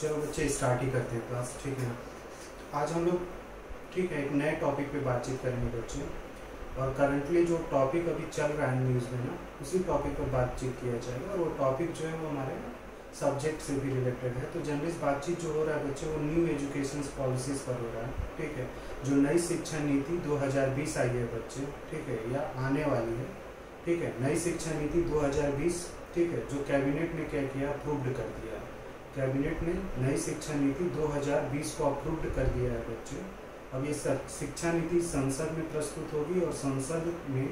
चलो बच्चे स्टार्ट ही करते हैं क्लास, ठीक है ना। आज हम लोग ठीक है एक नए टॉपिक पे बातचीत करेंगे बच्चे, और करंटली जो टॉपिक अभी चल रहा है न्यूज़ में ना, उसी टॉपिक पर बातचीत किया जाएगा। और वो टॉपिक जो है वो हमारे सब्जेक्ट से भी रिलेटेड है। तो जनरली बातचीत जो हो रहा है बच्चे, वो न्यू एजुकेशन पॉलिसीज़ पर हो रहा है, ठीक है। जो नई शिक्षा नीति 2020 आई है बच्चे, ठीक है, या आने वाली है, ठीक है। नई शिक्षा नीति 2020, ठीक है, जो कैबिनेट ने क्या किया, अप्रूव्ड कर दिया। कैबिनेट ने नई शिक्षा नीति 2020 को अप्रूव्ड कर दिया है बच्चे। अब ये शिक्षा नीति संसद में प्रस्तुत होगी और संसद में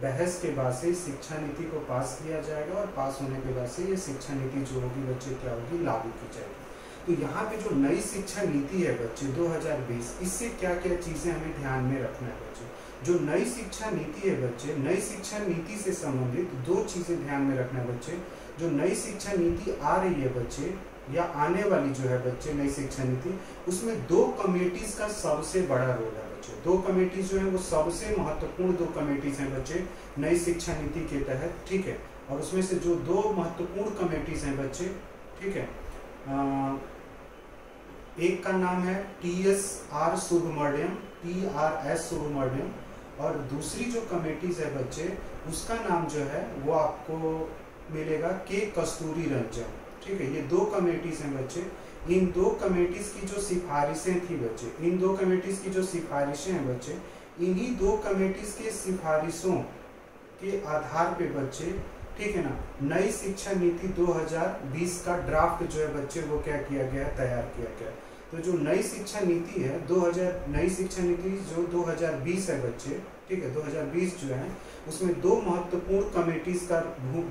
बहस के बाद से शिक्षा नीति को पास किया जाएगा, और पास होने के बाद से ये शिक्षा नीति जो होगी बच्चे क्या होगी, लागू की जाएगी। तो यहाँ पे जो नई शिक्षा नीति है बच्चे 2020, इससे क्या क्या चीज़ें हमें ध्यान में रखना है बच्चे। जो नई शिक्षा नीति है बच्चे, नई शिक्षा नीति से संबंधित दो चीज़ें ध्यान में रखना है बच्चे। जो नई शिक्षा नीति आ रही है बच्चे, या आने वाली जो है बच्चे नई शिक्षा नीति, उसमें दो कमेटीज का सबसे बड़ा रोल है बच्चे। दो कमेटीज जो है वो सबसे महत्वपूर्ण दो कमेटीज हैं बच्चे नई शिक्षा नीति के तहत, ठीक है। और उसमें से जो दो महत्वपूर्ण कमेटीज हैं बच्चे, ठीक है, एक का नाम है TSR सुब्रमण्यम, TRS सुब्रमण्यम, और दूसरी जो कमेटीज है बच्चे, उसका नाम जो है वो आपको मिलेगा K कस्तूरी रंजन, ठीक है। ये दो कमेटीज हैं बच्चे। इन दो कमेटीज की जो सिफारिशें थी बच्चे, इन दो कमेटीज की जो सिफारिशें हैं बच्चे, इन्हीं दो कमेटीज के सिफारिशों के आधार पे बच्चे, ठीक है ना, नई शिक्षा नीति 2020 का ड्राफ्ट जो है बच्चे वो क्या किया गया, तैयार किया गया। तो जो नई शिक्षा नीति है नई शिक्षा नीति जो 2020 है बच्चे, ठीक है, 2020 जो है, उसमें दो महत्वपूर्ण कमेटीज का,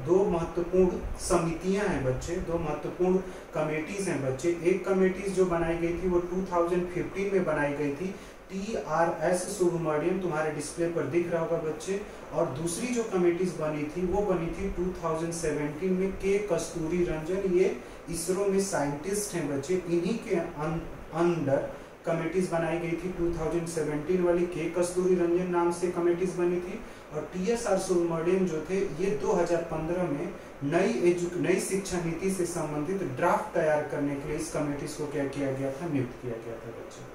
दो महत्वपूर्ण समितियां हैं बच्चे, दो महत्वपूर्ण कमेटीज हैं बच्चे। एक कमेटीज जो बनाई गई थी वो 2015 में बनाई गई थी, TRS सुब्रमण्यम, तुम्हारे डिस्प्ले पर दिख रहा होगा बच्चे। और दूसरी जो कमेटीज बनी थी वो बनी थी 2017 में, K कस्तूरी रंजन, ये इसरो में साइंटिस्ट हैं बच्चे। इन्हीं के अंडर कमेटीज बनाई गई थी। 2017 वाली K कस्तूरी रंजन नाम से कमेटीज बनी थी, और TSR सुब्रमण्यम जो थे, ये 2015 में नई शिक्षा नीति से संबंधित ड्राफ्ट तैयार करने के लिए इस कमेटीज को क्या किया गया था, नियुक्त किया गया था बच्चे।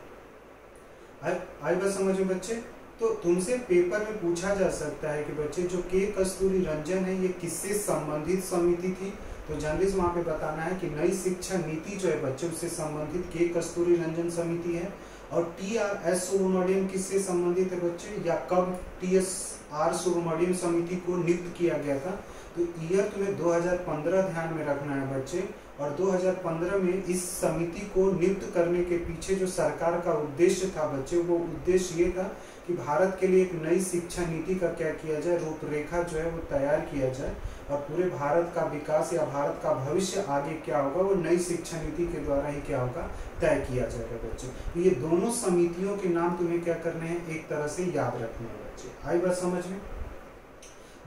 आई बात समझ में बच्चे। तो तुमसे पेपर में पूछा जा सकता है कि बच्चे जो K कस्तूरी रंजन है, ये किससे संबंधित समिति थी। तो जनरली वहां पे बताना है कि नई शिक्षा नीति जो है बच्चे, उससे संबंधित K कस्तूरी रंजन समिति है। और TRS सुब्रमण्यम किससे संबंधित है बच्चे, या कब TSR सुब्रमण्यम समिति को नियुक्त किया गया था। तो ईयर तुम्हें 2015 ध्यान में रखना है बच्चे। और 2015 में इस समिति को नियुक्त करने के पीछे जो सरकार का उद्देश्य था बच्चे, वो उद्देश्य ये था कि भारत के लिए एक नई शिक्षा नीति का क्या किया जाए, रूपरेखा जो है वो तैयार किया जाए, और पूरे भारत का विकास या भारत का भविष्य आगे क्या होगा, वो नई शिक्षा नीति के द्वारा ही क्या होगा, तय किया जाएगा बच्चे। तो ये दोनों समितियों के नाम तुम्हें क्या करने हैं, एक तरह से याद रखने हैं बच्चे। आई बात समझ में।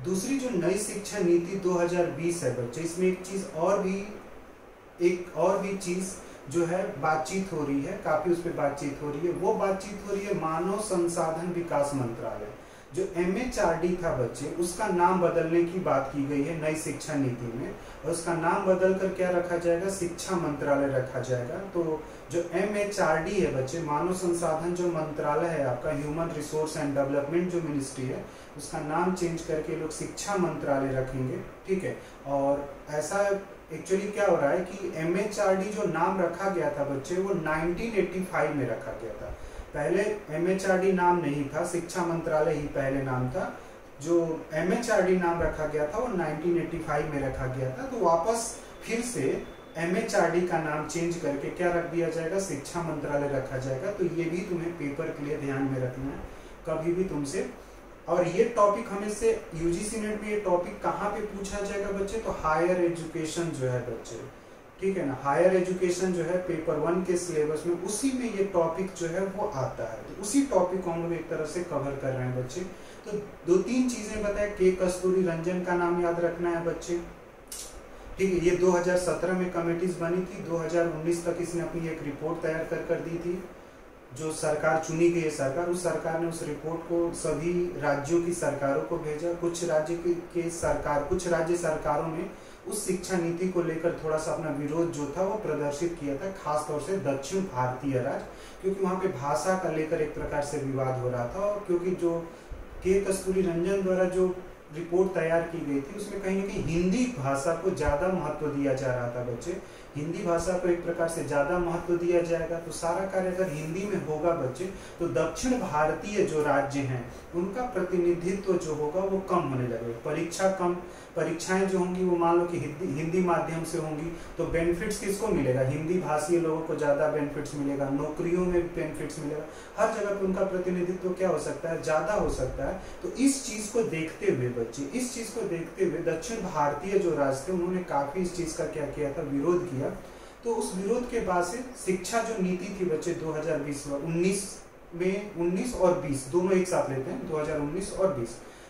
दूसरी जो नई शिक्षा नीति 2020 है बच्चे, इसमें एक और भी चीज जो है बातचीत हो रही है, काफी उस पर बातचीत हो रही है। वो बातचीत हो रही है मानव संसाधन विकास मंत्रालय, जो MHRD था बच्चे, उसका नाम बदलने की बात की गई है नई शिक्षा नीति में, और उसका नाम बदल कर क्या रखा जाएगा, शिक्षा मंत्रालय रखा जाएगा। तो जो MHRD है बच्चे, मानव संसाधन जो मंत्रालय है आपका, ह्यूमन रिसोर्स एंड डेवलपमेंट जो मिनिस्ट्री है, उसका नाम चेंज करके लोग शिक्षा मंत्रालय रखेंगे, ठीक है। और ऐसा एक्चुअली क्या हो रहा है कि MHRD जो नाम रखा गया था बच्चे, वो 1985 में रखा गया था। पहले MHRD नाम नहीं था, शिक्षा मंत्रालय ही पहले नाम था। जो MHRD नाम रखा गया था वो 1985 में रखा गया था। तो वापस फिर से MHRD का नाम चेंज करके क्या रख दिया जाएगा, शिक्षा मंत्रालय रखा जाएगा। तो ये भी तुम्हें पेपर के लिए ध्यान में रखना है कभी भी तुमसे। और ये टॉपिक हमें से UGC नेट में ये टॉपिक कहाँ पे पूछा जाएगा बच्चे, तो हायर एजुकेशन जो है बच्चे, ठीक है ना, हायर एजुकेशन जो है पेपर 1 के सिलेबस में, उसी में ये टॉपिक जो है वो आता है। तो उसी टॉपिक को हम लोग एक तरह से कवर कर रहे हैं बच्चे। तो दो तीन चीजें बताए, K कस्तूरी रंजन का नाम याद रखना है बच्चे, ठीक है। ये 2017 में कमेटीज बनी थी, 2019 तक इसने अपनी एक रिपोर्ट तैयार कर दी थी। जो सरकार चुनी गई है सरकार, उस सरकार ने उस रिपोर्ट को सभी राज्यों की सरकारों को भेजा। कुछ राज्य सरकारों ने उस शिक्षा नीति को लेकर थोड़ा सा अपना विरोध जो था वो प्रदर्शित किया था, खासतौर से दक्षिण भारतीय राज्य, क्योंकि वहाँ पे भाषा का लेकर एक प्रकार से विवाद हो रहा था। और क्योंकि जो के कस्तूरी रंजन द्वारा जो रिपोर्ट तैयार की गई थी उसमें कहीं ना कहीं हिंदी भाषा को ज़्यादा महत्व दिया जा रहा था। बच्चे, हिंदी भाषा को एक प्रकार से ज़्यादा महत्व दिया जाएगा तो सारा कार्य अगर हिंदी में होगा बच्चे, तो दक्षिण भारतीय जो राज्य हैं उनका प्रतिनिधित्व जो होगा वो कम होने लगेगा। परीक्षाएं जो होंगी वो मान लो कि हिंदी माध्यम से होंगी, तो बेनिफिट्स किसको मिलेगा? हिंदी भाषी लोगों को ज़्यादा बेनिफिट्स मिलेगा, नौकरियों में भी बेनिफिट्स मिलेगा, हर जगह पे उनका प्रतिनिधित्व क्या हो सकता है? ज़्यादा हो सकता है। तो इस चीज़ को देखते हुए बच्चे, इस चीज़ को देखते हुए दक्षिण भारतीय जो राज्य थे उन्होंने काफ़ी इस चीज़ का क्या किया था? विरोध किया। तो उस विरोध के बाद से शिक्षा जो नीति थी बच्चे 2019 और 20 दोनों एक साथ लेते हैं, 2019 और 20,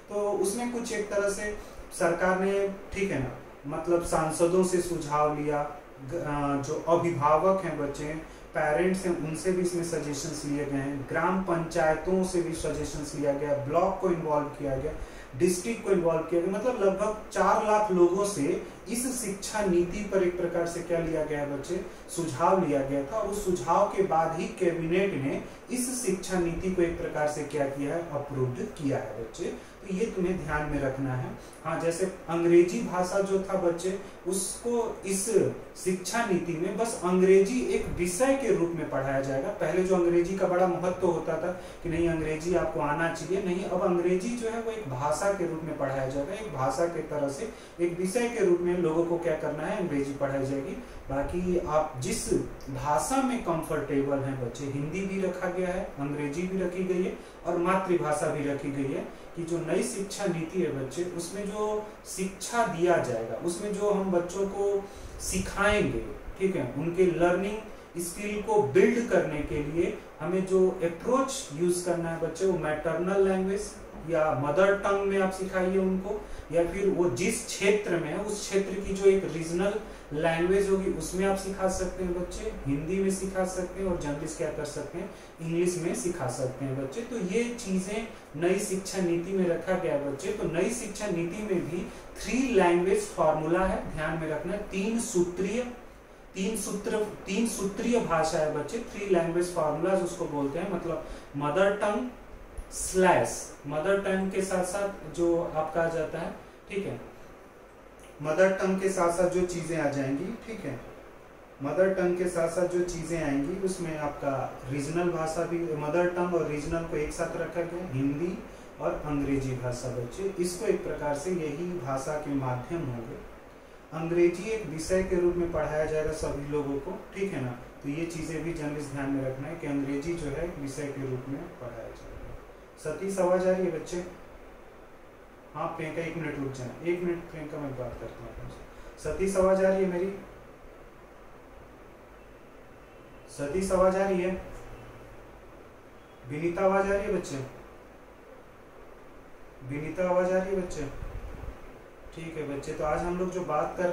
तो उसमें कुछ एक तरह से सरकार ने, ठीक है ना, मतलब सांसदों से सुझाव लिया, जो अभिभावक हैं बच्चे, पेरेंट्स हैं, उनसे भी इसमें सजेशंस लिए गए हैं, ग्राम पंचायतों से भी सजेशंस लिया गया, ब्लॉक को इन्वॉल्व किया गया, डिस्ट्रिक्ट को इन्वॉल्व किया गया, मतलब लगभग 4 लाख लोगों से इस शिक्षा नीति पर एक प्रकार से क्या लिया गया है बच्चे? सुझाव लिया गया था। और उस सुझाव के बाद ही कैबिनेट ने इस शिक्षा नीति को एक प्रकार से क्या किया है? अप्रूव्ड किया है बच्चे। तो ये तुम्हें ध्यान में रखना है। हाँ, जैसे अंग्रेजी भाषा जो था बच्चे, उसको इस शिक्षा नीति में बस अंग्रेजी एक विषय के रूप में पढ़ाया जाएगा। पहले जो अंग्रेजी का बड़ा महत्व होता था कि नहीं अंग्रेजी आपको आना चाहिए, नहीं, अब अंग्रेजी जो है वो एक भाषा के रूप में पढ़ाया जाएगा। एक भाषा के तरह से एक विषय के रूप में लोगों को क्या करना है? अंग्रेजी पढ़ाई जाएगी। बाकी आप जिस भाषा में कंफर्टेबल हैं बच्चे, हिंदी भी रखा गया है, अंग्रेजी भी रखी गई है और मातृभाषा भी रखी गई है, कि जो नई शिक्षा नीति है बच्चे, उसमें जो शिक्षा दिया जाएगा, उसमें जो हम बच्चों को सिखाएंगे, ठीक है, उनके लर्निंग स्किल को बिल्ड करने के लिए हमें जो अप्रोच यूज करना है बच्चे, वो मैटरनल लैंग्वेज या मदर टंग में आप सिखाइए उनको, या फिर वो जिस क्षेत्र में है उस क्षेत्र की जो एक रीजनल लैंग्वेज होगी उसमें आप सिखा सकते हैं बच्चे, हिंदी में सिखा सकते हैं और जर्नलिस्ट क्या कर सकते हैं? इंग्लिश में सिखा सकते हैं बच्चे। तो ये चीजें नई शिक्षा नीति में रखा गया है बच्चे। तो नई शिक्षा नीति में भी 3 लैंग्वेज फॉर्मूला है, ध्यान में रखना, 3 सूत्रीय भाषा है बच्चे। 3 लैंग्वेज फॉर्मूला उसको बोलते हैं, मतलब मदर टंग / मदर टंग के साथ साथ जो आपका आ जाता है, ठीक है, मदर टंग के साथ साथ जो चीजें आ जाएंगी, ठीक है, मदर टंग के साथ साथ जो चीजें आएंगी उसमें आपका रीजनल भाषा भी, मदर टंग और रीजनल को एक साथ रखा गया, हिंदी और अंग्रेजी भाषा बच्चे। इसको एक प्रकार से यही भाषा के माध्यम होंगे। अंग्रेजी एक विषय के रूप में पढ़ाया जाएगा सभी लोगों को, ठीक है ना। तो ये चीजें भी जर्नलिस्ट ध्यान में रखना है कि अंग्रेजी जो है विषय के रूप में पढ़ाया जाएगा। सतीश आवाज आ रही है बच्चे? हाँ प्रियंका, 1 मिनट रुक जाए, 1 मिनट प्रियंका, मैं बात करता हूँ तुमसे। सतीश आवाज आ रही है मेरी? सतीश आवाज आ रही है? विनीता आवाज आ रही है बच्चे? विनीता आवाज आ रही है बच्चे? ठीक है बच्चे, तो आज हम लोग जो बात कर,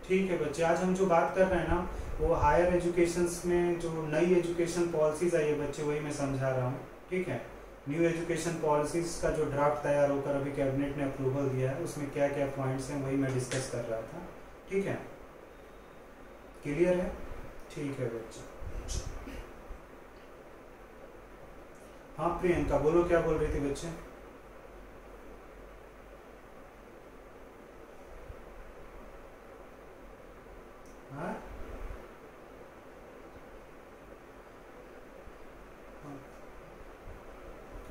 ठीक है बच्चे, आज हम जो बात कर रहे हैं ना वो हायर एजुकेशन में जो नई एजुकेशन पॉलिसीज आई है बच्चे, वही मैं समझा रहा हूँ, ठीक है। न्यू एजुकेशन पॉलिसीज का जो ड्राफ्ट तैयार होकर अभी कैबिनेट ने अप्रूवल दिया है, उसमें क्या क्या पॉइंट्स हैं वही मैं डिस्कस कर रहा था, ठीक है। क्लियर है? ठीक है बच्चे। हाँ प्रियंका बोलो, क्या बोल रही थी बच्चे? हाँ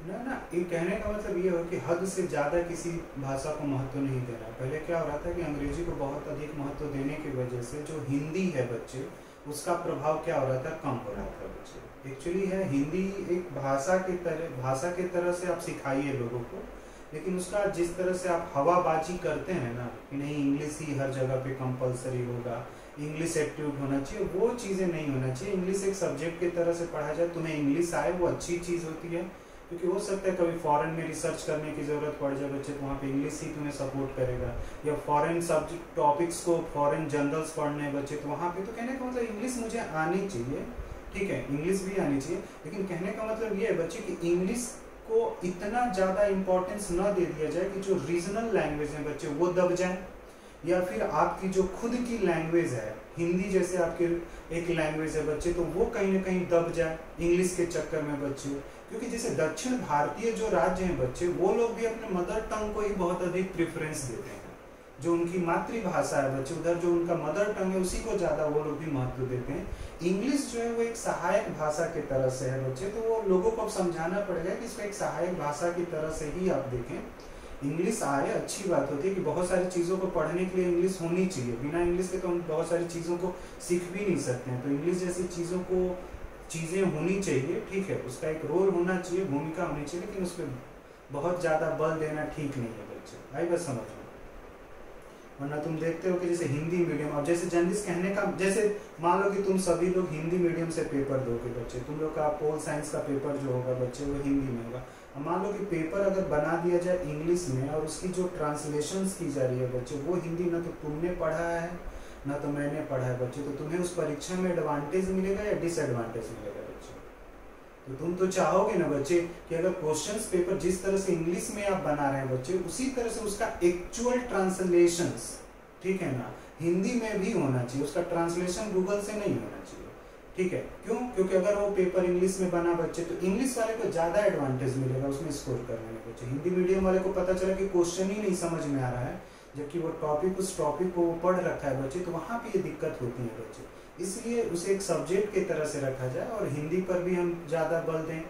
ना, ये कहने का मतलब ये हो कि हद से ज़्यादा किसी भाषा को महत्व नहीं देना। पहले क्या हो रहा था कि अंग्रेजी को बहुत अधिक महत्व देने की वजह से जो हिंदी है बच्चे, उसका प्रभाव क्या हो रहा था? कम हो रहा था बच्चे। एक्चुअली है हिंदी एक भाषा के तरह से आप सिखाइए लोगों को, लेकिन उसका जिस तरह से आप हवाबाजी करते हैं ना कि नहीं इंग्लिश ही हर जगह पे कंपलसरी होगा, इंग्लिश एप्टीट्यूड होना चाहिए, वो चीज़ें नहीं होना चाहिए। इंग्लिश एक सब्जेक्ट की तरह से पढ़ा जाए, तुम्हें इंग्लिश आए वो अच्छी चीज़ होती है, क्योंकि हो सकता है कभी फॉरेन में रिसर्च करने की ज़रूरत पड़ जाए बच्चे, तो वहाँ पे इंग्लिश ही तुम्हें सपोर्ट करेगा, या फॉरेन सब्जेक्ट टॉपिक्स को फॉरेन जर्नल्स पढ़ने बच्चे, तो वहाँ पे तो कहने का मतलब इंग्लिश मुझे आनी चाहिए, ठीक है, इंग्लिश भी आनी चाहिए। लेकिन कहने का मतलब ये है बच्चे कि इंग्लिश को इतना ज़्यादा इम्पोर्टेंस न दे दिया जाए कि जो रीजनल लैंग्वेज है बच्चे वो दब जाए, या फिर आपकी जो खुद की लैंग्वेज है, हिंदी जैसे आपकी एक लैंग्वेज है बच्चे, तो वो कहीं ना कहीं दब जाए इंग्लिश के चक्कर में बच्चे। क्योंकि जैसे दक्षिण भारतीय जो राज्य हैं बच्चे, वो लोग भी अपने मदर टंग को ही बहुत अधिक प्रेफरेंस देते हैं। जो उनकी मातृभाषा है बच्चे, उधर जो उनका मदर टंग है उसी को ज़्यादा वो लोग भी महत्व देते हैं। इंग्लिश जो है वो एक सहायक भाषा की तरह से है बच्चे, तो वो लोगों को अब समझाना पड़ेगा कि इसको एक सहायक भाषा की तरह से ही आप देखें। इंग्लिश आए अच्छी बात होती है कि बहुत सारी चीज़ों को पढ़ने के लिए इंग्लिश होनी चाहिए, बिना इंग्लिश के तो हम बहुत सारी चीज़ों को सीख भी नहीं सकते हैं। तो इंग्लिश जैसी चीज़ें होनी चाहिए, ठीक है, उसका एक रोल होना चाहिए, भूमिका होनी चाहिए, लेकिन उस पर बहुत ज़्यादा बल देना ठीक नहीं है बच्चे। आई बात समझ में? वरना तुम देखते हो कि जैसे हिंदी मीडियम, अब जैसे जर्नलिस्ट कहने का, जैसे मान लो कि तुम सभी लोग हिंदी मीडियम से पेपर दोगे बच्चे, तुम लोग का पोल साइंस का पेपर जो होगा बच्चे वो हिंदी में होगा। अब मान लो कि पेपर अगर बना दिया जाए इंग्लिश में और उसकी जो ट्रांसलेशंस की जा रही है बच्चे वो हिंदी, ना तो तुमने पढ़ा है ना तो मैंने पढ़ा है बच्चे, तो तुम्हें उस परीक्षा में एडवांटेज मिलेगा या डिसएडवांटेज मिलेगा बच्चे? तो तुम तो चाहोगे ना बच्चे कि अगर क्वेश्चंस पेपर जिस तरह से इंग्लिश में आप बना रहे हैं बच्चे, उसी तरह से उसका एक्चुअल ट्रांसलेशंस, ठीक है ना, हिंदी में भी होना चाहिए, उसका ट्रांसलेशन गूगल से नहीं होना चाहिए, ठीक है। क्यों? क्योंकि अगर वो पेपर इंग्लिश में बना बच्चे तो इंग्लिश वाले को ज्यादा एडवांटेज मिलेगा उसमें स्कोर करने में बच्चे। हिंदी मीडियम वाले को पता चला कि क्वेश्चन ही नहीं समझ में आ रहा है, जबकि वो टॉपिक उस टॉपिक को पढ़ रखा है बच्चे, तो वहाँ पे ये दिक्कत होती है बच्चे। इसलिए उसे एक सब्जेक्ट की तरह से रखा जाए और हिंदी पर भी हम ज़्यादा बल दें।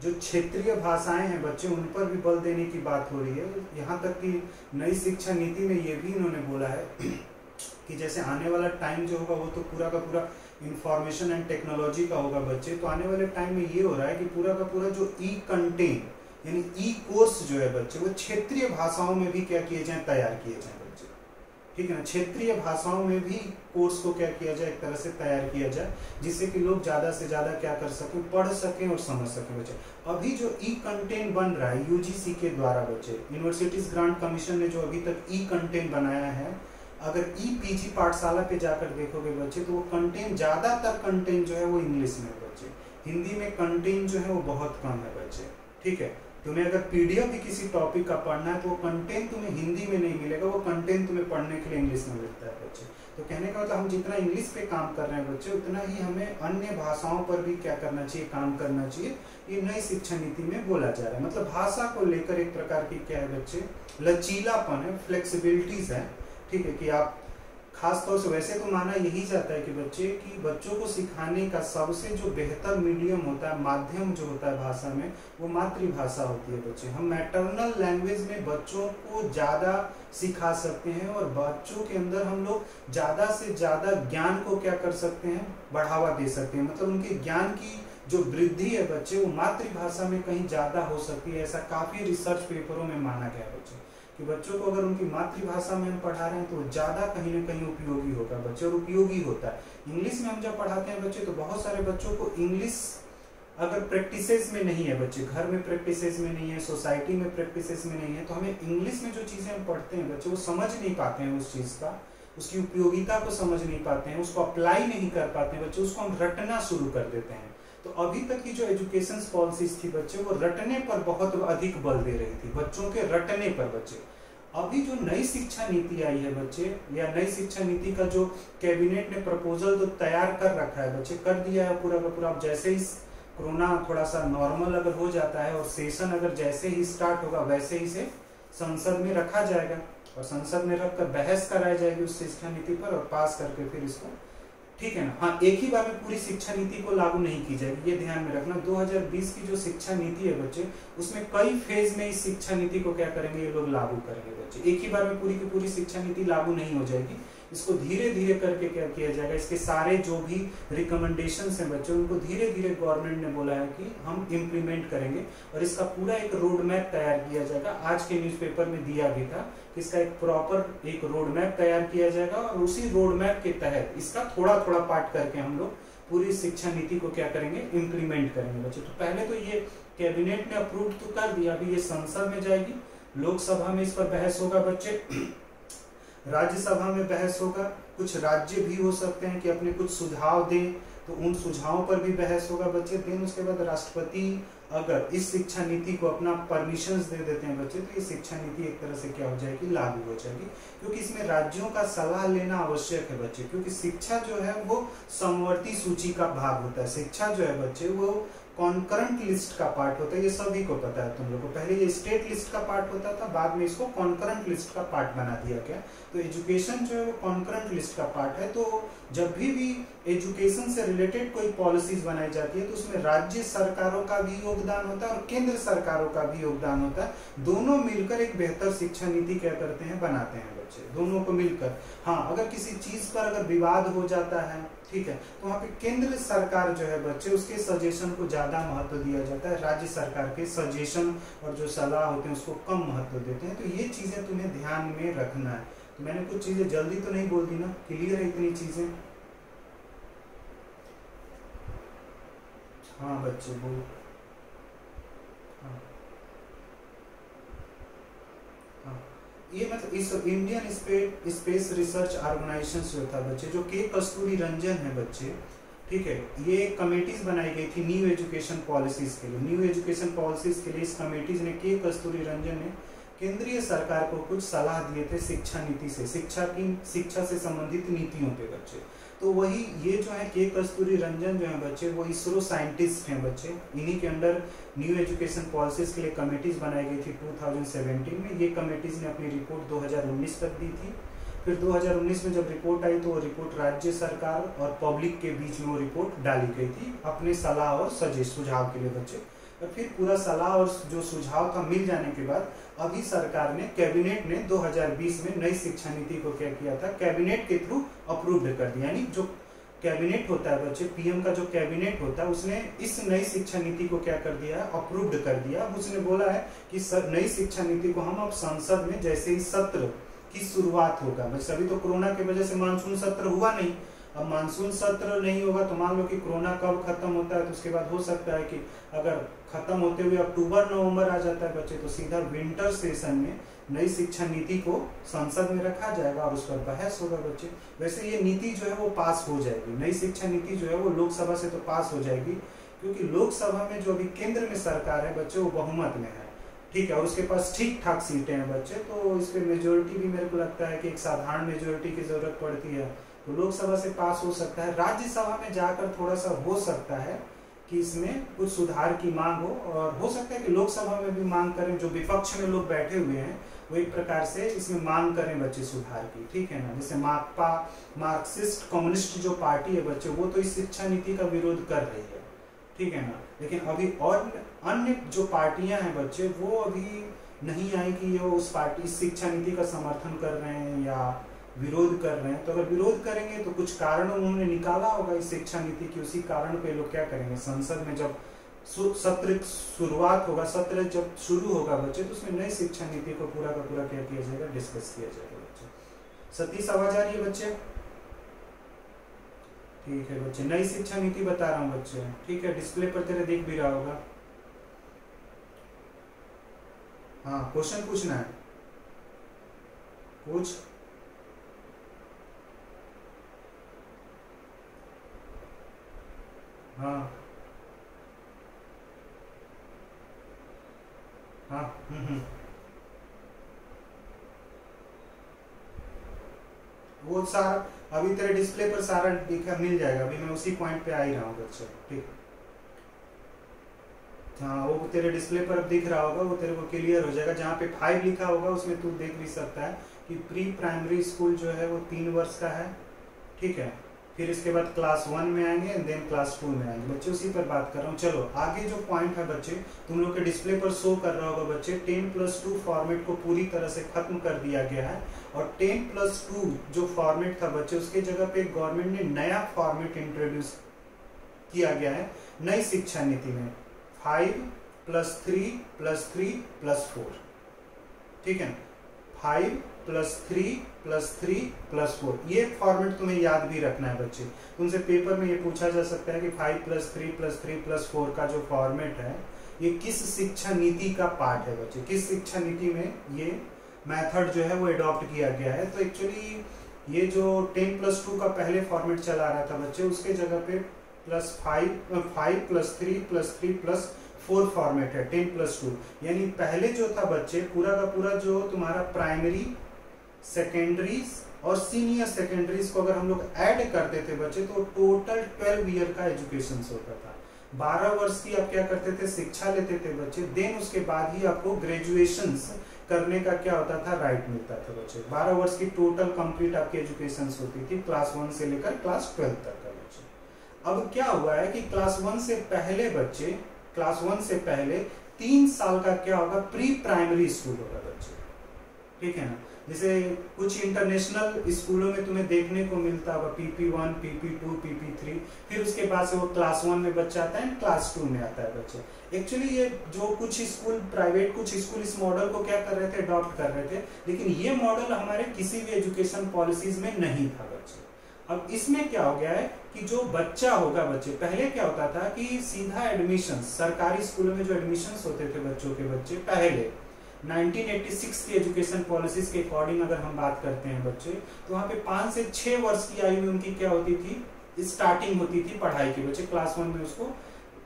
जो क्षेत्रीय भाषाएं हैं बच्चे, उन पर भी बल देने की बात हो रही है। यहाँ तक कि नई शिक्षा नीति में ये भी इन्होंने बोला है कि जैसे आने वाला टाइम जो होगा वो तो पूरा का पूरा इंफॉर्मेशन एंड टेक्नोलॉजी का होगा बच्चे, तो आने वाले टाइम में ये हो रहा है कि पूरा का पूरा जो ई कंटेंट यानी ई कोर्स जो है बच्चे, वो क्षेत्रीय भाषाओं में भी क्या किए जाए, तैयार किए जाए बच्चे, ठीक है ना। क्षेत्रीय भाषाओं में भी कोर्स को क्या किया जाए, एक तरह से तैयार किया जाए, जिससे कि लोग ज्यादा से ज्यादा क्या कर सकें, पढ़ सकें और समझ सकें बच्चे। अभी जो ई कंटेंट बन रहा है यूजीसी के द्वारा बच्चे, यूनिवर्सिटीज ग्रांट कमीशन ने जो अभी तक ई कंटेंट बनाया है, अगर ई पीजी पाठशाला पे जाकर देखोगे बच्चे, तो वो कंटेंट, ज्यादातर कंटेंट जो है वो इंग्लिश में है बच्चे। हिंदी में कंटेंट जो है वो बहुत कम है बच्चे, ठीक है। तुम्हें अगर पीडीएफ भी किसी टॉपिक का पढ़ना है तो वो कंटेंट तुम्हें हिंदी में नहीं मिलेगा, वो कंटेंट तुम्हें पढ़ने के लिए इंग्लिश में मिलता है बच्चे। तो कहने का मतलब हम जितना इंग्लिश पे काम कर रहे हैं बच्चे, उतना ही हमें अन्य भाषाओं पर भी क्या करना चाहिए, काम करना चाहिए। ये नई शिक्षा नीति में बोला जा रहा है। मतलब भाषा को लेकर एक प्रकार की क्या है बच्चे, लचीलापन है, फ्लेक्सिबिलिटीज है, ठीक है, कि आप खास तौर से, वैसे तो माना यही जाता है कि बच्चों को सिखाने का सबसे जो बेहतर मीडियम होता है, माध्यम जो होता है भाषा में, वो मातृभाषा होती है बच्चे। हम मैटरनल लैंग्वेज में बच्चों को ज़्यादा सिखा सकते हैं और बच्चों के अंदर हम लोग ज़्यादा से ज़्यादा ज्ञान को क्या कर सकते हैं, बढ़ावा दे सकते हैं। मतलब उनके ज्ञान की जो वृद्धि है बच्चे, वो मातृभाषा में कहीं ज़्यादा हो सकती है। ऐसा काफ़ी रिसर्च पेपरों में माना गया है बच्चे, कि बच्चों को अगर उनकी मातृभाषा में हम पढ़ा रहे हैं तो ज़्यादा कहीं ना कहीं उपयोगी होगा बच्चे, और उपयोगी होता है। इंग्लिश में हम जब पढ़ाते हैं बच्चे, तो बहुत सारे बच्चों को इंग्लिश अगर प्रैक्टिसेस में नहीं है बच्चे, घर में प्रैक्टिसेस में नहीं है, सोसाइटी में प्रैक्टिसेस में नहीं है, तो हमें इंग्लिश में जो चीज़ें हम पढ़ते हैं बच्चे, वो समझ नहीं पाते हैं उस चीज़ का, उसकी उपयोगिता को समझ नहीं पाते हैं, उसको अप्लाई नहीं कर पाते हैं बच्चे, उसको हम रटना शुरू कर देते हैं। तो अभी तक की जो एजुकेशन पॉलिसीज थी बच्चे, वो रटने पर बहुत अधिक बल दे रही थी, बच्चों के रटने पर बच्चे। अभी जो नई शिक्षा नीति आई है बच्चे, या नई शिक्षा नीति का जो कैबिनेट ने प्रपोजल तो तैयार कर रखा है बच्चे, कर दिया है पूरा का पूरा। अब जैसे ही कोरोना थोड़ा सा नॉर्मल अगर हो जाता है और सेशन अगर जैसे ही स्टार्ट होगा, वैसे ही से संसद में रखा जाएगा और संसद में रखकर बहस कराई जाएगी उस शिक्षा नीति पर, और पास करके फिर इसको, ठीक है ना। हाँ, एक ही बार में पूरी शिक्षा नीति को लागू नहीं की जाएगी, ये ध्यान में रखना। 2020 की जो शिक्षा नीति है बच्चे, उसमें कई फेज में इस शिक्षा नीति को क्या करेंगे, ये लोग लागू करेंगे बच्चे। एक ही बार में पूरी की पूरी शिक्षा नीति लागू नहीं हो जाएगी, इसको धीरे धीरे करके क्या किया जाएगा। इसके सारे जो भी रिकमेंडेशंस हैं बच्चे, उनको धीरे धीरे गवर्नमेंट ने बोला है कि हम इम्प्लीमेंट करेंगे, और इसका पूरा एक रोड मैप तैयार किया जाएगा। आज के न्यूज़पेपर में दिया भी था कि इसका एक प्रॉपर एक रोड मैप तैयार किया जाएगा, और उसी रोड मैप के तहत इसका थोड़ा थोड़ा पार्ट करके हम लोग पूरी शिक्षा नीति को क्या करेंगे, इम्प्लीमेंट करेंगे बच्चे। तो पहले तो ये कैबिनेट ने अप्रूव तो कर दिया, अभी ये संसद में जाएगी, लोकसभा में इस पर बहस होगा बच्चे, राज्यसभा में बहस होगा, कुछ राज्य भी हो सकते हैं कि अपने कुछ सुझाव दें। तो उन सुझावों पर भी बहस होगा बच्चे। देन उसके बाद राष्ट्रपति अगर इस शिक्षा नीति को अपना परमिशंस दे देते हैं बच्चे, तो ये शिक्षा नीति एक तरह से क्या हो जाएगी, लागू हो जाएगी। क्योंकि इसमें राज्यों का सलाह लेना आवश्यक है बच्चे, क्योंकि शिक्षा जो है वो समवर्ती सूची का भाग होता है। शिक्षा जो है बच्चे वो कॉन्करेंट लिस्ट का पार्ट होता है, ये सभी को पता है तुम लोग को। पहले ये स्टेट लिस्ट का पार्ट होता था, बाद में इसको कॉन्करेंट लिस्ट का पार्ट बना दिया गया। तो एजुकेशन जो है वो कॉन्करेंट लिस्ट का पार्ट है। तो जब भी एजुकेशन से रिलेटेड कोई पॉलिसीज बनाई जाती है तो उसमें राज्य सरकारों का भी योगदान होता है और केंद्र सरकारों का भी योगदान होता है। दोनों मिलकर एक बेहतर शिक्षा नीति क्या करते हैं, बनाते हैं बच्चे, दोनों को मिलकर। हाँ, अगर किसी चीज पर अगर विवाद हो जाता है, ठीक है, तो वहाँ पे केंद्र सरकार जो है बच्चे उसके सजेशन को ज्यादा महत्व दिया जाता है, राज्य सरकार के सजेशन और जो सलाह होते हैं उसको कम महत्व देते हैं। तो ये चीजें तुम्हें ध्यान में रखना है। तो मैंने कुछ चीजें जल्दी तो नहीं बोल दी ना, क्लियर है इतनी चीजें? हाँ बच्चे बोल। हाँ हाँ, ये मतलब इस इंडियन स्पेस रिसर्च ऑर्गेनाइजेशन जो था बच्चे, जो के कस्तूरी रंजन है बच्चे, ठीक है, ये कमेटीज बनाई गई थी न्यू एजुकेशन पॉलिसीज के लिए। न्यू एजुकेशन पॉलिसीज के लिए इस कमेटीज ने, के कस्तूरी रंजन ने केंद्रीय सरकार को कुछ सलाह दिए थे शिक्षा नीति से, शिक्षा से संबंधित नीतियों पे बच्चे। तो वही ये जो है के कस्तूरी रंजन जो है बच्चे, वो इसरो साइंटिस्ट हैं बच्चे। इन्हीं के अंडर न्यू एजुकेशन पॉलिसीज के लिए कमेटीज बनाई गई थी 2017 में। ये कमेटीज ने अपनी रिपोर्ट 2019 तक दी थी। फिर 2019 में जब रिपोर्ट आई तो वो रिपोर्ट राज्य सरकार और पब्लिक के बीच में वो रिपोर्ट डाली गई थी अपने सलाह और सुझाव के लिए बच्चे। और फिर पूरा सलाह और जो सुझाव था मिल जाने के बाद अभी सरकार ने, कैबिनेट ने 2020 में नई शिक्षा नीति को क्या किया था, कैबिनेट के थ्रू अप्रूव्ड कर दिया। यानी जो कैबिनेट होता है बच्चे, पीएम का जो कैबिनेट होता है, उसने इस नई शिक्षा नीति को क्या कर दिया, अप्रूव्ड कर दिया। उसने बोला है कि नई शिक्षा नीति को हम अब संसद में जैसे ही सत्र की शुरुआत होगा, बस अभी तो कोरोना की वजह से मानसून सत्र हुआ नहीं, अब मानसून सत्र नहीं होगा तो मान लो कि कोरोना कब खत्म होता है तो उसके बाद हो सकता है कि अगर खत्म होते हुए अक्टूबर नवंबर आ जाता है बच्चे, तो सीधा विंटर सेशन में नई शिक्षा नीति को संसद में रखा जाएगा और उस पर बहस होगा बच्चे। वैसे ये नीति जो है वो पास हो जाएगी, नई शिक्षा नीति जो है वो लोकसभा से तो पास हो जाएगी, क्योंकि लोकसभा में जो अभी केंद्र में सरकार है बच्चे वो बहुमत में है, ठीक है, और उसके पास ठीक ठाक सीटें हैं बच्चे। तो इस पे मेजोरिटी भी मेरे को लगता है कि एक साधारण मेजोरिटी की जरूरत पड़ती है, तो लोकसभा से पास हो सकता है। राज्यसभा में जाकर थोड़ा सा हो सकता है कि इसमें कुछ सुधार की मांग हो, और हो सकता है कि लोकसभा में भी मांग करें, जो विपक्ष में लोग बैठे हुए हैं वो एक प्रकार से इसमें मांग करें बच्चे सुधार की, ठीक है ना। जैसे माकपा, मार्क्सिस्ट कम्युनिस्ट जो पार्टी है बच्चे, वो तो इस शिक्षा नीति का विरोध कर रही है, ठीक है ना। लेकिन अभी और अन्य जो पार्टियां हैं बच्चे, वो अभी नहीं आई कि वो उस पार्टी इस शिक्षा नीति का समर्थन कर रहे हैं या विरोध कर रहे हैं। तो अगर विरोध करेंगे तो कुछ कारण उन्होंने निकाला होगा इस शिक्षा नीति की, उसी कारण पे लोग क्या करेंगे, संसद में जब सत्र शुरुआत होगा, सत्र जब शुरू होगा बच्चे, तो उसमें नई शिक्षा नीति को पूरा का पूरा क्या किया जाएगा, डिस्कस किया जाएगा बच्चे। सतीश आवाज आ रही है बच्चे? ठीक है बच्चे, नई शिक्षा नीति बता रहा हूँ बच्चे, ठीक है, डिस्प्ले पर तेरे दिख भी रहा होगा। हाँ, क्वेश्चन पूछना है, पूछ। हाँ हाँ, वो सारा अभी तेरे डिस्प्ले पर सारा दिखा मिल जाएगा। अभी मैं उसी पॉइंट पे आ ही रहा हूँ बच्चे, ठीक। हाँ, वो तेरे डिस्प्ले पर दिख रहा होगा, वो तेरे को क्लियर हो जाएगा। जहाँ पे 5 लिखा होगा उसमें तू देख भी सकता है कि प्री प्राइमरी स्कूल जो है वो 3 वर्ष का है, ठीक है। फिर इसके बाद क्लास 1 में आएंगे एंड देन क्लास 2 में आएंगे बच्चे, उसी पर बात कर रहा हूँ। चलो आगे जो पॉइंट है बच्चे, तुम लोग के डिस्प्ले पर शो कर रहा होगा बच्चे, 10+2 फॉर्मेट को पूरी तरह से खत्म कर दिया गया है। और 10+2 जो फॉर्मेट था बच्चे, उसके जगह पे गवर्नमेंट ने नया फॉर्मेट इंट्रोड्यूस किया गया है नई शिक्षा नीति में, 5+3+3+4, ठीक है, 5+3+3+4। ये फॉर्मेट तुम्हें याद भी रखना है बच्चे। तुमसे पेपर में ये पूछा जा सकता है कि 5+3+3+4 का जो फॉर्मेट है ये किस शिक्षा नीति का पार्ट है बच्चे, किस शिक्षा नीति में ये मेथड जो है वो अडॉप्ट किया गया है। तो एक्चुअली ये जो 10+2 का पहले फॉर्मेट चला रहा था बच्चे, उसके जगह पे प्लस 5+3+3+4 फॉर्मेट है 10+2। यानी पहले जो था बच्चे पूरा का पूरा जो तुम्हारा प्राइमरी, सेकेंडरीज और सीनियर सेकेंडरीज को अगर हम लोग ऐड करते थे बच्चे तो टोटल 12 ईयर का एजुकेशन होता था। 12 वर्ष की आप क्या करते थे, शिक्षा लेते थे बच्चे, देन उसके बाद ही आपको ग्रेजुएशन करने का क्या होता था, राइट मिलता था बच्चे। 12 वर्ष की टोटल कंप्लीट आपकी एजुकेशन होती थी क्लास 1 से लेकर क्लास 12 तक का बच्चे। अब क्या हुआ है कि क्लास 1 से पहले बच्चे, क्लास 1 से पहले 3 साल का क्या होगा, प्री प्राइमरी स्कूल होगा बच्चे, ठीक है ना। जैसे कुछ इंटरनेशनल स्कूलों में तुम्हें देखने को मिलता होगा PP1, PP2, PP3, फिर उसके बाद से वो क्लास 1 में बच्चा आता है, क्लास 2 में आता है बच्चे। एक्चुअली ये जो कुछ स्कूल प्राइवेट, कुछ स्कूल इस मॉडल को क्या कर रहे थे, अडॉप्ट कर रहे थे, लेकिन ये मॉडल हमारे किसी भी एजुकेशन पॉलिसीज में नहीं था बच्चे। अब इसमें क्या हो गया है कि जो बच्चा होगा बच्चे, पहले क्या होता था कि सीधा एडमिशन, सरकारी स्कूलों में जो एडमिशन होते थे बच्चों के, बच्चे पहले 1986 की एजुकेशन पॉलिसीज के अकॉर्डिंग अगर हम बात करते हैं बच्चे, तो वहां पे 5 से 6 वर्ष की आयु में उनकी क्या होती थी, स्टार्टिंग होती थी पढ़ाई की बच्चे, क्लास 1 में उसको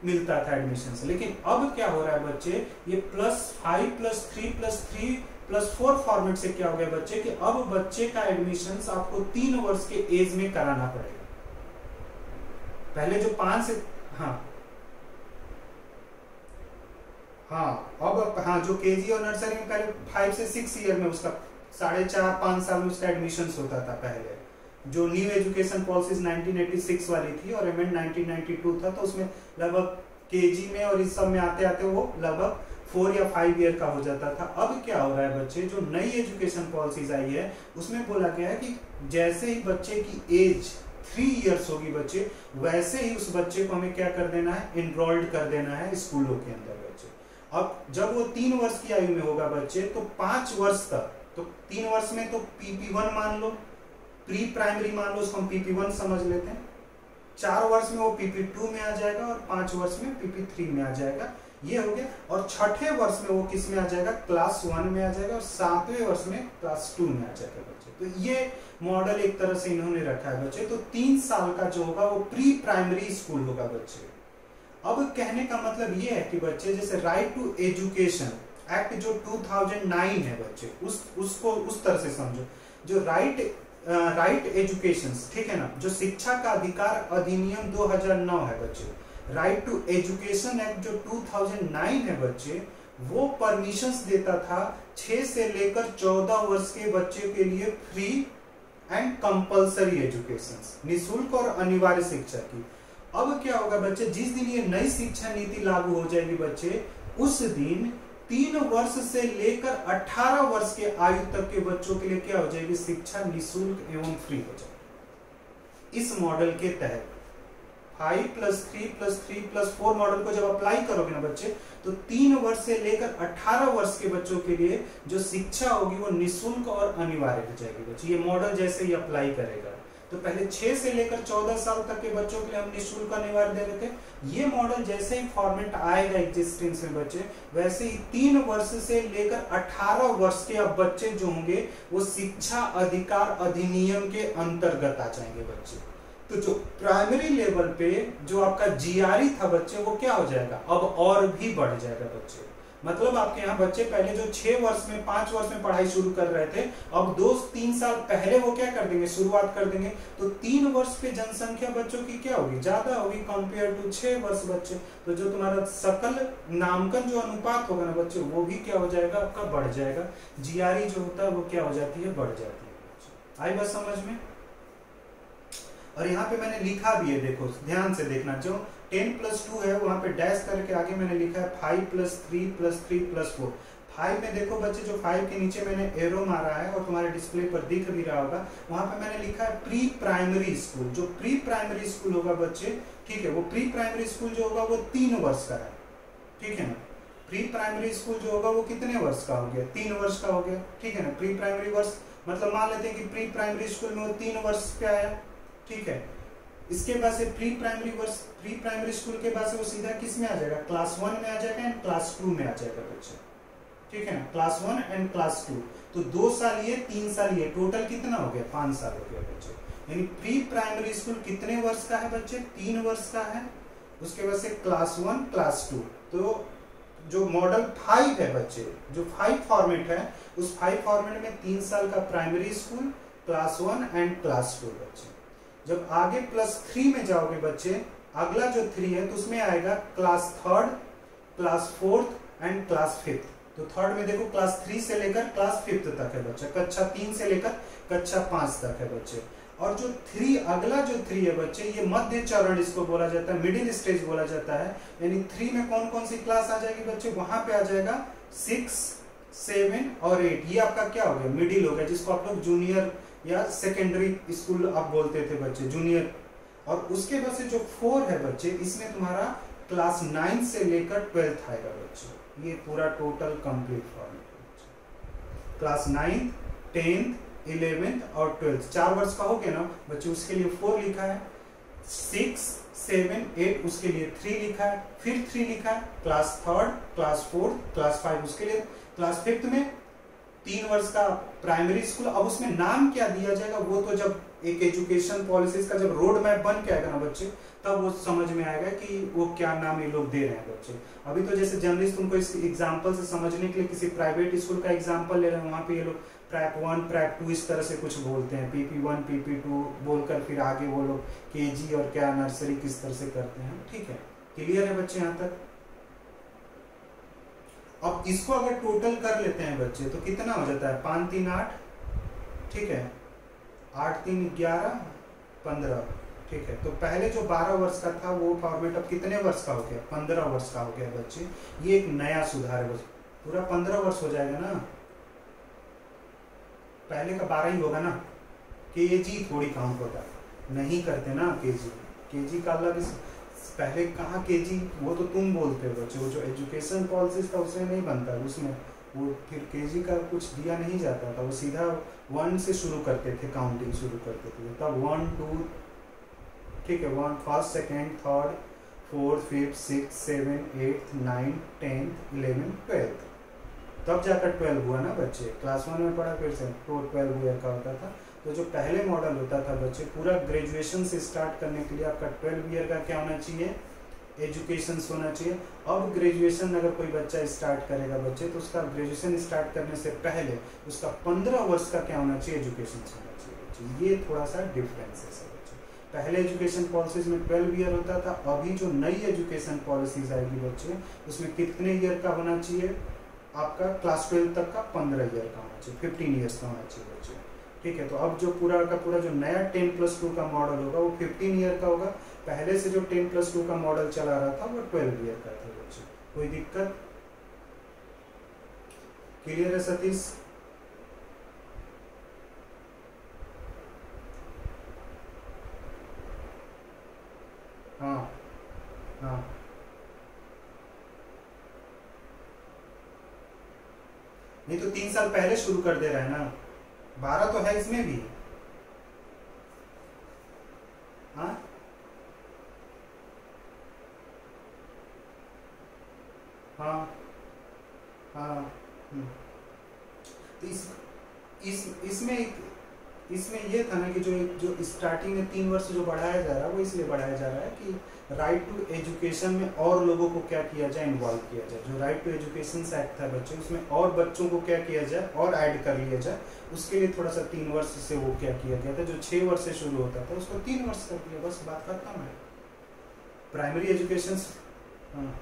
मिलता था एडमिशन से। लेकिन अब क्या हो रहा है बच्चे, ये +5+3+3+4 फॉर्मेट से क्या हो गया बच्चे कि अब बच्चे का एडमिशन आपको 3 वर्ष के एज में कराना पड़ेगा। पहले जो 5 से जो केजी और नर्सरी में पहले 5 से 6 ईयर में उसका 4.5-5 साल में उसका एडमिशन होता था पहले, जो न्यू एजुकेशन पॉलिसीज 1986 वाली थी और अमेंड 1992 था, तो उसमें लगभग केजी में और इस सब में आते आते वो लगभग 4 या 5 ईयर का हो जाता था। अब क्या हो रहा है बच्चे, जो नई एजुकेशन पॉलिसीज आई है उसमें बोला गया है कि जैसे ही बच्चे की एज 3 इयर्स होगी बच्चे, वैसे ही उस बच्चे को हमें क्या कर देना है, इनरोल्ड कर देना है स्कूलों के अंदर बच्चे। अब जब वो 3 वर्ष की आयु में होगा बच्चे, तो 5 वर्ष तक, तो 3 वर्ष में तो PP1 मान लो, प्री प्राइमरी मान लो, उसको हम PP1 समझ लेते हैं। 4 वर्ष में वो PP2 में आ जाएगा और 5 वर्ष में PP3 में आ जाएगा, ये हो गया। और 6ठे वर्ष में वो किस में आ जाएगा, क्लास 1 में आ जाएगा, और 7वें वर्ष में क्लास 2 में आ जाएगा बच्चे। तो ये मॉडल एक तरह से इन्होंने रखा है बच्चे। तो 3 साल का जो होगा वो प्री प्राइमरी स्कूल होगा बच्चे। अब कहने का मतलब ये है कि बच्चे, जैसे राइट टू एजुकेशन एक्ट जो 2009 है बच्चे, उसको उस तरह से समझो, जो राइट एजुकेशन, ठीक है ना, जो शिक्षा का अधिकार अधिनियम 2009 है बच्चे, राइट टू एजुकेशन एक्ट जो 2009 है बच्चे, वो परमिशंस देता था 6 से लेकर 14 वर्ष के बच्चे के लिए फ्री एंड कंपल्सरी एजुकेशन, निःशुल्क और अनिवार्य शिक्षा की। अब क्या होगा बच्चे, जिस दिन ये नई शिक्षा नीति लागू हो जाएगी बच्चे, उस दिन 3 वर्ष से लेकर 18 वर्ष के आयु तक के बच्चों के लिए क्या हो जाएगी, शिक्षा निःशुल्क एवं फ्री हो जाएगी। इस मॉडल के तहत 5+3+3+4 मॉडल को जब अप्लाई करोगे ना बच्चे, तो 3 वर्ष से लेकर 18 वर्ष के बच्चों के लिए जो शिक्षा होगी वो निःशुल्क और अनिवार्य हो जाएगी बच्चे। ये मॉडल जैसे ही अप्लाई करेगा, तो पहले 6 से लेकर 14 साल तक के बच्चों के लिए हम निःशुल्क अनिवार्य दे रहे थे। ये मॉडल जैसे ही फॉर्मेट आएगा एग्जिस्टेंस में बच्चे, वैसे ही 3 वर्ष से लेकर 18 वर्ष के अब बच्चे जो होंगे वो शिक्षा अधिकार अधिनियम के अंतर्गत आ जाएंगे बच्चे। तो जो प्राइमरी लेवल पे जो आपका GRE था बच्चे, वो क्या हो जाएगा, अब और भी बढ़ जाएगा बच्चे। मतलब आपके यहाँ बच्चे पहले जो 6 वर्ष में 5 वर्ष में पढ़ाई शुरू कर रहे थे, अब 2-3 साल पहले वो क्या कर देंगे, शुरुआत कर देंगे। तो 3 वर्ष पे जनसंख्या बच्चों की क्या होगी, ज्यादा होगी कंपेयर टू 6 वर्ष बच्चे। तो जो तुम्हारा सकल नामांकन जो अनुपात होगा ना बच्चे, वो भी क्या हो जाएगा, आपका बढ़ जाएगा। GRE जो होता है वो क्या हो जाती है, बढ़ जाती है। आई बात समझ में। और यहाँ पे मैंने लिखा भी है, देखो ध्यान से देखना, जो 10+2 है वहां पे डैश करके आगे मैंने लिखा है 5+3+3+4। 5 में देखो बच्चे, जो 5 के नीचे मैंने एरो मारा है और तुम्हारे डिस्प्ले पर दिख भी रहा होगा, वहां पे मैंने लिखा है प्री प्राइमरी स्कूल। जो प्री प्राइमरी स्कूल होगा बच्चे, ठीक है, वो प्री प्राइमरी स्कूल जो होगा वो 3 वर्ष का है, ठीक है ना। प्री प्राइमरी स्कूल जो होगा वो कितने वर्ष का हो गया, 3 वर्ष का हो गया, ठीक है ना। प्री प्राइमरी वर्ष मतलब मान लेते हैं कि प्री प्राइमरी स्कूल में वो 3 वर्ष पे आया, ठीक है। इसके बाद से प्री प्राइमरी स्कूल के बाद से वो सीधा किस में आ जाएगा, क्लास 1 में आ जाएगा एंड क्लास 2 में आ जाएगा बच्चे, ठीक है ना। क्लास 1 एंड क्लास 2, तो 2 साल ये 3 साल ये, टोटल कितना हो गया, 5 साल हो गया बच्चे। यानी प्री प्राइमरी स्कूल कितने वर्ष का है बच्चे? 3 वर्ष का है। उसके बाद से क्लास 1 क्लास 2, तो जो मॉडल 5 है बच्चे, जो 5 फॉर्मेट है, उस 5 फॉर्मेट में 3 साल का primary school, class 1 and class 2 बच्चे। जब आगे प्लस 3 में जाओगे बच्चे, अगला जो 3 है तो उसमें आएगा क्लास 3, क्लास 4 एंड क्लास 5। तो थर्ड में देखो क्लास 3 से लेकर क्लास 5 तक है बच्चा, कक्षा 3 से लेकर कक्षा 5 तक है बच्चे। और जो 3 अगला जो 3 है बच्चे, ये मध्य चरण इसको बोला जाता है, मिडिल स्टेज बोला जाता है। यानी 3 में कौन कौन सी क्लास आ जाएगी बच्चे? वहां पे आ जाएगा 6, 7 और 8। ये आपका क्या हो गया? मिडिल हो गया, जिसको आप लोग जूनियर या सेकेंडरी स्कूल आप बोलते थे बच्चे, जूनियर। और उसके बाद से जो 4 है बच्चे, इसमें तुम्हारा क्लास 9 से लेकर 12th आएगा बच्चे। ये पूरा total complete format. Class 9, 10th, 11th और 12th 4 वर्ष का हो गया ना बच्चे, उसके लिए 4 लिखा है। 6, 7, 8 उसके लिए 3 लिखा है, फिर 3 लिखा है। क्लास 3, क्लास 4, क्लास 5 उसके लिए। क्लास 5th में 3 वर्ष का प्राइमरी स्कूल। अब उसमें नाम क्या दिया जाएगा वो तो जब एक एजुकेशन पॉलिसीज का जब रोड मैप बन के आएगा ना बच्चे, तब वो समझ में आएगा कि वो क्या नाम ये लोग दे रहे हैं बच्चे। अभी तो जैसे जर्नलिस्ट तुमको इस एग्जांपल से समझने के लिए किसी प्राइवेट स्कूल का एग्जांपल ले रहे हैं, वहां पे ये लोग प्रैप 1, प्रैप 2 इस तरह से कुछ बोलते हैं, PP1, PP2 बोलकर फिर आगे वो लोग KG और क्या नर्सरी किस तरह से करते हैं। ठीक है, क्लियर है बच्चे यहाँ तक? अब इसको अगर टोटल कर लेते हैं बच्चे तो कितना हो जाता है? 5, 3, 8। ठीक है, 8, 3, 11, 15। ठीक है, तो पहले जो 12 वर्ष का था वो फॉर्मेट अब कितने वर्ष का हो गया? 15 वर्ष का हो गया बच्चे। ये एक नया सुधार है बच्चे, पूरा 15 वर्ष हो जाएगा ना। पहले का 12 ही होगा ना। KG थोड़ी काउंट होता है, नहीं करते ना KG का अलग। पहले कहाँ KG, वो तो तुम बोलते हो बच्चे, वो जो एजुकेशन पॉलिसी था उसमें नहीं बनता, उसमें वो फिर KG का कुछ दिया नहीं जाता था, वो सीधा 1 से शुरू करते थे, काउंटिंग शुरू करते थे। तब 1, 2, ठीक है, 1, 1st, 2nd, 3rd, 4th, 5th, 6th, 7th, 8th, 9th, 10th, 11th, 12th, तब जाकर 12 हुआ ना बच्चे। क्लास 1 में पढ़ा, फिर से तो 12 ईयर का होता था। तो जो पहले मॉडल होता था बच्चे, पूरा ग्रेजुएशन से स्टार्ट करने के लिए आपका 12 ईयर का क्या होना चाहिए? एजुकेशन होना चाहिए। अब ग्रेजुएशन अगर कोई बच्चा स्टार्ट करेगा बच्चे, तो उसका ग्रेजुएशन स्टार्ट करने से पहले उसका 15 वर्ष का क्या होना चाहिए? एजुकेशन होना चाहिए बच्चे। ये थोड़ा सा डिफरेंस है बच्चे। पहले एजुकेशन पॉलिसीज में 12 ईयर होता था, अभी जो नई एजुकेशन पॉलिसीज आएगी बच्चे, उसमें कितने ईयर का होना चाहिए? आपका क्लास 12 तक का 15 ईयर का होना चाहिए, 15 ईयर्स का होना चाहिए बच्चे। ठीक है, तो अब जो पूरा का पूरा जो नया 10+2 का मॉडल होगा वो 15 ईयर का होगा। पहले से जो 10+2 का मॉडल चला रहा था वो 12 ईयर का था बच्चे। कोई दिक्कत? क्लियर है सतीश? हाँ हाँ, नहीं तो 3 साल पहले शुरू कर दे रहा है ना। 12 तो है इसमें भी। हाँ हाँ हाँ। तो इसमें ये था ना कि जो स्टार्टिंग में 3 वर्ष जो बढ़ाया जा रहा है, वो इसलिए बढ़ाया जा रहा है कि राइट टू एजुकेशन में और लोगों को क्या किया जाए? इन्वॉल्व किया जाए। जो राइट टू एजुकेशन एक्ट था बच्चे, उसमें और बच्चों को क्या किया जाए? और ऐड कर लिया जाए। उसके लिए थोड़ा सा 3 वर्ष से वो क्या किया गया था, जो 6 वर्ष से शुरू होता था उसको 3 वर्ष कर दिया, बस बात खत्म है। Primary education. हाँ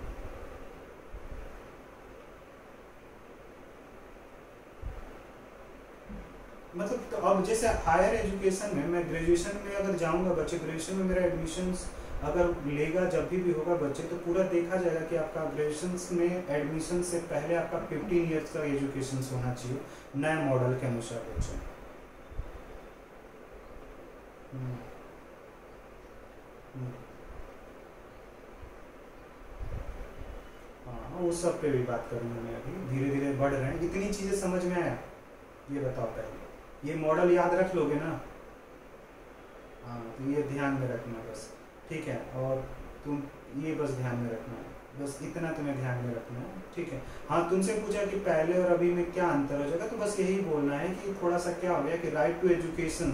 मतलब तो अब जैसे हायर एजुकेशन में मैं ग्रेजुएशन में अगर जाऊंगा बच्चे, ग्रेजुएशन में मेरा एडमिशन अगर लेगा जब भी होगा बच्चे, तो पूरा देखा जाएगा कि आपका ग्रेजुएशन में एडमिशन से पहले आपका 15 ईयर्स का एजुकेशन होना चाहिए नए मॉडल के अनुसार बच्चे। हाँ, वो सब पे भी बात करूंगा मैं। अभी धीरे धीरे बढ़ रहे हैं। इतनी चीजें समझ में आया? ये बताओ पहले, ये मॉडल याद रख लोगे ना? हाँ, तो ये ध्यान में रखना बस। ठीक है, और तुम ये बस ध्यान में रखना है, बस इतना तुम्हें ध्यान में रखना है। ठीक है, हाँ, तुमसे पूछा कि पहले और अभी में क्या अंतर हो जाएगा, तो बस यही बोलना है कि थोड़ा सा क्या हो गया कि राइट टू एजुकेशन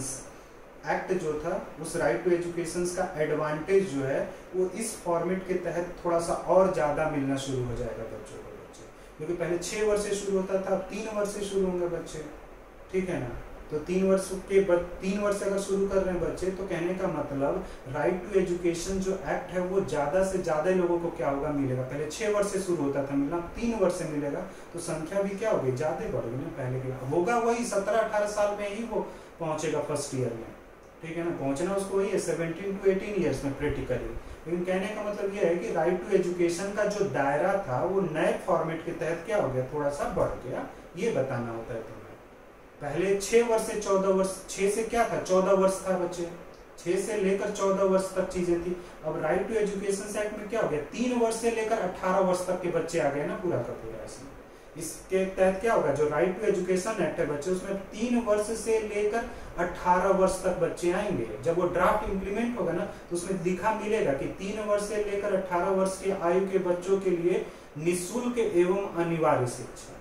एक्ट जो था, उस राइट टू एजुकेशन का एडवांटेज जो है वो इस फॉर्मेट के तहत थोड़ा सा और ज्यादा मिलना शुरू हो जाएगा बच्चों को। क्योंकि पहले 6 वर्ष से शुरू होता था, अब 3 वर्ष से शुरू होंगे बच्चे, ठीक है ना। तो 3 वर्ष अगर शुरू कर रहे हैं बच्चे, तो कहने का मतलब राइट टू एजुकेशन जो एक्ट है वो ज्यादा से ज्यादा लोगों को क्या होगा, मिलेगा। पहले 6 वर्ष से शुरू होता था मिलना, 3 वर्ष से मिलेगा, तो संख्या भी क्या होगी, ज्यादा बढ़ेगी ना। पहले के होगा वही 17-18 साल में ही वो पहुंचेगा फर्स्ट ईयर में, ठीक है ना। पहुंचना उसको वही है 17 to 18 ईयर्स में प्रैक्टिकली। लेकिन कहने का मतलब ये है कि राइट टू एजुकेशन का जो दायरा था वो नए फॉर्मेट के तहत क्या हो गया, थोड़ा सा बढ़ गया, ये बताना होता है तुम्हें। पहले 6 वर्ष से 14 वर्ष, 6 से क्या था, 14 वर्ष था बच्चे, 6 से लेकर 14 वर्ष तक चीजें थी। अब राइट टू एजुकेशन एक्ट में क्या हो गया, 3 वर्ष से लेकर 18 वर्ष तक के बच्चे आ गए ना, पूरा का पूरा। इसमें इसके तहत क्या होगा, जो राइट टू एजुकेशन एक्ट है बच्चे, उसमें 3 वर्ष से लेकर 18 वर्ष तक बच्चे आएंगे। जब वो ड्राफ्ट इंप्लीमेंट होगा ना, तो उसमें लिखा मिलेगा कि 3 वर्ष से लेकर 18 वर्ष की आयु के बच्चों के लिए निःशुल्क एवं अनिवार्य शिक्षा।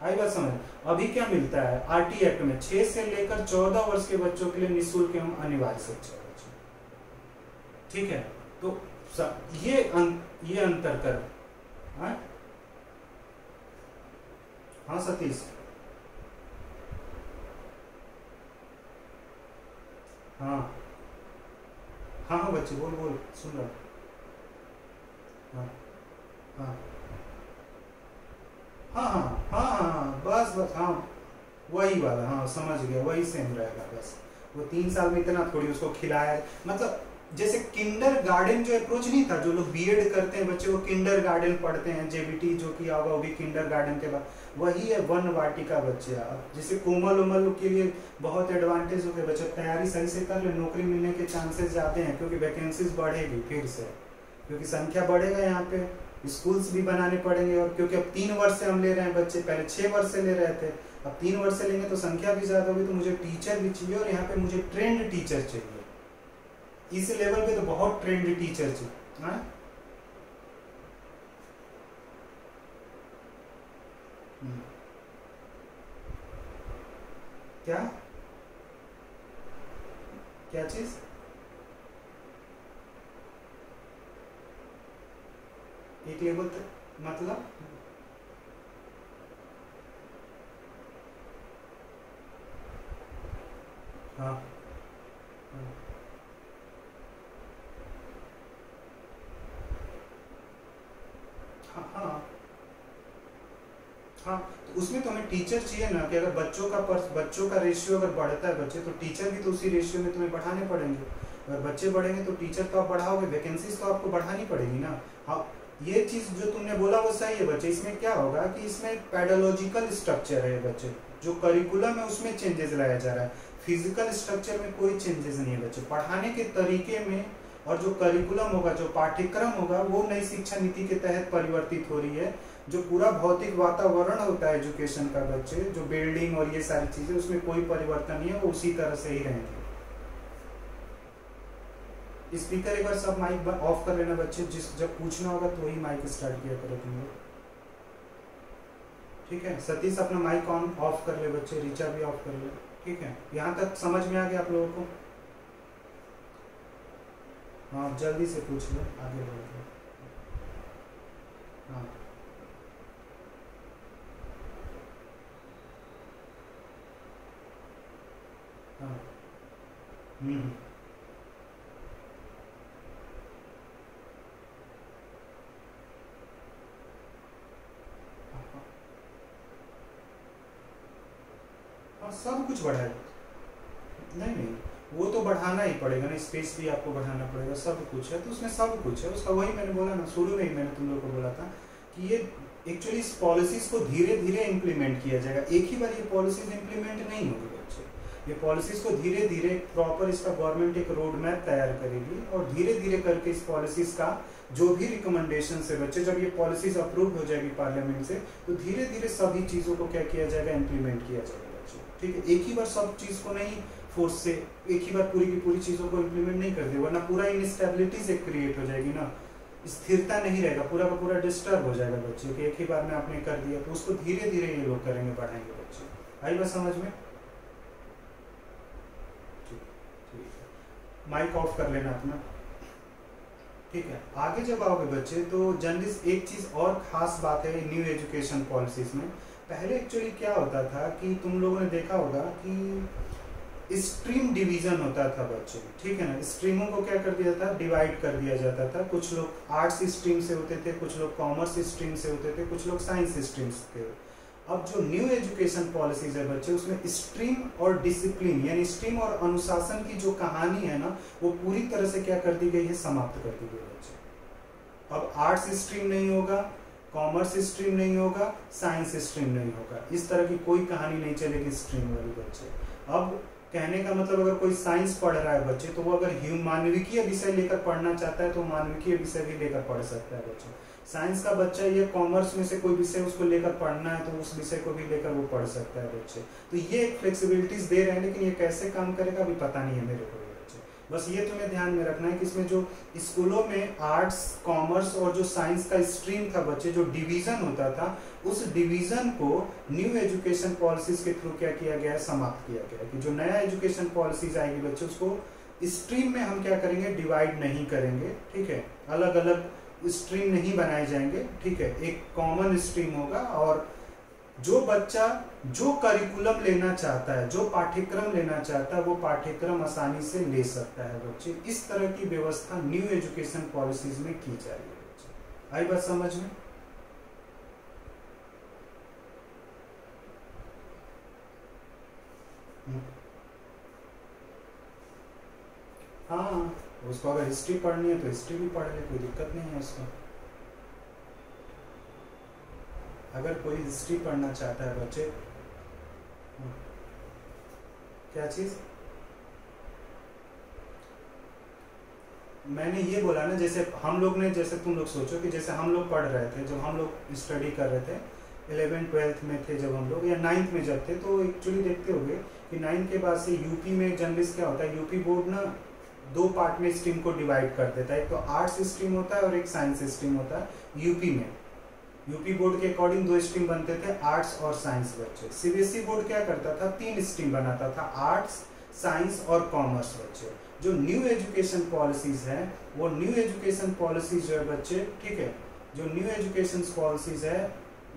आई बात समझ। अभी क्या मिलता है आरटी एक्ट में, 6 से लेकर 14 वर्ष के बच्चों के लिए निःशुल्क एवं अनिवार्य शिक्षा, ठीक है। तो ये अंतर कर। हाँ सतीश, हाँ हाँ हाँ बच्चे बोल बोल, सुन रहा। हाँ हाँ हाँ हाँ हाँ हाँ बस बस, हाँ वही वाला, हाँ समझ गया, वही सेम रहेगा बस। वो 3 साल में इतना थोड़ी उसको खिलाया, मतलब जैसे किंडर गार्डन जो अप्रोच नहीं था, जो लोग बीएड करते हैं बच्चे वो किंडर गार्डन पढ़ते हैं, जेबीटी जो किया होगा वो भी किंडर गार्डन के बाद, वही है वन वाटिका बच्चे। जैसे कोमल उमल के लिए बहुत एडवांटेज हो गया, बच्चे तैयारी सही से कर ले, नौकरी मिलने के चांसेस ज्यादा हैं, क्योंकि वैकेंसीज बढ़ेगी फिर से, क्योंकि संख्या बढ़ेगा यहाँ पे, स्कूल्स भी बनाने पड़ेंगे। और क्योंकि अब 3 वर्ष से हम ले रहे हैं बच्चे, पहले 6 वर्ष से ले रहे थे, अब 3 वर्ष से लेंगे तो संख्या भी ज्यादा होगी, तो मुझे टीचर भी चाहिए, और यहाँ पे मुझे ट्रेंड टीचर चाहिए। इस लेवल पे तो बहुत ट्रेंड टीचर चाहिए। हाँ क्या क्या चीज, एक लेवल तक मतलब हाँ हाँ हाँ हाँ, तो उसमें तो हमें टीचर चाहिए ना, कि अगर बच्चों का रेशियो अगर बढ़ता है बच्चे, तो टीचर भी तो उसी रेशियो में तुम्हें बढ़ाने पड़ेंगे। अगर बच्चे बढ़ेंगे तो टीचर तो आप बढ़ाओगे, वैकेंसीज तो आपको बढ़ानी पड़ेगी ना। हाँ, ये चीज जो तुमने बोला वो सही है बच्चे। इसमें क्या होगा कि इसमें पेडोलॉजिकल स्ट्रक्चर है बच्चे, जो करिकुलम है उसमें चेंजेस लाया जा रहा है, फिजिकल स्ट्रक्चर में कोई चेंजेस नहीं है बच्चे। पढ़ाने के तरीके में और जो करिकुलम होगा, जो पाठ्यक्रम होगा, वो नई शिक्षा नीति के तहत परिवर्तित हो रही है। जो पूरा भौतिक वातावरण होता है एजुकेशन का बच्चे, जो बिल्डिंग और ये सारी चीजें, उसमें कोई परिवर्तन नहीं है, वो उसी तरह से ही रहेंगे। स्पीकर एक बार सब माइक ऑफ कर लेना बच्चे, जब पूछना होगा तो वही माइक स्टार्ट किया करो तुम लोग, ठीक है। सतीश अपना माइक ऑन ऑफ कर ले बच्चे, रीचा भी ऑफ कर ले, ठीक है। यहाँ तक समझ में आ गया आप लोगों को? हाँ जल्दी से पूछ लो, आगे बढ़ो। हाँ हाँ हम्म हाँ सब कुछ बढ़ा है। नहीं नहीं, वो तो बढ़ाना ही पड़ेगा ना, स्पेस भी आपको बढ़ाना पड़ेगा, सब कुछ है, तो उसमें सब कुछ है उसका। वही मैंने बोला ना, शुरू में ही मैंने तुम लोगों को बोला था कि ये एक्चुअली इस पॉलिसीज को धीरे धीरे इम्प्लीमेंट किया जाएगा, एक ही बार ये पॉलिसीज इम्प्लीमेंट नहीं होगी बच्चे। ये पॉलिसीज को धीरे धीरे प्रॉपर, इसका गवर्नमेंट एक रोड मैप तैयार करेगी, और धीरे धीरे करके इस पॉलिसीज का जो भी रिकमेंडेशन है बच्चे, जब ये पॉलिसीज अप्रूव हो जाएगी पार्लियामेंट से, तो धीरे धीरे सभी चीजों को क्या किया जाएगा, इम्प्लीमेंट किया जाएगा बच्चे, ठीक है। एक ही बार सब चीज को नहीं, फोर्स से एक ही बार पूरी की पूरी चीजों को इम्प्लीमेंट नहीं कर दे, वरना पूरा इनस्टेबिलिटी से क्रिएट हो जाएगी ना, स्थिरता नहीं रहेगा, पूरा का पूरा डिस्टर्ब हो जाएगा बच्चे कि एक ही बार में आपने कर दिया। तो उसको धीरे धीरे ये लोग करेंगे, बढ़ाएंगे बच्चे। आई बात समझ में? माइक ऑफ कर लेना अपना। ठीक है, आगे जब आओगे बच्चे तो जनरली एक चीज और खास बात है न्यू एजुकेशन पॉलिसीज में। पहले एक्चुअली क्या होता था कि तुम लोगों ने देखा होगा कि स्ट्रीम डिवीजन होता था बच्चे, ठीक है ना। स्ट्रीमों को क्या कर दिया था, डिवाइड कर दिया जाता था। कुछ लोग आर्ट्स स्ट्रीम से होते थे, कुछ लोग कॉमर्स स्ट्रीम से होते थे, कुछ लोग साइंस स्ट्रीम से। अब जो न्यू एजुकेशन पॉलिसीज है बच्चे, उसमें स्ट्रीम और डिसिप्लिन यानी स्ट्रीम और अनुशासन की जो कहानी है ना, वो पूरी तरह से क्या कर दी गई है, समाप्त कर दी गई है बच्चे। अब आर्ट्स स्ट्रीम नहीं होगा, कॉमर्स स्ट्रीम नहीं होगा, साइंस स्ट्रीम नहीं होगा, इस तरह की कोई कहानी नहीं चलेगी स्ट्रीम वाली बच्चे। अब कहने का मतलब अगर कोई साइंस पढ़ रहा है बच्चे, तो वो अगर मानविकीय विषय लेकर पढ़ना चाहता है तो मानविकीय विषय भी लेकर पढ़ सकता है बच्चे। साइंस का बच्चा ये कॉमर्स में से कोई विषय उसको लेकर पढ़ना है तो उस विषय को भी लेकर वो पढ़ सकता है बच्चे। तो ये एक फ्लेक्सिबिलिटीज दे रहे हैं, लेकिन ये कैसे काम करेगा अभी पता नहीं है मेरे को बच्चे। बस ये तुम्हें ध्यान में रखना है कि इसमें जो स्कूलों में आर्ट्स, कॉमर्स और जो साइंस का स्ट्रीम था बच्चे, जो डिवीजन होता था, उस डिवीजन को न्यू एजुकेशन पॉलिसीज के थ्रू क्या किया गया है, समाप्त किया गया है। कि जो नया एजुकेशन पॉलिसीज आएगी बच्चे, उसको स्ट्रीम में हम क्या करेंगे, डिवाइड नहीं करेंगे, ठीक है। अलग अलग स्ट्रीम नहीं बनाए जाएंगे, ठीक है। एक कॉमन स्ट्रीम होगा और जो बच्चा जो करिकुलम लेना चाहता है, जो पाठ्यक्रम लेना चाहता है, वो पाठ्यक्रम आसानी से ले सकता है बच्चे। इस तरह की व्यवस्था न्यू एजुकेशन पॉलिसीज में की जा रही है बच्चे। आई बात समझ में? हाँ, उसको अगर हिस्ट्री पढ़नी है तो हिस्ट्री भी पढ़ ले, कोई दिक्कत नहीं है उसको। अगर कोई हिस्ट्री पढ़ना चाहता है बच्चे, क्या चीज मैंने ये बोला ना, जैसे हम लोग ने, जैसे तुम लोग सोचो कि जैसे हम लोग पढ़ रहे थे, जब हम लोग स्टडी कर रहे थे 11th-12th में थे जब हम लोग, या 9th में जब थे, तो एक्चुअली देखते होंगे कि 9th के बाद से यूपी में जर्नलिस्ट क्या होता है, यूपी बोर्ड ना दो पार्ट में स्ट्रीम को डिवाइड कर देता है। एक तो आर्ट्स स्ट्रीम होता है और एक साइंस स्ट्रीम होता है यूपी में। यूपी बोर्ड के अकॉर्डिंग दो स्ट्रीम बनते थे, आर्ट्स और साइंस बच्चे। सीबीएसई बोर्ड क्या करता था, 3 स्ट्रीम बनाता था, आर्ट्स, साइंस और कॉमर्स बच्चे। जो न्यू एजुकेशन पॉलिसीज है, वो न्यू एजुकेशन पॉलिसीज जो है बच्चे, ठीक है, जो न्यू एजुकेशन पॉलिसीज है,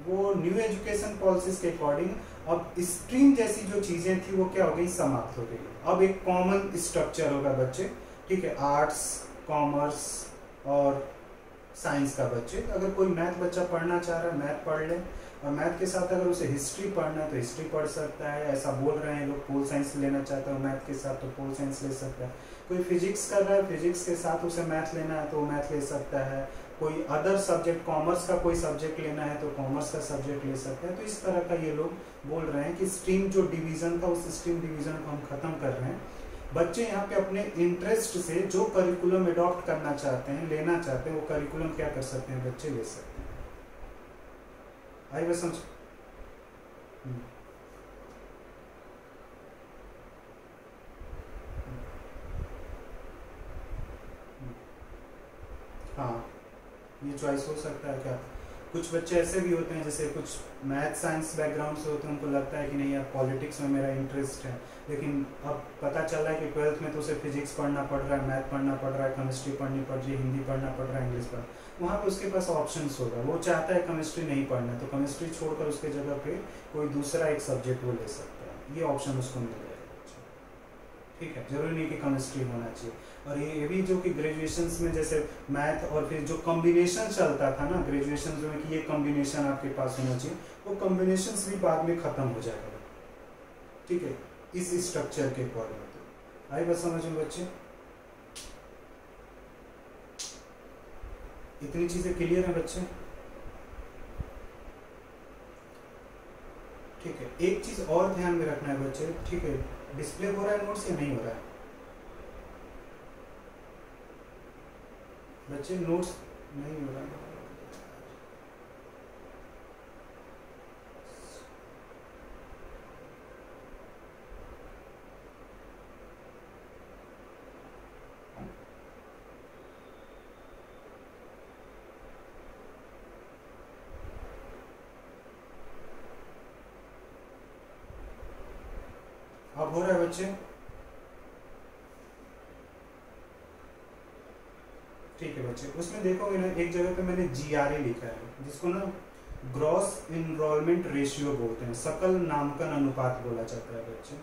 वो न्यू एजुकेशन पॉलिसीज के अकॉर्डिंग अब स्ट्रीम जैसी जो चीजें थी वो क्या हो गई, समाप्त हो गई। अब एक कॉमन स्ट्रक्चर होगा बच्चे, ठीक है, आर्ट्स, कॉमर्स और साइंस का बच्चे। अगर कोई मैथ बच्चा पढ़ना चाह रहा है, मैथ पढ़ ले, और मैथ के साथ अगर उसे हिस्ट्री पढ़ना है तो हिस्ट्री पढ़ सकता है। ऐसा बोल रहे हैं लोग, पोल साइंस लेना चाहता है मैथ के साथ तो पोल साइंस ले सकता है। कोई फिजिक्स कर रहा है, फिजिक्स के साथ उसे मैथ लेना है तो वो मैथ ले सकता है। कोई अदर सब्जेक्ट, कॉमर्स का कोई सब्जेक्ट लेना है तो कॉमर्स का सब्जेक्ट ले सकता है। तो इस तरह का ये लोग बोल रहे हैं कि स्ट्रीम जो डिवीजन था, उस स्ट्रीम डिवीजन को हम खत्म कर रहे हैं। बच्चे यहाँ पे अपने इंटरेस्ट से जो करिकुलम अडॉप्ट करना चाहते हैं, लेना चाहते हैं, वो करिकुलम क्या कर सकते हैं, बच्चे ले सकते हैं। आई बस समझ? हाँ, ये चॉइस हो सकता है क्या। कुछ बच्चे ऐसे भी होते हैं, जैसे कुछ मैथ साइंस बैकग्राउंड से होते हैं, उनको लगता है कि नहीं यार पॉलिटिक्स में मेरा इंटरेस्ट है, लेकिन अब पता चल रहा है कि 12th में तो उसे फिजिक्स पढ़ना पड़ रहा है, मैथ पढ़ना पड़ रहा है, केमिस्ट्री पढ़नी पड़ रही है, हिंदी पढ़ना पड़ रहा है, इंग्लिश पढ़, वहाँ पे उसके पास ऑप्शंस होगा। वो चाहता है केमिस्ट्री नहीं पढ़ना, तो केमिस्ट्री छोड़कर उसके जगह पे कोई दूसरा एक सब्जेक्ट वो ले सकता है। ये ऑप्शन उसको मिल जाएगा, ठीक है। जरूरी नहीं कि केमिस्ट्री होना चाहिए। और ये भी जो कि ग्रेजुएशन में जैसे मैथ और फिर जो कॉम्बिनेशन चलता था ना ग्रेजुएशन में कि ये कॉम्बिनेशन आपके पास होना चाहिए, वो कॉम्बिनेशन भी बाद में खत्म हो जाएगा, ठीक है, इस स्ट्रक्चर के अकॉर्डिंग। आई बात समझ में बच्चे? इतनी चीजें क्लियर है बच्चे? ठीक है, एक चीज और ध्यान में रखना है बच्चे, ठीक है, डिस्प्ले हो रहा है नोट्स या नहीं हो रहा है बच्चे? नोट्स नहीं हो रहा है। अब हो रहा है बच्चे? ठीक है बच्चे, उसमें देखोगे ना एक जगह पे मैंने GRA लिखा है, जिसको ना ग्रॉस इनरोलमेंट रेशियो बोलते हैं, सकल नामांकन अनुपात बोला जाता है बच्चे।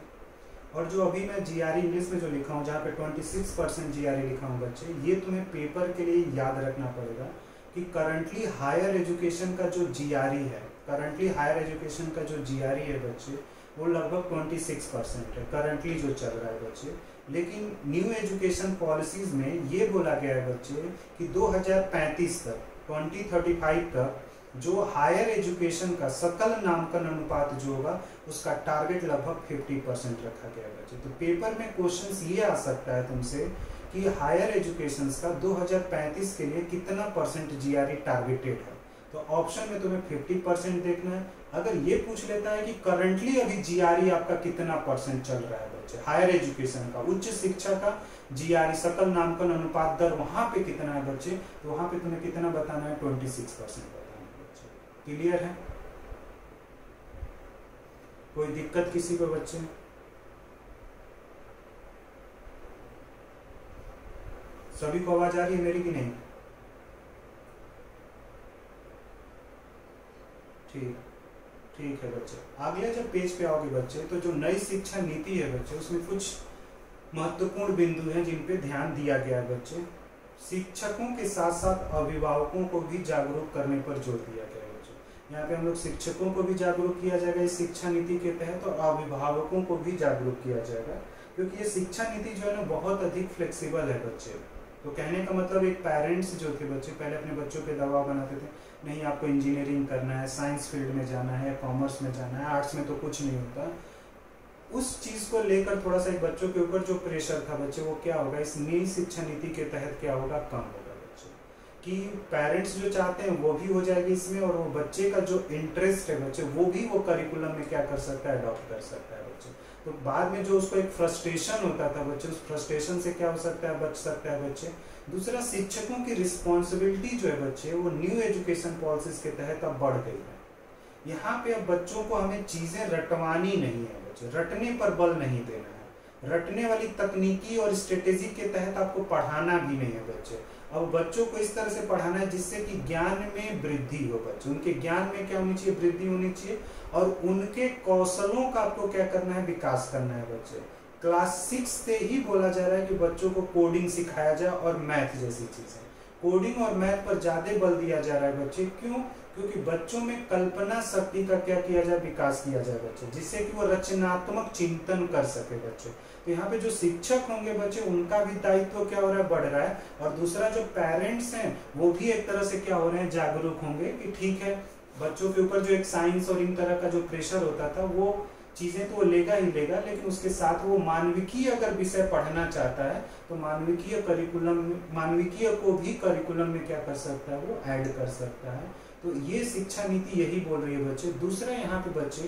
और जो अभी मैं GRE इंग्लिश में जो लिखा हूँ, जहाँ पे 26% GRE लिखा हूँ बच्चे, ये तुम्हें पेपर के लिए याद रखना पड़ेगा कि करंटली हायर एजुकेशन का जो GRE है, करंटली हायर एजुकेशन का जो GRE है बच्चे, वो लगभग 26% है करंटली जो चल रहा है बच्चे। लेकिन न्यू एजुकेशन पॉलिसीज में ये बोला गया है बच्चे कि 2035 तक, 2035 तक जो हायर एजुकेशन का सकल नामांकन अनुपात जो होगा उसका टारगेट लगभग 50% रखा गया है बच्चे। तो पेपर में क्वेश्चंस ये आ सकता है तुमसे कि हायर एजुकेशन का 2035 के लिए कितना परसेंट GRE टारगेटेड है। तो ऑप्शन में तुम्हें 50% देखना है। अगर ये पूछ लेता है कि करंटली अभी GRE आपका कितना परसेंट चल रहा है बच्चे, हायर एजुकेशन का, उच्च शिक्षा का GRE सकल नामांकन अनुपात दर वहां पे कितना है बच्चे, तो वहां पे तुम्हें कितना बताना है, 26% बताना है बच्चे। क्लियर है? कोई दिक्कत किसी को बच्चे? सभी को आवाज आ रही है मेरी कि नहीं? ठीक है बच्चे। अगले जब पेज पे आओगे बच्चे, तो जो नई शिक्षा नीति है बच्चे, उसमें कुछ महत्वपूर्ण बिंदु हैं जिन पे ध्यान दिया गया है बच्चे। शिक्षकों के साथ साथ अभिभावकों को भी जागरूक करने पर जोर दिया गया है बच्चे। यहाँ पे हम लोग शिक्षकों को भी जागरूक किया जाएगा इस शिक्षा नीति के तहत, और अभिभावकों को भी जागरूक किया जाएगा, क्योंकि ये शिक्षा नीति जो है ना बहुत अधिक फ्लेक्सिबल है बच्चे। तो कहने का मतलब एक पेरेंट्स जो थे बच्चे, पहले अपने बच्चों पे दबाव बनाते थे, नहीं आपको इंजीनियरिंग करना है, साइंस फील्ड में जाना है, कॉमर्स में जाना है, आर्ट्स में तो कुछ नहीं होता। उस चीज को लेकर थोड़ा सा एक बच्चों के ऊपर जो प्रेशर था बच्चे, वो क्या होगा इस नई शिक्षा नीति के तहत क्या होगा, कम होगा बच्चे। कि पेरेंट्स जो चाहते हैं वो भी हो जाएगी इसमें, और वो बच्चे का जो इंटरेस्ट है बच्चे, वो भी वो करिकुलम में क्या कर सकता है, अडॉप्ट कर सकता है बच्चे। तो बाद में जो उसको एक फ्रस्ट्रेशन होता था बच्चे, उस फ्रस्ट्रेशन से क्या हो सकता है, बच सकता है बच्चे। दूसरा, शिक्षकों की रिस्पॉन्सिबिलिटी जो है बच्चे, वो न्यू एजुकेशन पॉलिसीज के तहत अब बढ़ गई है। यहाँ पे अब बच्चों को हमें चीजें रटवानी नहीं है बच्चे, रटने पर बल नहीं देना है, रटने वाली तकनीकी और स्ट्रेटेजी के तहत आपको पढ़ाना भी नहीं है बच्चे। अब बच्चों को इस तरह से पढ़ाना है जिससे कि ज्ञान में वृद्धि हो बच्चे, उनके ज्ञान में क्या होनी चाहिए, वृद्धि होनी चाहिए, और उनके कौशलों का आपको क्या करना है, विकास करना है बच्चे। क्लास 6 से ही बोला जा रहा है कि बच्चों को कोडिंग सिखाया जाए और मैथ जैसी चीजें। कोडिंग और मैथ पर ज्यादा बल दिया जा रहा है बच्चे, क्यों? क्योंकि बच्चों में कल्पना शक्ति का क्या किया जाए, विकास किया जाए बच्चे, जिससे कि वो रचनात्मक चिंतन कर सके बच्चे। तो यहाँ पे जो शिक्षक होंगे बच्चे, उनका भी दायित्व क्या हो रहा है, बढ़ रहा है। और दूसरा, जो पेरेंट्स हैं वो भी एक तरह से क्या हो रहे हैं, जागरूक होंगे कि ठीक है, बच्चों के ऊपर जो एक साइंस और इन तरह का जो प्रेशर होता था, वो चीजें तो वो लेगा ही लेगा, लेकिन उसके साथ वो मानविकीय अगर विषय पढ़ना चाहता है तो मानविकीय को भी करिकुलम में क्या कर सकता है, वो ऐड कर सकता है। तो ये शिक्षा नीति यही बोल रही है बच्चे। दूसरा, यहाँ पे बच्चे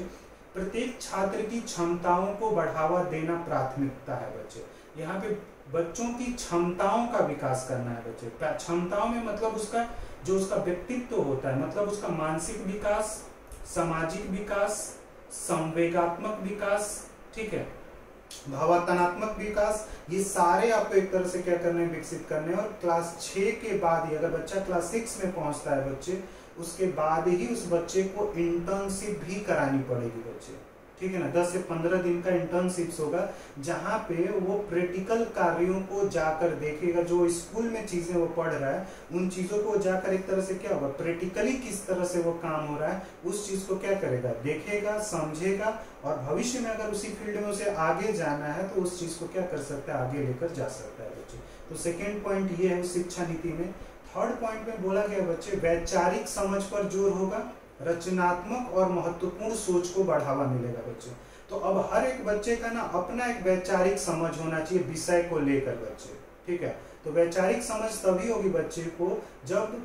प्रत्येक छात्र की क्षमताओं को बढ़ावा देना प्राथमिकता है बच्चे। यहाँ पे बच्चों की क्षमताओं का विकास करना है बच्चे। क्षमताओं में मतलब उसका जो उसका व्यक्तित्व होता है, मतलब उसका मानसिक विकास, सामाजिक विकास, संवेगात्मक विकास, ठीक है, भावात्मक विकास, ये सारे आपको एक तरह से क्या करने, विकसित करने। और क्लास 6 के बाद ही, अगर बच्चा क्लास 6 में पहुंचता है बच्चे, उसके बाद ही उस बच्चे को इंटर्नशिप भी करानी पड़ेगी बच्चे, ठीक है ना। 10 से 15 दिन का इंटर्नशिप्स होगा, जहाँ पे वो प्रैक्टिकल कार्यों को जाकर देखेगा, जो स्कूल में चीजें वो पढ़ रहा है उन चीजों को जाकर एक तरह से क्या होगा, प्रैक्टिकली किस तरह से वो काम हो रहा है उस चीज को क्या करेगा, देखेगा, समझेगा, और भविष्य में अगर उसी फील्ड में उसे आगे जाना है तो उस चीज को क्या कर सकता है, आगे लेकर जा सकता है बच्चे। तो सेकेंड पॉइंट ये है शिक्षा नीति में। थर्ड पॉइंट में बोला गया बच्चे, वैचारिक समझ पर जोर होगा, रचनात्मक और महत्वपूर्ण सोच को बढ़ावा मिलेगा बच्चे। तो अब हर एक बच्चे का ना अपना एक वैचारिक समझ होना चाहिए विषय को लेकर बच्चे, ठीक है। तो वैचारिक समझ तभी होगी बच्चे को जब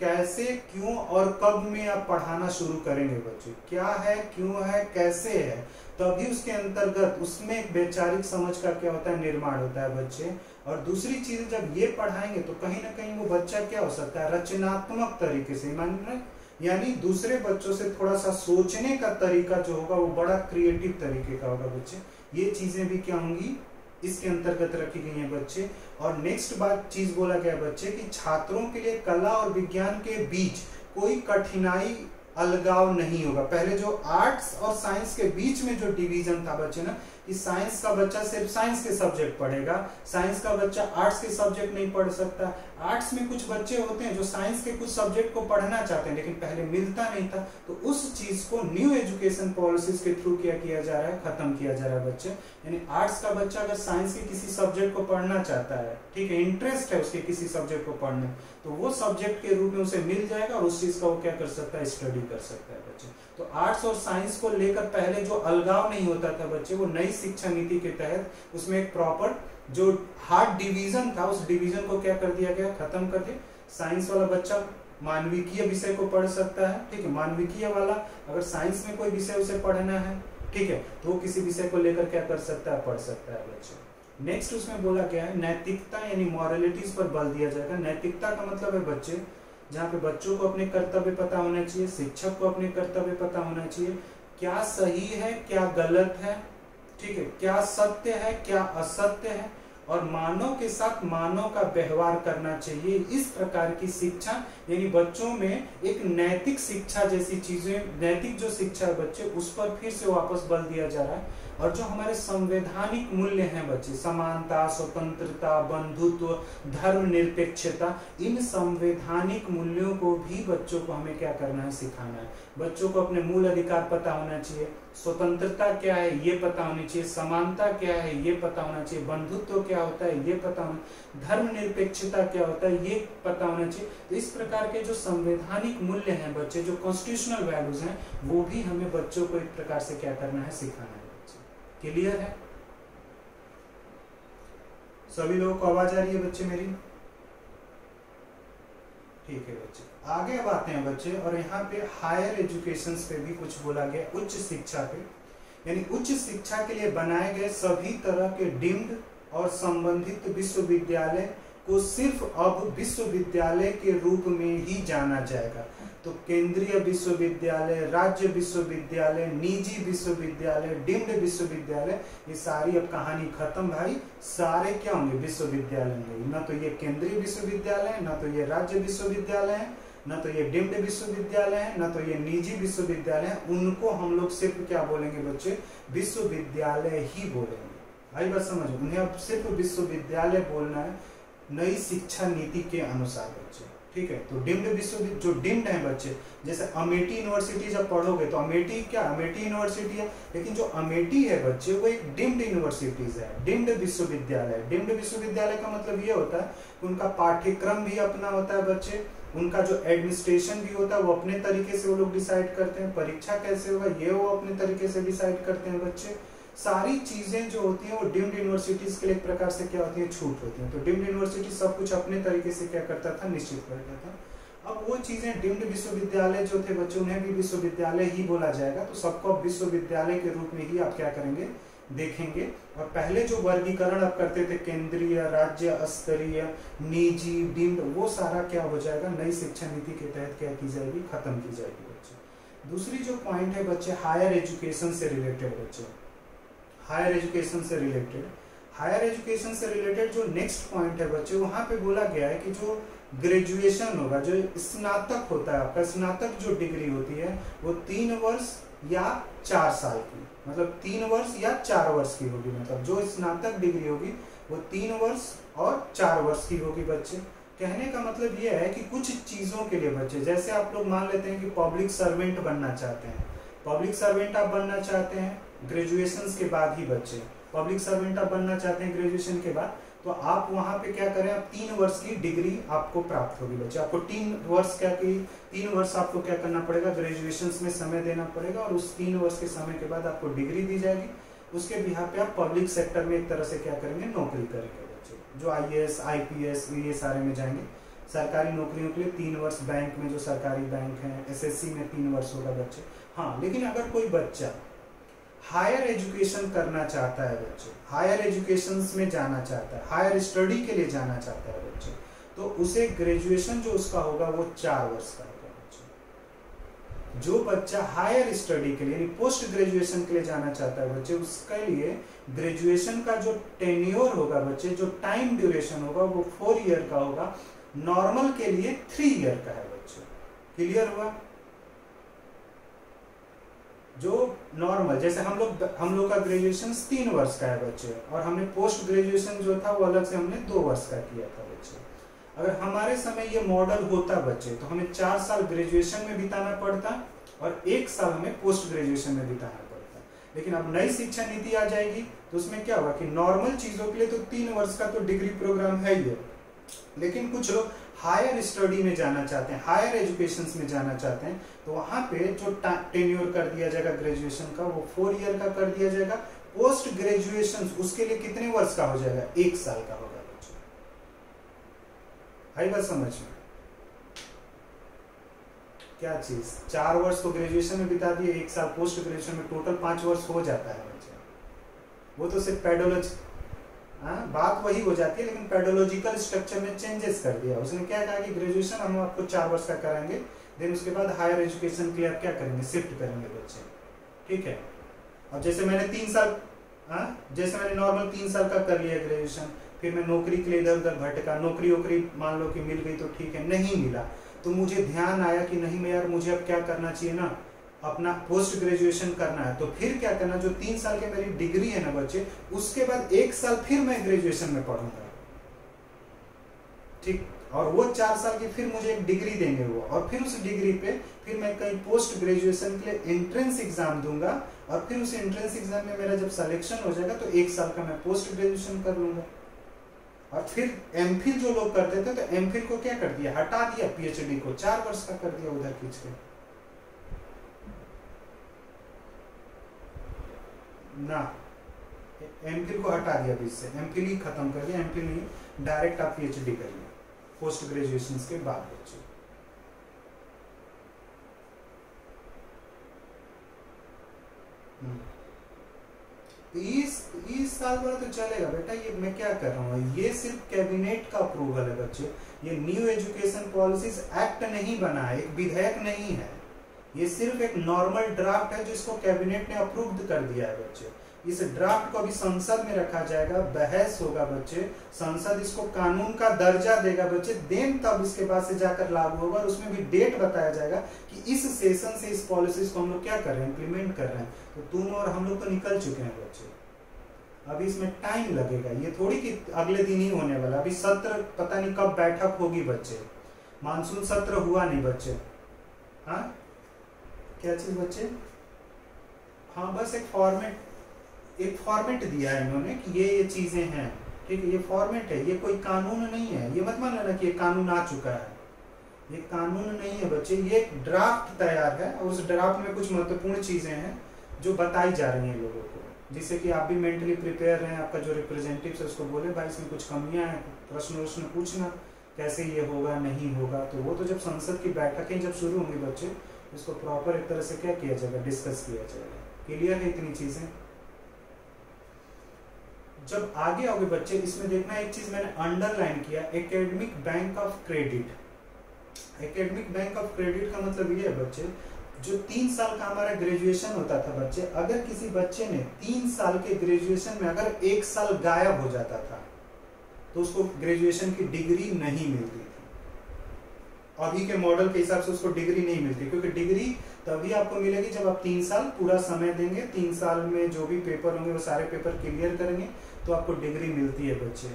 कैसे, क्यों और कब में आप पढ़ाना शुरू करेंगे बच्चे। क्या है, क्यों है, कैसे है, तभी उसके अंतर्गत उसमें एक वैचारिक समझ का क्या होता है, निर्माण होता है बच्चे। और दूसरी चीज, जब ये पढ़ाएंगे तो कहीं ना कहीं वो बच्चा क्या हो सकता है, रचनात्मक तरीके से, मान रहे, यानी दूसरे बच्चों से थोड़ा सा सोचने का तरीका जो होगा वो बड़ा क्रिएटिव तरीके का होगा बच्चे। ये चीजें भी क्या होंगी, इसके अंतर्गत रखी गई है बच्चे। और नेक्स्ट बात चीज बोला गया बच्चे कि छात्रों के लिए कला और विज्ञान के बीच कोई कठिनाई अलगाव नहीं होगा। पहले जो आर्ट्स और साइंस के बीच में जो डिवीजन था बच्चे ना, कि साइंस का बच्चा सिर्फ साइंस के सब्जेक्ट पढ़ेगा, साइंस का बच्चा आर्ट्स के सब्जेक्ट नहीं पढ़ सकता। आर्ट्स में कुछ बच्चे होते हैं जो साइंस के कुछ सब्जेक्ट को पढ़ना चाहते हैं लेकिन पहले मिलता नहीं था, तो उस चीज को न्यू एजुकेशन पॉलिसीज के थ्रू क्या किया जा रहा है, खत्म किया जा रहा है बच्चे। यानी आर्ट्स का बच्चा अगर साइंस के किसी सब्जेक्ट को पढ़ना चाहता है, ठीक है, इंटरेस्ट है उसके किसी सब्जेक्ट को पढ़ने, तो वो सब्जेक्ट के रूप में उसे मिल जाएगा और उस चीज का वो क्या कर सकता है, स्टडी कर सकता है बच्चे। तो आर्ट्स और साइंस को लेकर पहले जो अलगाव नहीं होता था बच्चे, वो नई शिक्षा नीति के तहत उसमें एक प्रॉपर जो हार्ड डिवीजन था, उस डिवीजन को क्या कर दिया गया, खत्म कर दिया। साइंस वाला बच्चा मानविकीय विषय को पढ़ सकता है, ठीक है, मानविकीय वाला अगर साइंस में कोई विषय उसे पढ़ना है, ठीक है, तो वो किसी विषय को लेकर क्या कर सकता है, पढ़ सकता है बच्चे। नेक्स्ट उसमें बोला गया है नैतिकता यानी मॉरलिटीज पर बल दिया जाएगा। नैतिकता का मतलब है बच्चे जहाँ पे बच्चों को अपने कर्तव्य पता होना चाहिए, शिक्षक को अपने कर्तव्य पता होना चाहिए, क्या सही है क्या गलत है, ठीक है, क्या सत्य है क्या असत्य है, और मानव के साथ मानव का व्यवहार करना चाहिए। इस प्रकार की शिक्षा यानी बच्चों में एक नैतिक शिक्षा जैसी चीजें, नैतिक जो शिक्षा है बच्चे, उस पर फिर से वापस बल दिया जा रहा है। और जो हमारे संवैधानिक मूल्य हैं बच्चे, समानता, स्वतंत्रता, बंधुत्व, धर्मनिरपेक्षता, इन संवैधानिक मूल्यों को भी बच्चों को हमें क्या करना है, सिखाना है। बच्चों को अपने मूल अधिकार पता होना चाहिए, स्वतंत्रता क्या है ये पता होनी चाहिए, समानता क्या है ये पता होना चाहिए, बंधुत्व क्या होता है ये पता होना, धर्मनिरपेक्षता क्या होता है ये पता होना चाहिए। तो इस प्रकार के जो संवैधानिक मूल्य हैं बच्चे, जो कॉन्स्टिट्यूशनल वैल्यूज हैं, वो भी हमें बच्चों को एक प्रकार से क्या करना है, सिखाना है। क्लियर है? सभी लोगों को आवाज आ रही है बच्चे मेरी? ठीक है बच्चे, आगे अब आते हैं बच्चे, और यहाँ पे हायर एजुकेशन पे भी कुछ बोला गया, उच्च शिक्षा पे। यानी उच्च शिक्षा के लिए बनाए गए सभी तरह के डीम्ड और संबंधित विश्वविद्यालय को सिर्फ अब विश्वविद्यालय के रूप में ही जाना जाएगा। तो केंद्रीय विश्वविद्यालय, राज्य विश्वविद्यालय, निजी विश्वविद्यालय, डीम्ड विश्वविद्यालय, ये सारी अब कहानी खत्म भाई। सारे क्या होंगे, विश्वविद्यालय होंगे। ना तो ये केंद्रीय विश्वविद्यालय है, ना तो ये राज्य विश्वविद्यालय है, ना तो ये डीम्ड विश्वविद्यालय है, ना तो ये निजी विश्वविद्यालय है। उनको हम लोग सिर्फ क्या बोलेंगे बच्चे, विश्वविद्यालय ही बोलेंगे। भाई बात समझो, उन्हें अब सिर्फ विश्वविद्यालय बोलना है नई शिक्षा नीति के अनुसार बच्चे, ठीक है। तो डीम्ड विश्वविद्यालय जो डीम्ड है बच्चे, जैसे अमेठी यूनिवर्सिटी जब पढ़ोगे तो अमेठी क्या, अमेठी यूनिवर्सिटी है, लेकिन जो अमेठी है बच्चे वो एक डीम्ड यूनिवर्सिटीज है, डीम्ड विश्वविद्यालय। डीम्ड विश्वविद्यालय का मतलब ये होता है कि उनका पाठ्यक्रम भी अपना होता है बच्चे, उनका जो एडमिनिस्ट्रेशन भी होता है वो अपने तरीके से वो लोग डिसाइड करते हैं, परीक्षा कैसे होगा ये वो अपने तरीके से डिसाइड करते हैं बच्चे। सारी चीजें जो होती हैं वो डीम्ड यूनिवर्सिटीज के लिए एक प्रकार से क्या होती है, छूट होती हैं। तो डीम्ड यूनिवर्सिटी सब कुछ अपने तरीके से क्या करता था, निश्चित करता था। अब वो चीजें डीम्ड विश्वविद्यालय जो थे बच्चे, उन्हें भी विश्वविद्यालय ही बोला जाएगा। तो सबको अब विश्वविद्यालय के रूप में ही आप क्या करेंगे, देखेंगे। और पहले जो वर्गीकरण आप करते थे, केंद्रीय, राज्य स्तरीय, निजी, डीम्ड, वो सारा क्या हो जाएगा, नई शिक्षा नीति के तहत क्या की जाएगी, खत्म की जाएगी बच्चे। दूसरी जो पॉइंट है बच्चे, हायर एजुकेशन से रिलेटेड बच्चे, हायर एजुकेशन से रिलेटेड, हायर एजुकेशन से रिलेटेड जो नेक्स्ट पॉइंट है बच्चे, वहां पे बोला गया है कि जो ग्रेजुएशन होगा, जो स्नातक होता है आपका, स्नातक जो डिग्री होती है वो 3 वर्ष या 4 साल की, मतलब 3 वर्ष या 4 वर्ष की होगी। मतलब जो स्नातक डिग्री होगी वो 3 वर्ष और 4 वर्ष की होगी बच्चे। कहने का मतलब ये है कि कुछ चीजों के लिए बच्चे, जैसे आप लोग मान लेते हैं कि पब्लिक सर्वेंट बनना चाहते हैं, पब्लिक सर्वेंट आप बनना चाहते हैं ग्रेजुएशन के बाद ही बच्चे, पब्लिक सर्वेंट आप बनना चाहते हैं ग्रेजुएशन के बाद, तो आप वहां पे क्या करें, आप 3 वर्ष की डिग्री आपको प्राप्त होगी बच्चे। आपको 3 वर्ष क्या की, 3 वर्ष आपको क्या करना पड़ेगा, ग्रेजुएशन में समय देना पड़ेगा, और उस 3 वर्ष के समय के बाद आपको डिग्री दी जाएगी। उसके बिहार पे आप पब्लिक सेक्टर में एक तरह से क्या करेंगे, नौकरी करेंगे बच्चे, जो IAS, IPS ये सारे में जाएंगे। सरकारी नौकरियों के लिए 3 वर्ष, बैंक में जो सरकारी बैंक है, SSC में 3 वर्ष होगा बच्चे। हाँ, लेकिन अगर कोई बच्चा हायर एजुकेशन करना चाहता है बच्चे, हायर एजुकेशन में जाना चाहता है, हायर स्टडी के लिए जाना चाहता है बच्चे, तो उसे ग्रेजुएशन जो उसका होगा वो 4 वर्ष का होगा बच्चे। जो बच्चा हायर स्टडी के लिए यानी पोस्ट ग्रेजुएशन के लिए जाना चाहता है बच्चे, उसके लिए ग्रेजुएशन का जो टेन्योर होगा बच्चे, जो टाइम ड्यूरेशन होगा वो 4 ईयर का होगा। नॉर्मल के लिए 3 ईयर का है बच्चे। क्लियर हुआ? जो नॉर्मल, जैसे हम लोग का ग्रेजुएशन 3 वर्ष का है बच्चे, और हमने पोस्ट ग्रेजुएशन जो था वो अलग से हमने 2 वर्ष का किया था बच्चे। अगर हमारे समय ये मॉडल होता बच्चे तो हमें 4 साल ग्रेजुएशन में बिताना पड़ता और 1 साल हमें पोस्ट ग्रेजुएशन में बिताना पड़ता। लेकिन अब नई शिक्षा नीति आ जाएगी तो उसमें क्या होगा कि नॉर्मल चीजों के लिए तो 3 वर्ष का तो डिग्री प्रोग्राम है ही है, लेकिन कुछ लोग हायर स्टडी में जाना चाहते हैं, हायर एजुकेशन में जाना चाहते हैं, तो वहां पे जो टेन्योर कर दिया जाएगा ग्रेजुएशन का वो 4 ईयर का कर दिया जाएगा। पोस्ट ग्रेजुएशन उसके लिए कितने वर्ष का हो जाएगा? 1 साल का होगा बच्चों। आई बात समझ में? क्या चीज, 4 वर्ष तो ग्रेजुएशन में बिता दिए, 1 साल पोस्ट ग्रेजुएशन में, टोटल 5 वर्ष हो जाता है बच्चे। वो तो सिर्फ पेडोलॉजी, बात वही हो जाती है, लेकिन पेडोलॉजिकल स्ट्रक्चर में चेंजेस कर दिया। उसने क्या कहा कि ग्रेजुएशन हम आपको 4 वर्ष का कराएंगे, देन उसके बाद हायर एजुकेशन के लिए आप क्या करेंगे? शिफ्ट करेंगे बच्चे। ठीक है। अब जैसे मैंने 3 साल, जैसे मैंने नॉर्मल 3 साल का कर लिया ग्रेजुएशन, फिर मैं नौकरी के लिए इधर उधर भटका, नौकरी मान लो कि मिल गई तो ठीक है, नहीं मिला तो मुझे ध्यान आया कि नहीं मैं यार मुझे अब क्या करना चाहिए ना, अपना पोस्ट ग्रेजुएशन करना है। तो फिर क्या करना, जो 3 साल की मेरी डिग्री है ना बच्चे, उसके बाद 1 साल फिर मैं ग्रेजुएशन में पढ़ूंगा। ठीक, और वो 4 साल की फिर मुझे एक डिग्री देंगे वो, और फिर उस डिग्री पे फिर मैं कहीं पोस्ट ग्रेजुएशन के लिए एंट्रेंस एग्जाम दूंगा, और फिर उस एंट्रेंस एग्जाम में मेरा जब सिलेक्शन हो जाएगा तो 1 साल का मैं पोस्ट ग्रेजुएशन कर लूंगा। और फिर एमफिल जो लोग करते थे तो एमफिल को क्या कर दिया, हटा दिया, पीएचडी को 4 वर्ष का कर दिया उधर खींच के ना, एमफिल को हटा दिया बीच से, एमफिल ही खत्म कर दिया, एमफिल नहीं, डायरेक्ट आप पीएचडी करिए पोस्ट ग्रेजुएशन के बाद बच्चे। इस साल वाला तो चलेगा बेटा, ये मैं क्या कर रहा हूँ, ये सिर्फ कैबिनेट का अप्रूवल है बच्चे, ये न्यू एजुकेशन पॉलिसीज एक्ट नहीं बना है, एक विधेयक नहीं है, ये सिर्फ एक नॉर्मल ड्राफ्ट है जिसको कैबिनेट ने अप्रूव कर दिया है बच्चे। इस ड्राफ्ट को अभी संसद में रखा जाएगा, बहस होगा बच्चे, संसद इसको कानून का दर्जा देगा बच्चे, देन तब इसके बाद से जाकर लागू होगा, और उसमें भी डेट बताया जाएगा कि इस सेशन से इस पॉलिसीज को हम लोग क्या कर रहे हैं, इंप्लीमेंट कर रहे हैं। तो तुम और हम लोग तो निकल चुके हैं बच्चे, अभी इसमें टाइम लगेगा, ये थोड़ी कि अगले दिन ही होने वाला। अभी सत्र पता नहीं कब बैठक होगी बच्चे, मानसून सत्र हुआ नहीं बच्चे। हाँ क्या चीज बच्चे, हाँ बस एक फॉर्मेट दिया है इन्होंने कि ये चीजें हैं, ठीक है, ये फॉर्मेट है, ये कोई कानून नहीं है, ये मत मान लेना कि ये कानून आ चुका है, ये कानून नहीं है बच्चे, ये एक ड्राफ्ट तैयार है, और उस ड्राफ्ट में कुछ महत्वपूर्ण चीजें हैं जो बताई जा रही हैं लोगों को, जिससे कि आप भी मेंटली प्रिपेयर रहें, आपका जो रिप्रेजेंटेटिव है उसको बोले भाई इसमें कुछ कमियां हैं, प्रश्न पूछना कैसे ये होगा नहीं होगा। तो वो तो जब संसद की बैठकें जब शुरू होंगी बच्चे, इसको प्रॉपर एक तरह से क्या किया जाएगा, डिस्कस किया जाएगा। क्लियर है इतनी चीजें? जब आगे आओगे बच्चे, इसमें देखना एक चीज मैंने अंडरलाइन किया, academic bank of credit. Academic bank of credit का मतलब ये है बच्चे, जो 3 साल का हमारा ग्रेजुएशन होता था बच्चे, अगर किसी बच्चे ने 3 साल के ग्रेजुएशन में अगर 1 साल गायब हो जाता था तो उसको ग्रेजुएशन की डिग्री नहीं मिलती थी। अभी के मॉडल के हिसाब से उसको डिग्री नहीं मिलती, क्योंकि डिग्री तभी आपको मिलेगी जब आप 3 साल पूरा समय देंगे, 3 साल में जो भी पेपर होंगे वो सारे पेपर क्लियर करेंगे तो आपको डिग्री मिलती है बच्चे।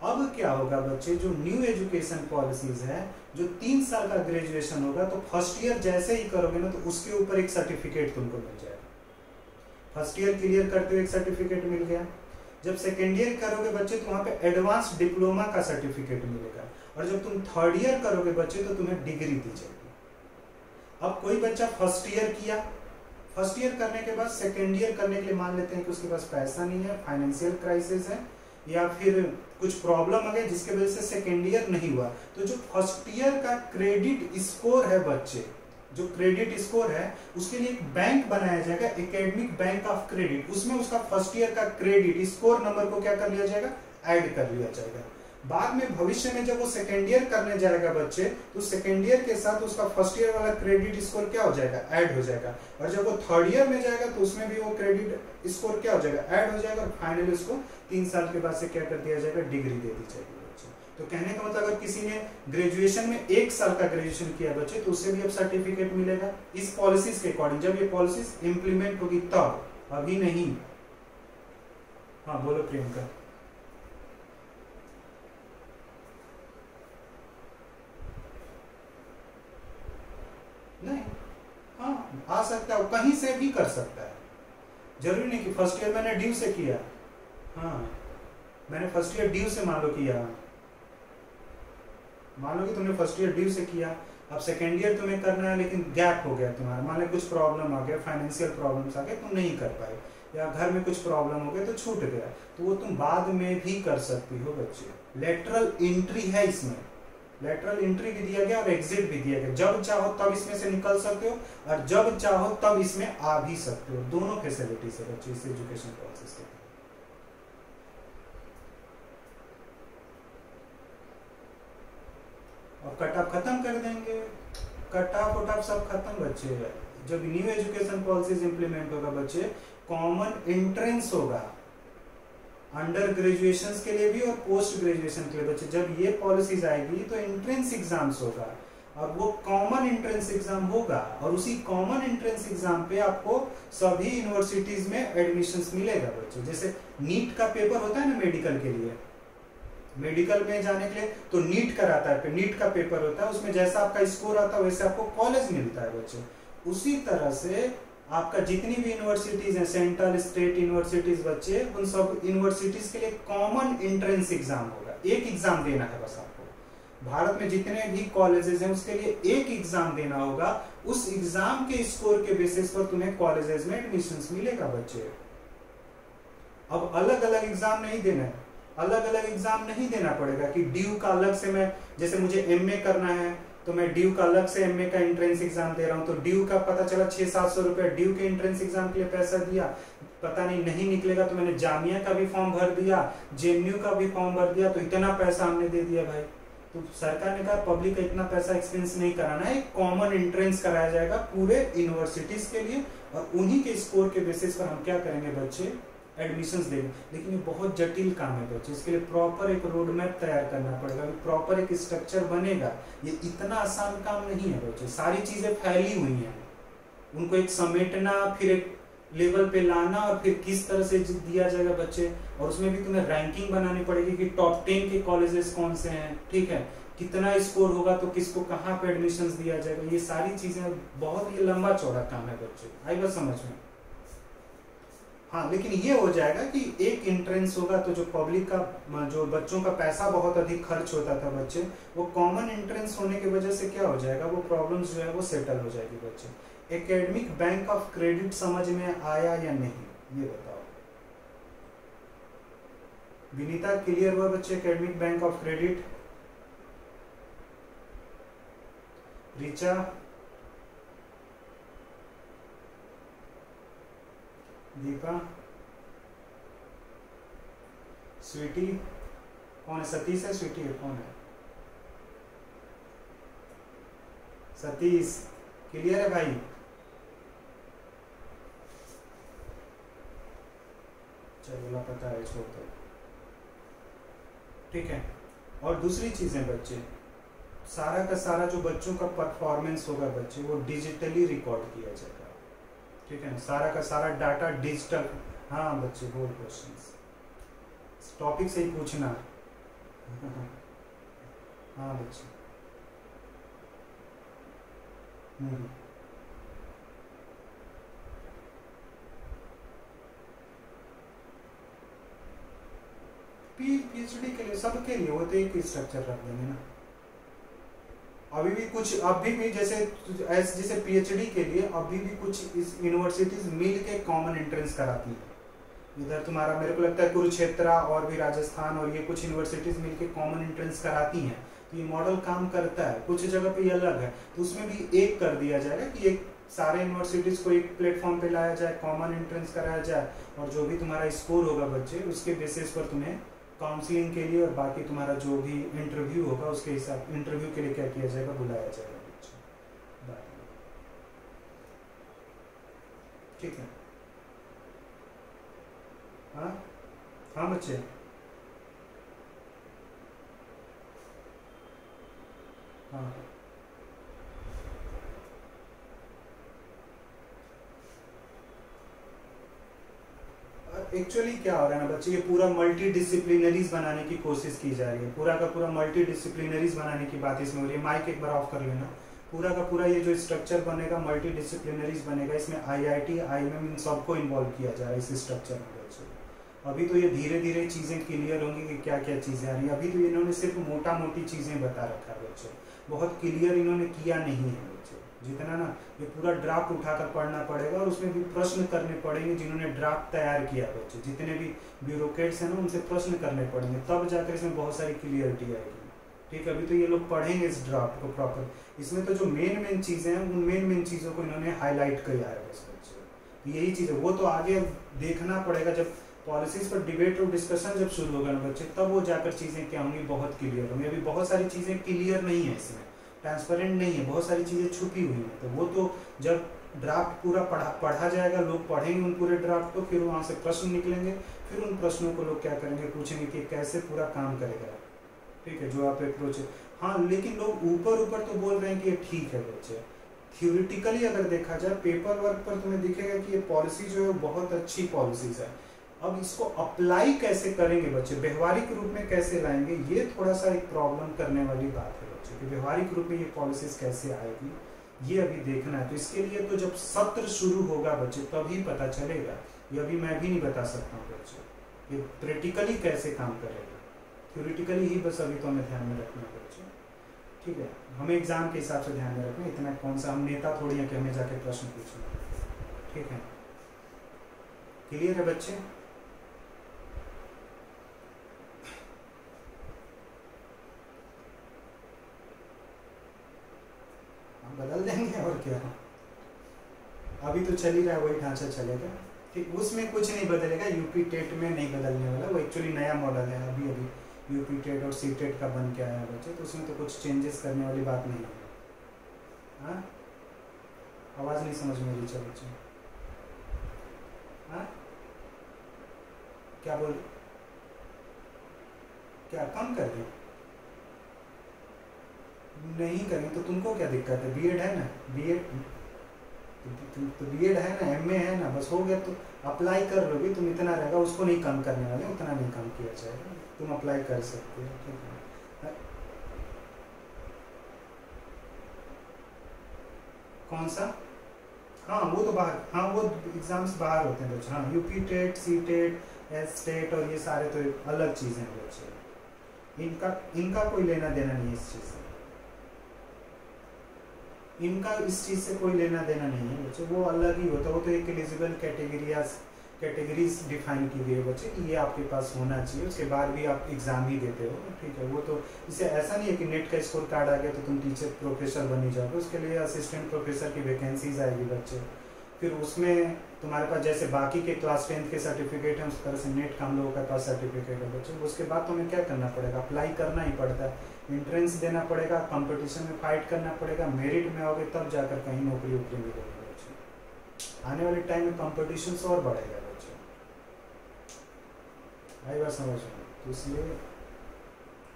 अब क्या होगा बच्चे, जो न्यू एजुकेशन पॉलिसीज है, जो 3 साल का ग्रेजुएशन होगा तो फर्स्ट ईयर जैसे ही करोगे ना तो उसके ऊपर एक सर्टिफिकेट तुमको मिल जाएगा। फर्स्ट ईयर क्लियर करते हुए एक सर्टिफिकेट मिल गया, जब सेकेंड ईयर करोगे बच्चे तो वहां पे एडवांस डिप्लोमा का सर्टिफिकेट मिलेगा, और जब तुम थर्ड ईयर करोगे बच्चे तो तुम्हें डिग्री दी जाएगी। अब कोई बच्चा फर्स्ट ईयर किया, फर्स्ट ईयर करने के बाद सेकेंड ईयर करने के लिए मान लेते हैं कि उसके पास पैसा नहीं है, फाइनेंशियल क्राइसिस है, या फिर कुछ प्रॉब्लम आ गई जिसके वजह से सेकेंड ईयर नहीं हुआ, तो जो फर्स्ट ईयर का क्रेडिट स्कोर है बच्चे, जो क्रेडिट स्कोर है उसके लिए एक बैंक बनाया जाएगा, एकेडमिक बैंक ऑफ क्रेडिट। उसमें उसका फर्स्ट ईयर का क्रेडिट स्कोर नंबर को क्या कर लिया जाएगा, ऐड कर लिया जाएगा। बाद में भविष्य में जब वो सेकेंड ईयर करने जाएगा बच्चे, तो सेकेंड ईयर के साथ उसका फर्स्ट ईयर वाला क्रेडिट स्कोर क्या हो जाएगा, ऐड हो जाएगा। और जब वो थर्ड ईयर में जाएगा तो उसमें भी वो क्रेडिट स्कोर क्या हो जाएगा, ऐड हो जाएगा। और फाइनली उसको 3 साल के बाद से क्या कर दिया जाएगा, डिग्री दे दी जाएगी बच्चे। तो कहने का मतलब अगर किसी ने ग्रेजुएशन में 1 साल का ग्रेजुएशन किया बच्चे, तो उससे भी अब सर्टिफिकेट मिलेगा इस पॉलिसीज के अकॉर्डिंग। जब ये पॉलिसीज इंप्लीमेंट होगी तब, अभी नहीं। हाँ बोलो प्रियंका। नहीं, हाँ आ सकता है, कहीं से भी कर सकता है, जरूरी नहीं कि फर्स्ट ईयर मैंने ड्यू से किया। हाँ मैंने फर्स्ट ईयर ड्यू से मान लो किया, मान लो कि तुमने फर्स्ट ईयर ड्यू से किया, अब सेकेंड ईयर तुम्हें करना है लेकिन गैप हो गया तुम्हारा, मान लो कुछ प्रॉब्लम आ गया, फाइनेंशियल प्रॉब्लम्स आ गए, तुम नहीं कर पाए, या घर में कुछ प्रॉब्लम हो गया तो छूट गया, तो वो तुम बाद में भी कर सकती हो बच्चे। लेटरल एंट्री है इसमें, लेटरल एंट्री भी दिया गया और एग्जिट भी दिया गया। जब चाहो तब इसमें से निकल सकते हो और जब चाहो तब इसमें आ भी सकते हो, दोनों फैसिलिटीज है बच्चे इस एजुकेशन प्रोसेस के। और कट ऑफ खत्म कर देंगे, कट ऑफ सब खत्म बच्चे। जब न्यू एजुकेशन पॉलिसीज इंप्लीमेंट होगा बच्चे, कॉमन एंट्रेंस होगा अंडर ग्रेजुएशन के लिए भी और पोस्ट ग्रेजुएशन के लिए बच्चे। जब ये पॉलिसीज आएगी तो एंट्रेंस एग्जाम्स होगा और वो कॉमन एंट्रेंस एग्जाम होगा, और उसी कॉमन एंट्रेंस एग्जाम पे आपको सभी यूनिवर्सिटीज में एडमिशंस मिलेगा बच्चे। जैसे नीट का पेपर होता है ना मेडिकल के लिए, मेडिकल में जाने के लिए तो नीट कराता है, नीट का पेपर होता है, उसमें जैसा आपका स्कोर आता है वैसे आपको कॉलेज मिलता है बच्चे। उसी तरह से आपका जितनी भी यूनिवर्सिटीज हैं, सेंट्रल स्टेट यूनिवर्सिटीज बच्चे, उन सब यूनिवर्सिटीज के लिए कॉमन एंट्रेंस एग्जाम होगा, एक एग्जाम देना है बस आपको। भारत में जितने भी कॉलेजेस हैं उसके लिए एक एग्जाम देना होगा, उस एग्जाम के स्कोर के बेसिस पर तुम्हें कॉलेजेस में एडमिशंस मिलेगा बच्चे। अब अलग अलग एग्जाम नहीं देना है, अलग अलग एग्जाम नहीं देना पड़ेगा कि ड्यू का अलग से, मैं जैसे मुझे एमए करना है तो मैं ड्यू का अलग से एमए का एंट्रेंस एग्जाम दे रहा हूं, तो ड्यू का पता चला 600-700 रुपए ड्यू के एंट्रेंस एग्जाम के लिए पैसा दिया, पता नहीं निकलेगा तो मैंने जामिया का भी फॉर्म भर दिया, जेएनयू का भी फॉर्म भर दिया, तो इतना पैसा हमने दे दिया भाई। तो सरकार ने कहा पब्लिक का इतना पैसा एक्सपेंस नहीं कराना है, कॉमन एंट्रेंस कराया जाएगा पूरे यूनिवर्सिटीज के लिए, और उन्हीं के स्कोर के बेसिस पर हम क्या करेंगे बच्चे, एडमिशंस देंगे। लेकिन ये बहुत जटिल काम है बच्चे, इसके लिए प्रॉपर एक रोड मैप तैयार करना पड़ेगा, प्रॉपर एक स्ट्रक्चर बनेगा। ये इतना आसान काम नहीं है बच्चे, सारी चीजें फैली हुई हैं, उनको एक समेटना, फिर एक लेवल पे लाना, और फिर किस तरह से दिया जाएगा बच्चे। और उसमें भी तुम्हें रैंकिंग बनानी पड़ेगी कि टॉप 10 के कॉलेजेस कौन से हैं, ठीक है, कितना स्कोर होगा तो किसको कहाँ पे एडमिशंस दिया जाएगा। ये सारी चीजें बहुत ही लंबा चौड़ा काम है बच्चे, आई बात समझ में। हाँ लेकिन ये हो जाएगा कि एक एंट्रेंस होगा तो जो पब्लिक का, जो बच्चों का पैसा बहुत अधिक खर्च होता था बच्चे, वो कॉमन एंट्रेंस होने की वजह से क्या हो जाएगा, वो प्रॉब्लम्स जो है वो सेटल हो जाएगी बच्चे। एकेडमिक बैंक ऑफ क्रेडिट समझ में आया या नहीं ये बताओ। विनीता क्लियर हुआ बच्चे academic bank of credit? Richa, Deepa, Sweety, कौन है? सतीश है, स्वीटी है, कौन है? सतीश क्लियर है भाई? चलो पता है, छोड़ दो, ठीक है। और दूसरी चीजें बच्चे, सारा का सारा जो बच्चों का परफॉर्मेंस होगा बच्चे, वो डिजिटली रिकॉर्ड किया जाएगा, ठीक है ना, सारा का सारा डाटा डिजिटल। हाँ बच्चे बोल क्वेश्चंस, टॉपिक से ही पूछना। हाँ बच्चे, पीएचडी के लिए, सबके लिए वो तो एक स्ट्रक्चर रख देंगे ना। अभी भी कुछ, अभी भी जैसे पीएचडी के लिए अभी भी कुछ यूनिवर्सिटीज मिल के कॉमन एंट्रेंस कराती है। इधर तुम्हारा मेरे को लगता है कुरुक्षेत्र और भी राजस्थान और ये कुछ यूनिवर्सिटीज मिलके कॉमन एंट्रेंस कराती हैं, तो ये मॉडल काम करता है। कुछ जगह पे ये अलग है, तो उसमें भी एक कर दिया जाएगा कि एक सारे यूनिवर्सिटीज को एक प्लेटफॉर्म पे लाया जाए, कॉमन एंट्रेंस कराया जाए, और जो भी तुम्हारा स्कोर होगा बच्चे उसके बेसिस पर तुम्हें काउंसलिंग के लिए और बाकी तुम्हारा जो भी इंटरव्यू होगा उसके हिसाब इंटरव्यू के लिए क्या किया जाएगा, बुलाया जाएगा बच्चे। ठीक है, हाँ हाँ बच्चे, हाँ एक्चुअली क्या हो रहा है ना बच्चे, ये पूरा मल्टी डिसिप्लिनरीज बनाने की कोशिश की जा रही है, पूरा का पूरा मल्टी डिसिप्लिनरीज बनाने की बात इसमें हो रही है। माइक एक बार ऑफ कर लेना। पूरा का पूरा ये जो स्ट्रक्चर बनेगा मल्टी डिसिप्लिनरीज बनेगा, इसमें आईआईटी आईएमएम इन सबको इन्वॉल्व किया जा रहा है इस स्ट्रक्चर में बच्चे। अभी तो ये धीरे धीरे चीज़ें क्लियर होंगी कि क्या क्या चीज़ें आ रही हैं। अभी तो इन्होंने सिर्फ मोटा मोटी चीज़ें बता रखा है बच्चे, बहुत क्लियर इन्होंने किया नहीं है बच्चे। जितना ना ये पूरा ड्राफ्ट उठाकर पढ़ना पड़ेगा और उसमें भी प्रश्न करने पड़ेंगे जिन्होंने ड्राफ्ट तैयार किया बच्चे, जितने भी ब्यूरोक्रेट्स हैं ना उनसे प्रश्न करने पड़ेंगे, तब जाकर इसमें बहुत सारी क्लियरिटी आएगी। ठीक है, अभी तो ये लोग पढ़ेंगे इस ड्राफ्ट को प्रॉपर, इसमें तो जो मेन चीज़ें हैं उन मेन चीज़ों को इन्होंने हाईलाइट किया है बस बच्चे। यही चीज़ है, वो तो आगे देखना पड़ेगा जब पॉलिसीज पर डिबेट और डिस्कशन जब शुरू होगा ना बच्चे, तब वो जाकर चीज़ें क्या होंगी, बहुत क्लियर होंगी। अभी बहुत सारी चीज़ें क्लियर नहीं है, इसमें ट्रांसपेरेंट नहीं है, बहुत सारी चीज़ें छुपी हुई हैं। तो वो तो जब ड्राफ्ट पूरा पढ़ा जाएगा, लोग पढ़ेंगे उन पूरे ड्राफ्ट को, फिर वहाँ से प्रश्न निकलेंगे, फिर उन प्रश्नों को लोग क्या करेंगे, पूछेंगे कि कैसे पूरा काम करेगा। ठीक है, जो आप अप्रोच है। हाँ, लेकिन लोग ऊपर तो बोल रहे हैं कि ये ठीक है बच्चे। थ्योरेटिकली अगर देखा जाए पेपर वर्क पर तुम्हें दिखेगा कि ये पॉलिसी जो है बहुत अच्छी पॉलिसीज है। अब इसको अप्लाई कैसे करेंगे बच्चे, व्यवहारिक रूप में कैसे लाएंगे, ये थोड़ा सा एक प्रॉब्लम करने वाली बात है बच्चे कि व्यवहारिक रूप में ये पॉलिसीज कैसे आएगी, ये अभी देखना है। तो इसके लिए तो जब सत्र शुरू होगा बच्चे तभी पता चलेगा, ये अभी मैं भी नहीं बता सकता हूँ बच्चे ये प्रैक्टिकली कैसे काम करेगा। थ्योरेटिकली ही बस अभी तो हमें ध्यान में रखना है बच्चे। ठीक है, हमें एग्जाम के हिसाब से ध्यान में रखना, इतना कौन सा हम नेता थोड़ी है कि हमें जाके प्रश्न पूछना। ठीक है, क्लियर है बच्चे? बदल देंगे और क्या, अभी तो चल ही रहा है वही ढांचा चलेगा। ठीक, उसमें कुछ नहीं बदलेगा, यूपी टेट में नहीं बदलने वाला, वो एक्चुअली नया मॉडल है। अभी यूपी टेट और सी टेट का बन के आया बच्चे, तो उसमें तो कुछ चेंजेस करने वाली बात नहीं है। हाँ, आवाज़ नहीं समझ में रही चल बच्चे। हाँ, क्या बोल, क्या कम कर दें? नहीं करेंगे तो तुमको क्या दिक्कत है, बीएड है ना, बीएड तो बीएड है ना, एमए है ना, बस हो गया। तो अप्लाई कर लोगे तुम, इतना रहेगा, उसको नहीं कम करने वाले, उतना नहीं कम किया जाएगा, तुम अप्लाई कर सकते हो। ठीक है, कौन सा? हाँ वो तो बाहर, हाँ वो एग्जाम्स बाहर होते हैं बच्चे। हाँ, UP TET, C TET, S TET और ये सारे तो अलग चीज़ें हैं बच्चे, इनका कोई लेना देना नहीं है इस चीज़ से, इनका इस चीज़ से कोई लेना देना नहीं है बच्चे, वो अलग ही होता है। वो तो एक एलिजिबल कैटेगरीज डिफाइन की गई है बच्चे कि ये आपके पास होना चाहिए, उसके बाद भी आप एग्ज़ाम ही देते हो। ठीक है, वो तो इससे ऐसा नहीं है कि नेट का स्कोर कार्ड आ गया तो तुम टीचर प्रोफेसर बनी जाओगे, उसके लिए असिस्टेंट प्रोफेसर की वैकेंसीज आएगी बच्चे, फिर उसमें तुम्हारे पास जैसे बाकी के क्लास 10th के सर्टिफिकेट हैं उस तरह से नेट का हम लोगों के पास सर्टिफिकेट है बच्चे। उसके बाद तुम्हें क्या करना पड़ेगा, अप्लाई करना ही पड़ता है, एंट्रेंस देना पड़ेगा, कंपटीशन में फाइट करना पड़ेगा, मेरिट में आओगे तब जाकर कहीं नौकरी वोकरी मिलेगी बच्चे। आने वाले टाइम में कंपटीशन और बढ़ेगा बच्चे, आई बात समझ में? तो इसलिए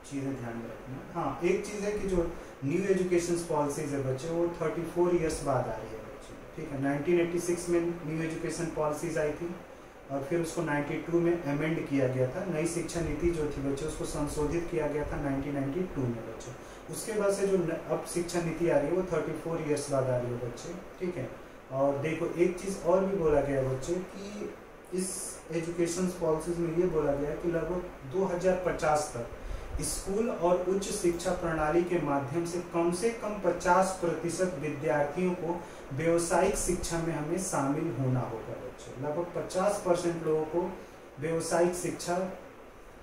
चीज़ें ध्यान में रखना। हाँ, एक चीज़ है कि जो न्यू एजुकेशन पॉलिसीज है बच्चे वो 34 ईयर्स बाद आ रही है बच्चे। ठीक है, 1986 में न्यू एजुकेशन पॉलिसीज आई थी और फिर उसको 92 में अमेंड किया गया था। नई शिक्षा नीति जो थी बच्चे उसको संशोधित किया गया था 1992 में बच्चे। उसके बाद से जो अब शिक्षा नीति आ रही है वो 34 ईयर्स बाद आ रही है बच्चे। ठीक है, और देखो एक चीज़ और भी बोला गया है बच्चे कि इस एजुकेशन पॉलिसीज में ये बोला गया है कि लगभग 2050 तक स्कूल और उच्च शिक्षा प्रणाली के माध्यम से कम 50% विद्यार्थियों को व्यवसायिक शिक्षा में हमें शामिल होना होगा बच्चे। लगभग 50% लोगों को व्यवसायिक शिक्षा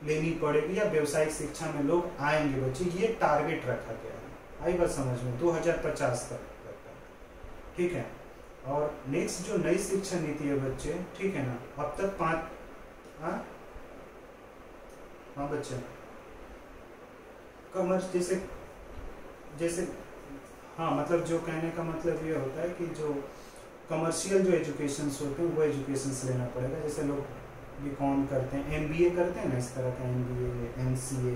लेनी पड़ेगी या व्यवसायिक शिक्षा में लोग आएंगे बच्चे, ये टारगेट रखा गया है। आई बात समझ में? 2050 तक। ठीक है, और नेक्स्ट जो नई शिक्षा नीति है बच्चे, ठीक है ना, अब तक 5 हाँ बच्चे, कमर्स जैसे जैसे हाँ, मतलब जो कहने का मतलब ये होता है कि जो कमर्शियल जो एजुकेशंस होते हैं वो एजुकेशंस लेना पड़ेगा। जैसे लोग बीकॉम करते हैं, एमबीए करते हैं ना, इस तरह का एमबीए, एमसीए,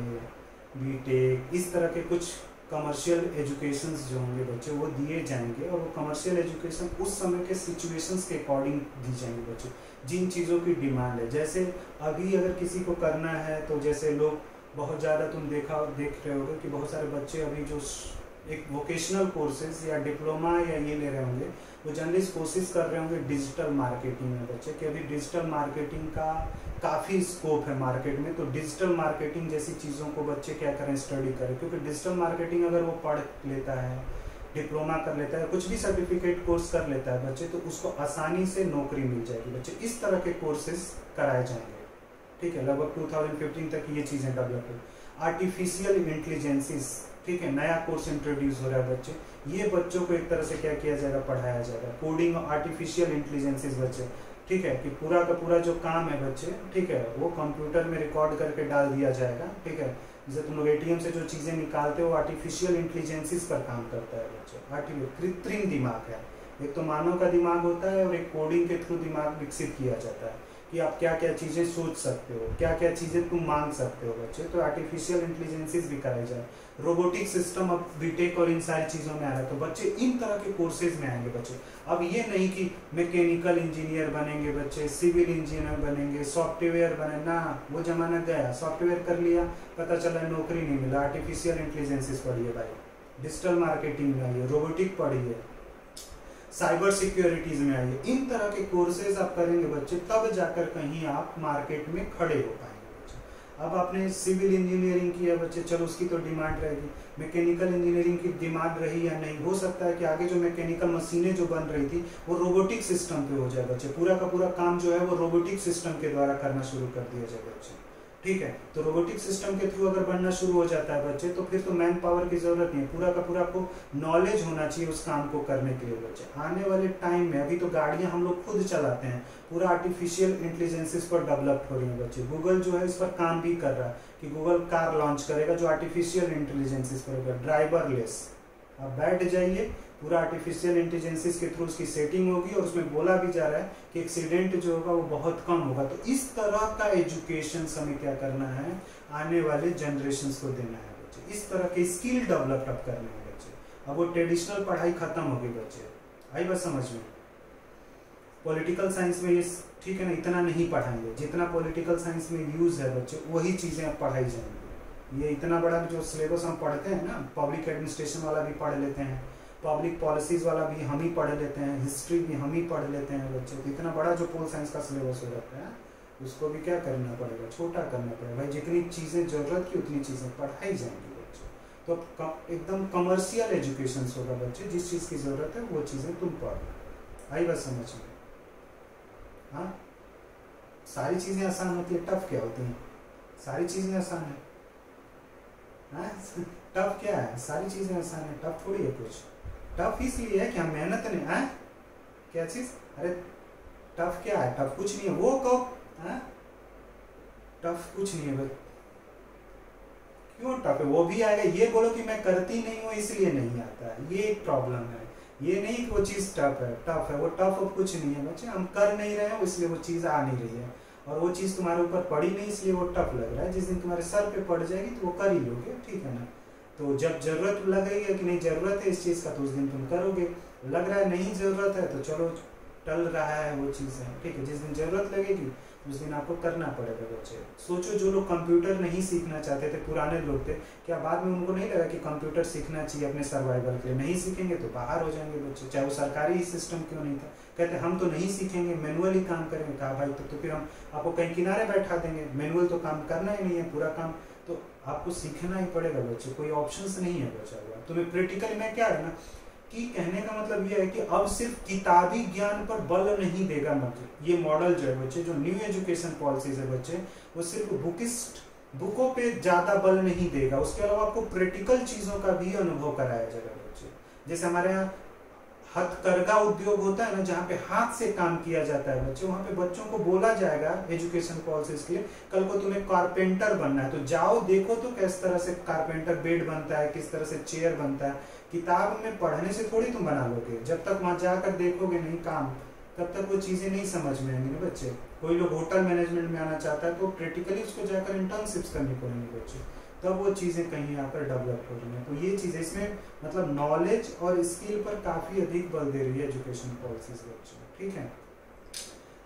बीटेक, इस तरह के कुछ कमर्शियल एजुकेशंस जो होंगे बच्चे वो दिए जाएंगे, और वो कमर्शियल एजुकेशन उस समय के सिचुएशंस के अकॉर्डिंग दी जाएंगे बच्चे, जिन चीज़ों की डिमांड है। जैसे अभी अगर किसी को करना है तो जैसे लोग बहुत ज़्यादा तुम देख रहे होगे कि बहुत सारे बच्चे अभी जो एक वोकेशनल कोर्सेज या डिप्लोमा या ये ले रहे होंगे, वो जनरली कोशिश कर रहे होंगे डिजिटल मार्केटिंग में बच्चे, कि अभी डिजिटल मार्केटिंग का काफ़ी स्कोप है मार्केट में। तो डिजिटल मार्केटिंग जैसी चीज़ों को बच्चे क्या करें, स्टडी करें, क्योंकि डिजिटल मार्केटिंग अगर वो पढ़ लेता है, डिप्लोमा कर लेता है, कुछ भी सर्टिफिकेट कोर्स कर लेता है बच्चे, तो उसको आसानी से नौकरी मिल जाएगी बच्चे। इस तरह के कोर्सेज कराए जाएंगे, ठीक है। लगभग 2015 तक ये चीज़ें डेवलप हुई। आर्टिफिशियल इंटेलिजेंसिस, ठीक है, नया कोर्स इंट्रोड्यूस हो रहा है बच्चे। ये बच्चों को एक तरह से क्या किया जाएगा, पढ़ाया जाएगा। कोडिंग आर्टिफिशियल इंटेलिजेंसिस बच्चे, ठीक है, कि पूरा का पूरा जो काम है बच्चे, ठीक है, वो कंप्यूटर में रिकॉर्ड करके डाल दिया जाएगा, ठीक है। जैसे तुम लोग एटीएम से जो चीज़ें निकालते हो, आर्टिफिशियल इंटेलिजेंसिस पर काम करता है बच्चे। कृत्रिम दिमाग है, एक तो मानव का दिमाग होता है और एक कोडिंग के थ्रू दिमाग विकसित किया जाता है कि आप क्या क्या चीज़ें सोच सकते हो, क्या क्या चीज़ें तुम मांग सकते हो बच्चे। तो आर्टिफिशियल इंटेलिजेंसिस भी कराई जाए। रोबोटिक सिस्टम अब बीटेक और इन सारी चीज़ों में आ रहा है, तो बच्चे इन तरह के कोर्सेज में आएंगे बच्चे। अब ये नहीं कि मैकेनिकल इंजीनियर बनेंगे बच्चे, सिविल इंजीनियर बनेंगे, सॉफ्टवेयर बने ना, वो जमाना गया। सॉफ्टवेयर कर लिया, पता चला नौकरी नहीं मिला। आर्टिफिशियल इंटेलिजेंसिस पढ़िए भाई, डिजिटल मार्केटिंग में आइए, रोबोटिक पढ़िए, साइबर सिक्योरिटीज में आइए। इन तरह के कोर्सेज आप करेंगे बच्चे, तब जाकर कहीं आप मार्केट में खड़े हो पाएंगे बच्चे। अब आपने सिविल इंजीनियरिंग किया बच्चे, चलो उसकी तो डिमांड रहेगी। मैकेनिकल इंजीनियरिंग की डिमांड रही या नहीं, हो सकता है कि आगे जो मैकेनिकल मशीनें जो बन रही थी वो रोबोटिक सिस्टम पे हो जाए बच्चे। पूरा का पूरा काम जो है वो रोबोटिक सिस्टम के द्वारा करना शुरू कर दिया जाए बच्चे, ठीक है। तो रोबोटिक सिस्टम के थ्रू अगर बनना शुरू हो जाता है बच्चे, तो फिर तो मैन पावर की जरूरत नहीं है, पूरा का पूरा आपको नॉलेज होना चाहिए उस काम को करने के लिए बच्चे। आने वाले टाइम में, अभी तो गाड़ियां हम लोग खुद चलाते हैं, पूरा आर्टिफिशियल इंटेलिजेंसिस पर डेवलप हो रही है बच्चे। गूगल जो है इस पर काम भी कर रहा है कि गूगल कार लॉन्च करेगा जो आर्टिफिशियल इंटेलिजेंसिस पर होगा, ड्राइवरलेस। आप बैठ जाइए, पूरा आर्टिफिशियल इंटेलिजेंसिस के थ्रू उसकी सेटिंग होगी, और उसमें बोला भी जा रहा है कि एक्सीडेंट जो होगा वो बहुत कम होगा। तो इस तरह का एजुकेशन हमें क्या करना है, आने वाले जनरेशन को देना है बच्चे। इस तरह के स्किल डेवलप करने हैं बच्चे। अब वो ट्रेडिशनल पढ़ाई खत्म होगी बच्चे, आई बात समझ में। पॉलिटिकल साइंस में ये ठीक है ना, इतना नहीं पढ़ाएंगे जितना पॉलिटिकल साइंस में यूज है बच्चे, वही चीजें अब पढ़ाई जाएंगी। ये इतना बड़ा जो सिलेबस हम पढ़ते हैं ना, पब्लिक एडमिनिस्ट्रेशन वाला भी पढ़ लेते हैं, पब्लिक पॉलिसीज वाला भी हम ही पढ़ लेते हैं, हिस्ट्री भी हम ही पढ़ लेते हैं बच्चे। तो इतना बड़ा जो पोल साइंस का सिलेबस हो जाता है, उसको भी क्या करना पड़ेगा, छोटा करना पड़ेगा भाई। जितनी चीज़ें जरूरत की उतनी चीज़ें पढ़ाई जाएंगी बच्चे। तो एकदम कमर्शियल एजुकेशन होगा बच्चे, जिस चीज़ की जरूरत है वो चीज़ें तुम पढ़ो। आई बात समझ में? हाँ, सारी चीज़ें आसान होती है, टफ क्या होती हैं? सारी चीज़ें आसान है, हाँ? टफ क्या है? सारी चीज़ें आसान है, टफ थोड़ी है कुछ। टफ इसलिए है कि हम मेहनत नहीं है। क्या चीज? अरे टफ क्या है? टफ कुछ नहीं है, वो कहो। टफ कुछ नहीं है भाई, क्यों टफ है? वो भी आएगा। ये बोलो कि मैं करती नहीं हूँ इसलिए नहीं आता है, ये एक प्रॉब्लम है। ये नहीं कि वो चीज टफ है, टफ है वो, टफ अब कुछ नहीं है बच्चे। हम कर नहीं रहे हैं इसलिए वो चीज आ नहीं रही है, और वो चीज तुम्हारे ऊपर पड़ी नहीं इसलिए वो टफ लग रहा है। जिस दिन तुम्हारे सर पे पड़ जाएगी तो वो कर ही लोगे, ठीक है ना। तो जब जरूरत लगेगी कि नहीं जरूरत है इस चीज़ का, तो उस दिन तुम करोगे। लग रहा है नहीं जरूरत है तो चलो टल रहा है वो चीज़ है, ठीक है। जिस दिन जरूरत लगेगी उस दिन आपको करना पड़ेगा बच्चे। सोचो जो लोग कंप्यूटर नहीं सीखना चाहते थे, पुराने लोग थे, क्या बाद में उनको नहीं लगा कि कंप्यूटर सीखना चाहिए अपने सर्वाइवल के लिए? नहीं सीखेंगे तो बाहर हो जाएंगे बच्चे, चाहे वो सरकारी सिस्टम क्यों नहीं था। कहते हम तो नहीं सीखेंगे, मैनुअली काम करेंगे। कहा भाई तो फिर हम आपको कहीं किनारे बैठा देंगे, मैनुअल तो काम करना ही नहीं है, पूरा काम तो आपको सीखना ही पड़ेगा बच्चे, कोई ऑप्शंस नहीं है बचा हुआ। तुम्हें प्रैक्टिकली में क्या है ना कि कहने का मतलब ये है कि अब सिर्फ किताबी ज्ञान पर बल नहीं देगा मतलब ये मॉडल जो है बच्चे, जो न्यू एजुकेशन पॉलिसीज है बच्चे, वो सिर्फ बुकों पे ज्यादा बल नहीं देगा। उसके अलावा आपको प्रैक्टिकल चीजों का भी अनुभव कराया जाएगा बच्चे। जैसे हमारे यहाँ हथकरघा उद्योग होता है ना, जहाँ पे हाथ से काम किया जाता है बच्चे, वहाँ पे बच्चों को बोला जाएगा एजुकेशन पॉलिसीज के लिए, कल को तुम्हें कारपेंटर बनना है तो जाओ देखो तो किस तरह से कारपेंटर बेड बनता है, किस तरह से चेयर बनता है। किताब में पढ़ने से थोड़ी तुम बना लोगे, जब तक वहां जाकर देखोगे नहीं काम, तब तक वो चीजें नहीं समझ में आएंगी ना बच्चे। कोई लोग होटल मैनेजमेंट में आना चाहता है तो प्रैक्टिकली उसको जाकर इंटर्नशिप्स करनी पड़ेंगी बच्चे, तब वो चीजें कहीं आकर डेवलप हो रही हैं। तो ये चीजें इसमें मतलब नॉलेज और स्किल पर काफी अधिक बल दे रही है एजुकेशन पॉलिसीज बच्चे, ठीक है।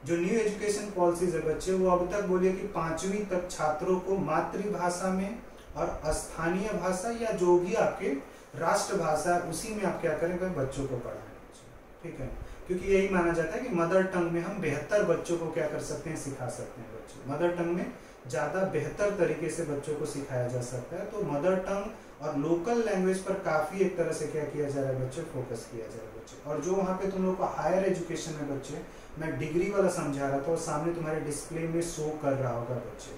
जो न्यू एजुकेशन पॉलिसीज है बच्चे, वो अब तक बोलिए कि 5वीं तक छात्रों को मातृभाषा में और स्थानीय भाषा या जो भी आपके राष्ट्रभाषा उसी में आप क्या करेंगे, बच्चों को पढ़ाएं, ठीक है। क्योंकि यही माना जाता है कि मदर टंग में हम बेहतर बच्चों को क्या कर सकते हैं, सिखा सकते हैं बच्चों। मदर टंग में ज्यादा बेहतर तरीके से बच्चों को सिखाया जा सकता है। तो मदर टंग और लोकल लैंग्वेज पर काफी एक तरह से क्या किया जा रहा है बच्चे, फोकस किया जा रहा है बच्चे। और जो वहाँ पे तुम लोग को हायर एजुकेशन में बच्चे, मैं डिग्री वाला समझा रहा था और सामने तुम्हारे डिस्प्ले में शो कर रहा होगा बच्चे,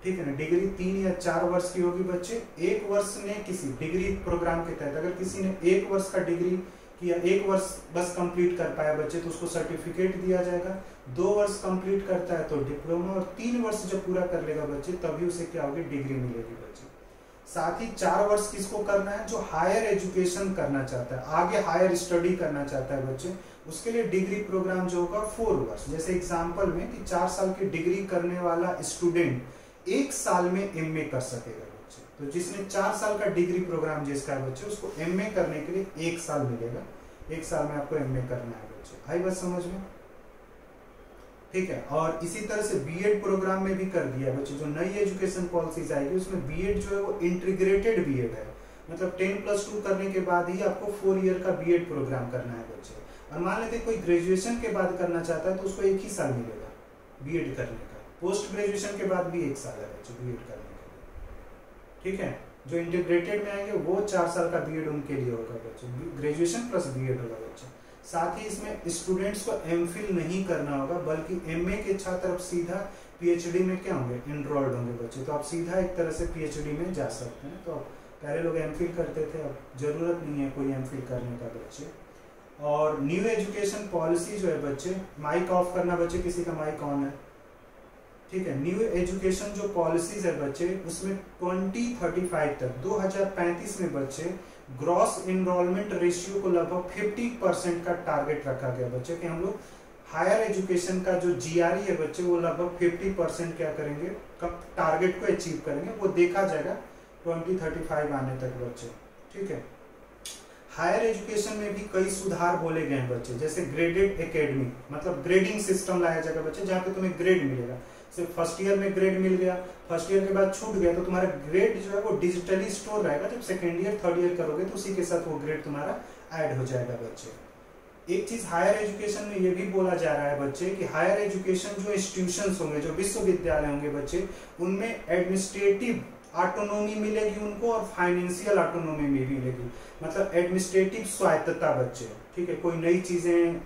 ठीक है ना। डिग्री 3 या 4 वर्ष की होगी बच्चे। 1 वर्ष ने किसी डिग्री प्रोग्राम के तहत अगर किसी ने 1 वर्ष का डिग्री किया, 1 वर्ष बस कंप्लीट कर पाया बच्चे, तो उसको सर्टिफिकेट दिया जाएगा। 2 वर्ष कंप्लीट करता है तो डिप्लोमा, और 3 वर्ष जब पूरा कर लेगा बच्चे तभी उसे क्या होगी, डिग्री मिलेगी बच्चे। साथ ही 4 वर्ष किसको करना है, जो हायर एजुकेशन करना चाहता है, आगे हायर स्टडी करना चाहता है बच्चे, उसके लिए डिग्री प्रोग्राम जो होगा 4 वर्ष। जैसे एग्जाम्पल में कि 4 साल की डिग्री करने वाला स्टूडेंट 1 साल में एमए कर सकेगा बच्चे। तो जिसने 4 साल का डिग्री प्रोग्राम जिसका है बच्चे, उसको एमए करने के लिए 1 साल मिलेगा। 1 साल में आपको एमए करना है बच्चे। आई बात समझ में, ठीक है। और इसी तरह से बीएड प्रोग्राम में भी कर दिया बच्चे। जो नई एजुकेशन पॉलिसीज आएगी उसमें बीएड जो है वो इंटीग्रेटेड बीएड है, मतलब 10+2 करने के बाद ही आपको 4 ईयर का बीएड प्रोग्राम करना है बच्चे। और मान लेते कोई ग्रेजुएशन के बाद करना चाहता है तो उसको 1 ही साल मिलेगा बीएड करने का। पोस्ट ग्रेजुएशन के बाद भी 1 साल है बच्चे बीएड करने के लिए, ठीक है। जो इंटीग्रेटेड में आएंगे वो 4 साल का बीएड उनके लिए होगा बच्चे, ग्रेजुएशन प्लस बीएड होगा बच्चे। साथ ही इसमें स्टूडेंट्स को एमफिल नहीं करना होगा, बल्कि एमए के छात्र अब सीधा पीएचडी में क्या होंगे, इनरोल्ड होंगे बच्चे। तो आप सीधा एक तरह से पीएचडी में जा सकते हैं। तो पहले लोग एमफिल करते थे, अब जरूरत नहीं है कोई एमफिल करने का बच्चे। और न्यू एजुकेशन पॉलिसी जो है बच्चे, माइक ऑफ करना बच्चे, किसी का माइक ऑन है, ठीक है। न्यू एजुकेशन जो पॉलिसीज है बच्चे, उसमें 2035 तक 2035 में बच्चे ग्रॉस एनरोलमेंट रेशियो को लगभग 50% का टारगेट रखा गया बच्चे, कि हम लोग हायर एजुकेशन का जो जीआरई है बच्चे, वो लगभग 50% क्या करेंगे, कब टारगेट को अचीव करेंगे, वो देखा जाएगा 2035 आने तक बच्चे, ठीक है। हायर एजुकेशन में भी कई सुधार बोले गए हैं बच्चे, जैसे ग्रेडेड एकेडमी, मतलब ग्रेडिंग सिस्टम लाया जाएगा बच्चे, जहाँ पे तुम्हें ग्रेड मिलेगा। सिर्फ फर्स्ट ईयर में ग्रेड मिल गया, फर्स्ट ईयर के बाद छूट गया, तो तुम्हारा ग्रेड जो है वो डिजिटली स्टोर रहेगा। जब सेकेंड ईयर थर्ड ईयर करोगे तो उसी के साथ वो ग्रेड तुम्हारा ऐड हो जाएगा बच्चे। एक चीज हायर एजुकेशन में ये भी बोला जा रहा है बच्चे कि हायर एजुकेशन जो इंस्टीट्यूशंस होंगे, जो विश्वविद्यालय होंगे बच्चे, उनमें एडमिनिस्ट्रेटिव ऑटोनोमी मिलेगी उनको और फाइनेंशियल ऑटोनोमी भी मिलेगी, मतलब एडमिनिस्ट्रेटिव स्वायत्तता बच्चे, ठीक है। कोई नई चीजें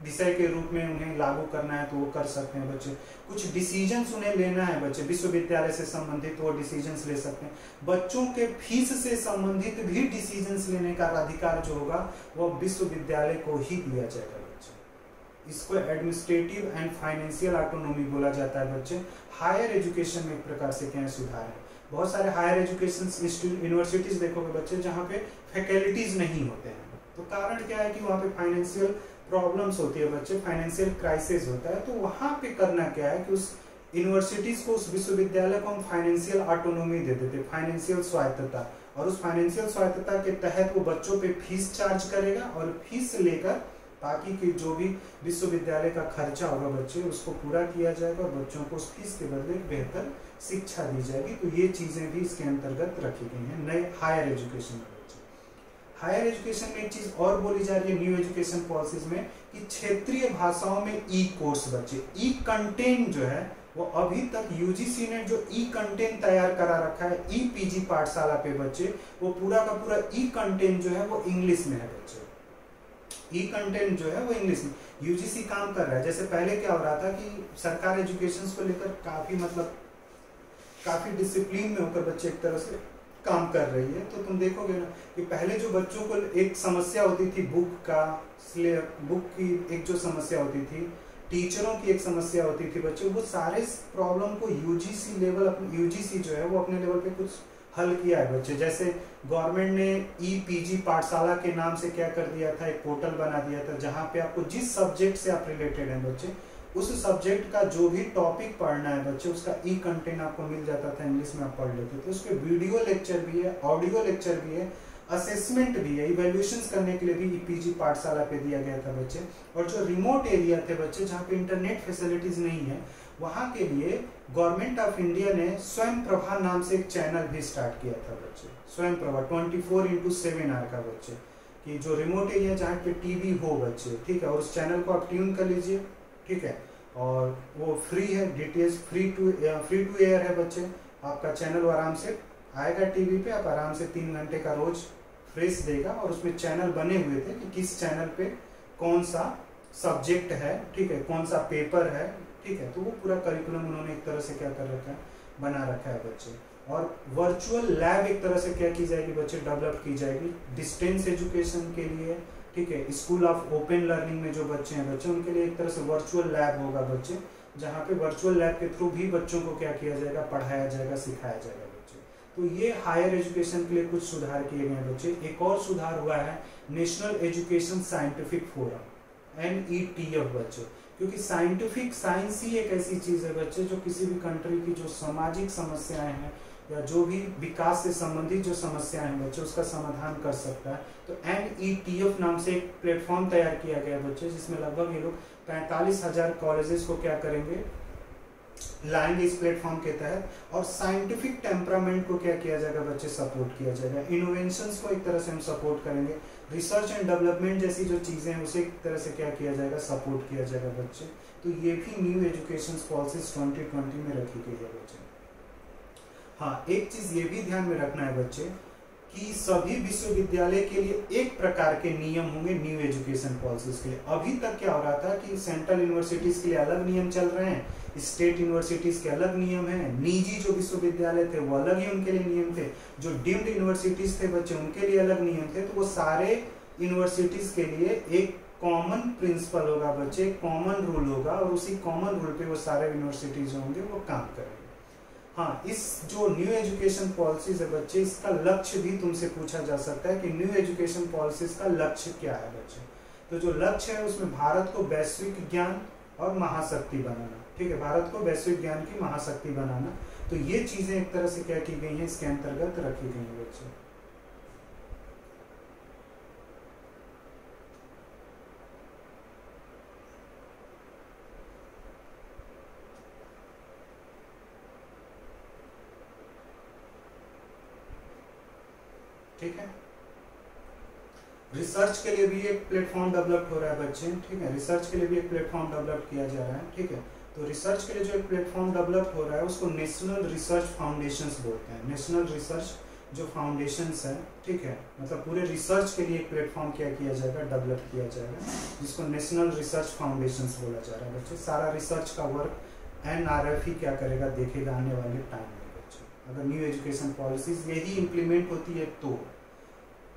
विषय के रूप में उन्हें लागू करना है तो वो कर सकते हैं बच्चे। कुछ डिसीजंस उन्हें लेना है बच्चे, विश्वविद्यालय से संबंधित वो डिसीजंस ले सकते हैं। बच्चों के फीस से संबंधित भी डिसीजंस लेने का अधिकार जो होगा वो विश्वविद्यालय को ही दिया जाएगा बच्चे। इसको एडमिनिस्ट्रेटिव एंड फाइनेंशियल ऑटोनोमी बोला जाता है बच्चे। हायर एजुकेशन में एक प्रकार से क्या सुधार है। बहुत सारे हायर एजुकेशन यूनिवर्सिटीज देखोगे बच्चे जहाँ पे फैकल्टीज नहीं होते हैं, तो कारण क्या है कि वहाँ पे फाइनेंशियल प्रॉब्लम्स होती है बच्चे, फाइनेंशियल क्राइसिस होता है। तो वहां पे करना क्या है कि उस यूनिवर्सिटीज को, उस विश्वविद्यालय को हम फाइनेंशियल ऑटोनोमी दे देते, फाइनेंशियल स्वायत्तता, और उस फाइनेंशियल स्वायत्तता के तहत वो बच्चों पे फीस चार्ज करेगा और फीस लेकर बाकी के जो भी विश्वविद्यालय का खर्चा होगा बच्चे उसको पूरा किया जाएगा और बच्चों को उस फीस के बदले बेहतर शिक्षा दी जाएगी। तो ये चीजें भी इसके अंतर्गत रखी गई हैं नए हायर एजुकेशन में। हायर एजुकेशन में एक चीज और बोली जा रही है न्यू एजुकेशन पॉलिसीज में कि क्षेत्रीय भाषाओं में ई कोर्स बच्चे, ई कंटेंट जो है वो अभी तक यूजीसी ने जो ई कंटेंट तैयार करा रखा है ई पीजी पाठशाला पे बच्चे, वो पूरा का पूरा ई कंटेंट जो है वो इंग्लिश में है बच्चे। ई कंटेंट जो है वो इंग्लिश में यूजीसी काम कर रहा है। जैसे पहले क्या हो रहा था कि सरकार एजुकेशन को लेकर काफी डिसिप्लिन में होकर बच्चे एक तरह से काम कर रही है। तो तुम देखोगे ना कि पहले जो बच्चों को एक समस्या होती थी बुक की एक जो समस्या होती थी, टीचरों की एक समस्या होती थी बच्चों, वो सारे प्रॉब्लम को यूजीसी जो है वो अपने लेवल पे कुछ हल किया है बच्चे। जैसे गवर्नमेंट ने ईपीजी पाठशाला के नाम से क्या कर दिया था, एक पोर्टल बना दिया था जहां पे आपको जिस सब्जेक्ट से आप रिलेटेड हैं बच्चे, उस सब्जेक्ट का जो भी टॉपिक पढ़ना है बच्चे, उसका ई कंटेंट आपको मिल जाता था, इंग्लिश में आप पढ़ लेते थे। उसके वीडियो लेक्चर भी है, ऑडियो लेक्चर भी है, असेसमेंट भी है, इवैल्यूएशंस करने के लिए भी ईपीजी पाठशाला पे दिया गया था बच्चे। और जो रिमोट एरिया थे बच्चे, जहाँ पे इंटरनेट फैसिलिटीज नहीं है, वहां के लिए गवर्नमेंट ऑफ इंडिया ने स्वयं प्रभा नाम से एक चैनल भी स्टार्ट किया था बच्चे। स्वयं प्रभा 24x7 आवर का बच्चे, कि जो रिमोट एरिया जहाँ पे टीवी हो बच्चे, ठीक है, और उस चैनल को आप ट्यून कर लीजिए, ठीक है, और वो फ्री है, डीटीएच फ्री टू एयर है बच्चे। आपका चैनल आराम से आएगा टीवी पे, आप आराम से 3 घंटे का रोज फ्रेश देगा। और उसमें चैनल बने हुए थे कि किस चैनल पे कौन सा सब्जेक्ट है, ठीक है, कौन सा पेपर है, ठीक है। तो वो पूरा करिकुलम उन्होंने एक तरह से क्या कर रखा है, बना रखा है बच्चे। और वर्चुअल लैब एक तरह से क्या की जाएगी बच्चे, डेवलप की जाएगी डिस्टेंस एजुकेशन के लिए, ठीक है। स्कूल ऑफ ओपन लर्निंग में जो बच्चे हैं बच्चे, उनके लिए एक तरह से वर्चुअल लैब होगा बच्चे, जहाँ पे वर्चुअल लैब के थ्रू भी बच्चों को क्या किया जाएगा, पढ़ाया जाएगा, सिखाया जाएगा बच्चे। तो ये हायर एजुकेशन के लिए कुछ सुधार किए गए हैं बच्चे। एक और सुधार हुआ है national education scientific forum, NETF बच्चे, क्योंकि साइंस ही एक ऐसी चीज है बच्चे जो किसी भी कंट्री की जो सामाजिक समस्याएं हैं या जो भी विकास से संबंधित जो समस्याएं हैं बच्चे, उसका समाधान कर सकता है। तो NETF नाम से एक प्लेटफॉर्म तैयार किया गया बच्चे, जिसमें लगभग ये लोग 45,000 कॉलेजेस को क्या करेंगे, लाएंगे इस प्लेटफॉर्म के तहत। और साइंटिफिक टेम्परामेंट को क्या किया जाएगा बच्चे, सपोर्ट किया जाएगा। इनोवेशंस को एक तरह से हम सपोर्ट करेंगे, रिसर्च एंड डेवलपमेंट जैसी जो चीजें हैं उसे एक तरह से क्या किया जाएगा, सपोर्ट किया जाएगा बच्चे। तो ये भी न्यू एजुकेशन पॉलिसीज 2020 में रखी गई है बच्चे। हाँ, एक चीज ये भी ध्यान में रखना है बच्चे कि सभी विश्वविद्यालय के लिए एक प्रकार के नियम होंगे न्यू एजुकेशन पॉलिसीज के लिए। अभी तक क्या हो रहा था कि सेंट्रल यूनिवर्सिटीज के लिए अलग नियम चल रहे हैं, स्टेट यूनिवर्सिटीज के अलग नियम हैं, निजी जो विश्वविद्यालय थे वो अलग ही उनके लिए नियम थे, जो डीम्ड यूनिवर्सिटीज थे बच्चे उनके लिए अलग नियम थे। तो वो सारे यूनिवर्सिटीज के लिए एक कॉमन प्रिंसिपल होगा बच्चे, कॉमन रूल होगा, और उसी कॉमन रूल पे वो सारे यूनिवर्सिटीज होंगे वो काम करेंगे। हाँ, इस जो न्यू एजुकेशन पॉलिसीज है बच्चे, इसका लक्ष्य भी तुमसे पूछा जा सकता है कि न्यू एजुकेशन पॉलिसीज का लक्ष्य क्या है बच्चे। तो जो लक्ष्य है उसमें भारत को वैश्विक ज्ञान और महाशक्ति बनाना, ठीक है, भारत को वैश्विक ज्ञान की महाशक्ति बनाना। तो ये चीजें एक तरह से क्या की गई हैं, इसके अंतर्गत रखी गई हैं बच्चे। ठीक है, रिसर्च के लिए भी एक प्लेटफॉर्म डेवलप हो रहा है बच्चे, ठीक है, रिसर्च के लिए भी एक प्लेटफॉर्म डेवलप किया जा रहा है, ठीक है। तो रिसर्च के लिए जो एक प्लेटफॉर्म डेवलप हो रहा है उसको नेशनल रिसर्च फाउंडेशंस बोलते हैं। नेशनल रिसर्च जो फाउंडेशंस है, ठीक है, मतलब पूरे रिसर्च के लिए एक प्लेटफॉर्म क्या किया जाएगा, डेवलप किया जाएगा, जिसको नेशनल रिसर्च फाउंडेशंस बोला जा रहा है बच्चे। सारा रिसर्च का वर्क NRF ही क्या करेगा, देखेगा आने वाले टाइम में बच्चे। अगर न्यू एजुकेशन पॉलिसीज यही इम्प्लीमेंट होती है तो,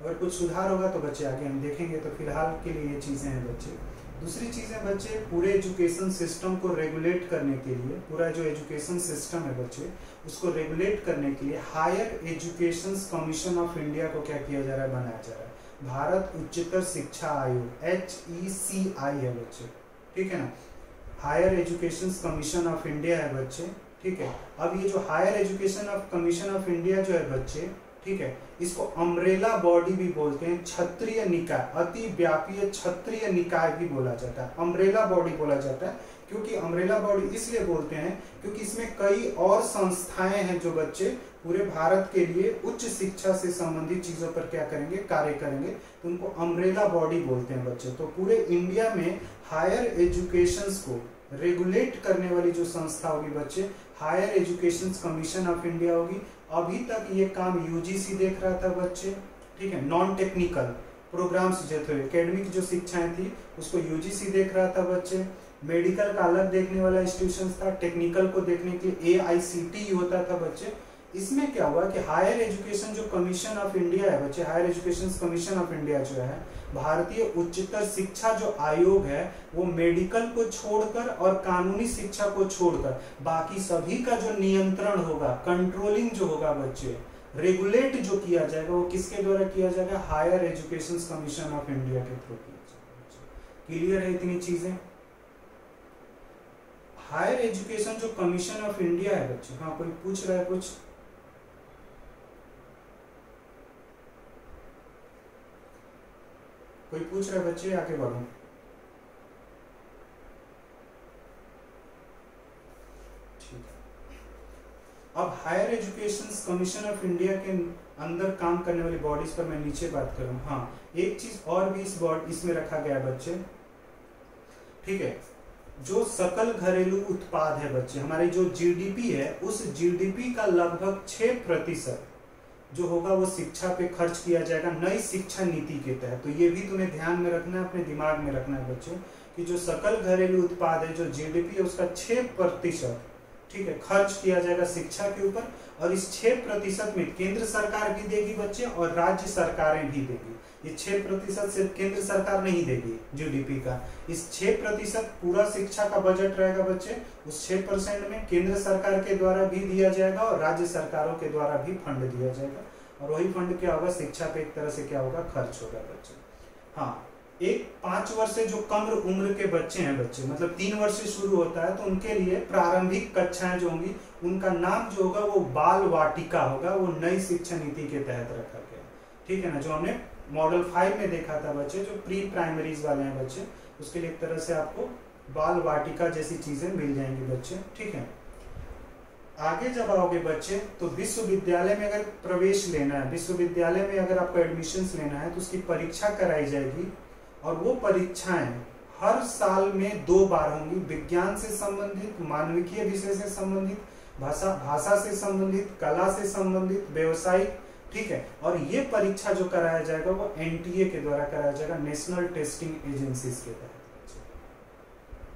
अगर कुछ सुधार होगा तो बच्चे आगे हम देखेंगे। तो फिलहाल के लिए ये चीज़ें हैं बच्चे। दूसरी चीज़ है बच्चे, पूरे एजुकेशन सिस्टम को रेगुलेट करने के लिए, पूरा जो एजुकेशन सिस्टम है बच्चे उसको रेगुलेट करने के लिए higher education commission of India को क्या किया जा रहा है, बनाया जा रहा है। भारत उच्चतर शिक्षा आयोग HECI है बच्चे, ठीक है ना, higher education commission of India है बच्चे, ठीक है। अब ये जो higher education of commission of India जो है बच्चे, ठीक है, इसको अम्ब्रेला बॉडी भी बोलते हैं, क्षत्रिय निकाय, अति व्यापीय क्षत्रिय निकाय भी बोला जाता है, अम्ब्रेला बॉडी बोला जाता है। क्योंकि अम्ब्रेला बॉडी इसलिए बोलते हैं क्योंकि इसमें कई और संस्थाएं हैं जो बच्चे पूरे भारत के लिए उच्च शिक्षा से संबंधित चीजों पर क्या करेंगे, कार्य करेंगे, तो उनको अम्ब्रेला बॉडी बोलते हैं बच्चे। तो पूरे इंडिया में हायर एजुकेशन को रेगुलेट करने वाली जो संस्था होगी बच्चे, higher education commission of India होगी। अभी तक ये काम UGC देख रहा था बच्चे, ठीक है, नॉन टेक्निकल प्रोग्राम्स जो थे, एकेडमिक जो शिक्षाएं थी उसको UGC देख रहा था बच्चे। मेडिकल का अलग देखने वाला इंस्टीट्यूशन था, टेक्निकल को देखने के लिए AICTE होता था बच्चे, इसमें क्या हुआ कि हायर एजुकेशन जो कमीशन ऑफ इंडिया है बच्चे, higher education commission of India जो है, भारतीय उच्चतर शिक्षा जो आयोग है, वो मेडिकल को छोड़कर और कानूनी शिक्षा को छोड़कर बाकी सभी का जो नियंत्रण होगा, कंट्रोलिंग जो होगा बच्चे, रेगुलेट जो किया जाएगा, वो किसके द्वारा किया जाएगा? Higher education commission of India के थ्रू किया जाएगा। क्लियर है इतनी चीजें? हायर एजुकेशन जो कमीशन ऑफ इंडिया है बच्चे, हाँ कोई पूछ रहा है कुछ? कोई पूछ रहा है बच्चे? आगे बढ़ो। ठीक है, अब higher education commission of India के अंदर काम करने वाली बॉडीज पर मैं नीचे बात करूं। हाँ, एक चीज और भी इसमें रखा गया है बच्चे, ठीक है, जो सकल घरेलू उत्पाद है बच्चे, हमारी जो जीडीपी है, उस जीडीपी का लगभग 6% जो होगा वो शिक्षा पे खर्च किया जाएगा नई शिक्षा नीति के तहत। तो ये भी तुम्हें ध्यान में रखना है, अपने दिमाग में रखना है बच्चों, कि जो सकल घरेलू उत्पाद है, जो जीडीपी है, उसका 6%, ठीक है, खर्च किया जाएगा शिक्षा के ऊपर। और इस 6% में केंद्र सरकार भी देगी बच्चे और राज्य सरकारें भी देगी। ये 6% सिर्फ केंद्र सरकार नहीं देगी जीडीपी का, इस 6% पूरा शिक्षा का बजट रहेगा बच्चे, उस 6% में केंद्र सरकार के द्वारा भी दिया जाएगा और राज्य सरकारों के द्वारा भी फंड दिया जाएगा। और वही फंड क्या होगा? शिक्षा पे एक तरह से क्या होगा? खर्च होगा बच्चे। हाँ, एक 5 वर्ष से जो कम उम्र के बच्चे हैं बच्चे, मतलब 3 वर्ष से शुरू होता है, तो उनके लिए प्रारंभिक कक्षाएं जो होंगी, उनका नाम जो होगा वो बाल वाटिका होगा। वो नई शिक्षा नीति के तहत रखा गया, ठीक है ना, जो हमने मॉडल 5 में देखा था बच्चे, जो प्री प्राइमरीज वाले हैं बच्चे, उसके लिए एक तरह से आपको बाल वाटिका जैसी चीजें मिल जाएंगी बच्चे, ठीक है। आगे जब आओगे बच्चे, तो विश्वविद्यालय में अगर प्रवेश लेना है, विश्वविद्यालय में अगर आपको एडमिशन लेना है, तो उसकी परीक्षा कराई जाएगी। और वो परीक्षाएं हर साल में 2 बार होंगी, विज्ञान से संबंधित, मानविकीय विषय से संबंधित, भाषा से संबंधित, कला से संबंधित, व्यवसायिक, ठीक है। और ये परीक्षा जो कराया जाएगा वो एनटीए के द्वारा कराया जाएगा, नेशनल टेस्टिंग एजेंसीज के तहत,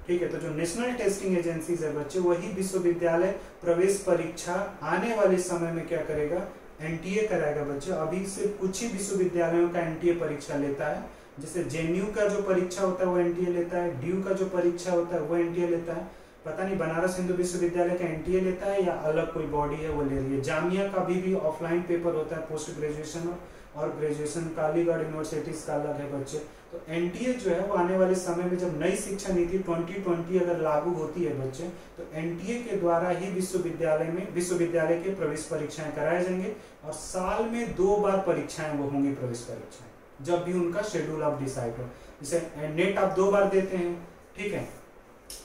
ठीक है। तो जो नेशनल टेस्टिंग एजेंसीज है बच्चे, वही विश्वविद्यालय प्रवेश परीक्षा आने वाले समय में क्या करेगा? एनटीए कराएगा बच्चे। अभी सिर्फ कुछ ही विश्वविद्यालयों का एनटीए परीक्षा लेता है, जैसे जेएनयू का जो परीक्षा होता है वो एनटीए लेता है, डीयू का जो परीक्षा होता है वो एनटीए लेता है। पता नहीं बनारस हिंदू विश्वविद्यालय का एनटीए लेता है या अलग कोई बॉडी है वो ले रही है। जामिया का भी ऑफलाइन पेपर होता है, पोस्ट ग्रेजुएशन और ग्रेजुएशन का अलीगढ़ यूनिवर्सिटीज का अलग है बच्चे। तो एनटीए जो है वो आने वाले समय में, जब नई शिक्षा नीति 2020 अगर लागू होती है बच्चे, तो एनटीए के द्वारा ही विश्वविद्यालय के प्रवेश परीक्षाएं कराए जाएंगे। और साल में 2 बार परीक्षाएं वो होंगी, प्रवेश परीक्षाएं, जब भी उनका शेड्यूल आप डिसाइड हो। जैसे नेट आप 2 बार देते हैं, ठीक है,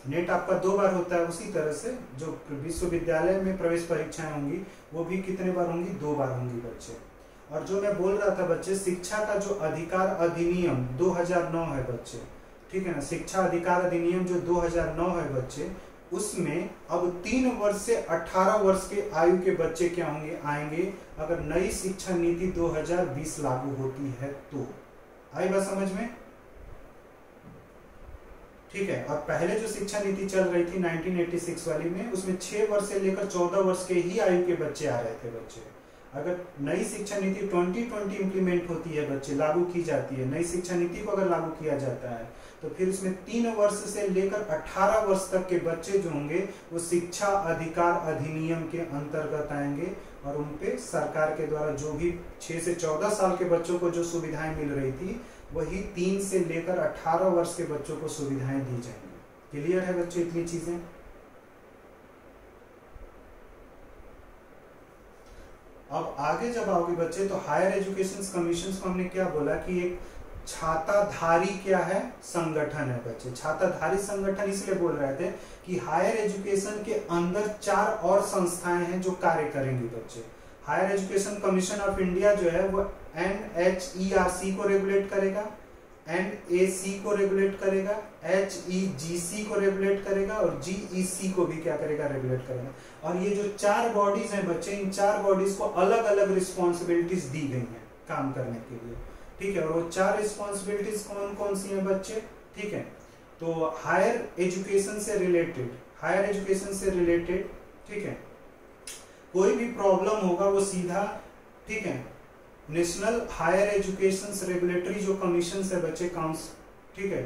नेट आपका 2 बार होता है, उसी तरह से जो विश्वविद्यालय में प्रवेश परीक्षाएं होंगी वो भी कितने बार होंगी? 2 बार होंगी बच्चे। और जो मैं बोल रहा था बच्चे, शिक्षा का जो अधिकार अधिनियम 2009 है बच्चे, ठीक है ना, शिक्षा अधिकार अधिनियम जो 2009 है बच्चे, उसमें अब 3 वर्ष से 18 वर्ष के आयु के बच्चे क्या होंगे? आएंगे, अगर नई शिक्षा नीति 2020 लागू होती है तो। आई बात समझ में? ठीक है। और पहले जो शिक्षा नीति चल रही थी 1986 वाली में, उसमें 6 वर्ष से लेकर 14 वर्ष के ही आयु के बच्चे आ रहे थे बच्चे। अगर नई शिक्षा नीति 2020 इंप्लीमेंट होती है बच्चे, लागू की जाती है, नई शिक्षा नीति को अगर लागू किया जाता है, तो फिर उसमें 3 वर्ष से लेकर 18 वर्ष तक के बच्चे जो होंगे वो शिक्षा अधिकार अधिनियम के अंतर्गत आएंगे। और उनपे सरकार के द्वारा जो भी 6 से 14 साल के बच्चों को जो सुविधाएं मिल रही थी, वही 3 से लेकर 18 वर्ष के बच्चों को सुविधाएं दी जाएंगी। क्लियर है बच्चों इतनी चीजें? अब आगे जब आओगे बच्चे, तो हायर एजुकेशन कमीशन को हमने क्या बोला कि एक छाताधारी क्या है? संगठन है बच्चे। छाताधारी संगठन इसलिए बोल रहे थे कि हायर एजुकेशन के अंदर 4 और संस्थाएं हैं जो कार्य करेंगी बच्चे। Higher education commission of India जो है वो NHERC को रेगुलेट करेगा, NAC को रेगुलेट करेगा, HEGC को रेगुलेट करेगा और GEC को भी क्या करेगा? रेगुलेट करेगा। और ये जो 4 बॉडीज हैं बच्चे, इन 4 बॉडीज को अलग अलग रिस्पॉन्सिबिलिटीज दी गई हैं काम करने के लिए, ठीक है। और वो 4 रिस्पॉन्सिबिलिटीज कौन कौन सी हैं बच्चे? ठीक है, तो हायर एजुकेशन से रिलेटेड, ठीक है, कोई भी प्रॉब्लम होगा वो सीधा, ठीक है, नेशनल हायर एजुकेशन रेगुलेटरी जो कमीशन है बच्चे, ठीक है,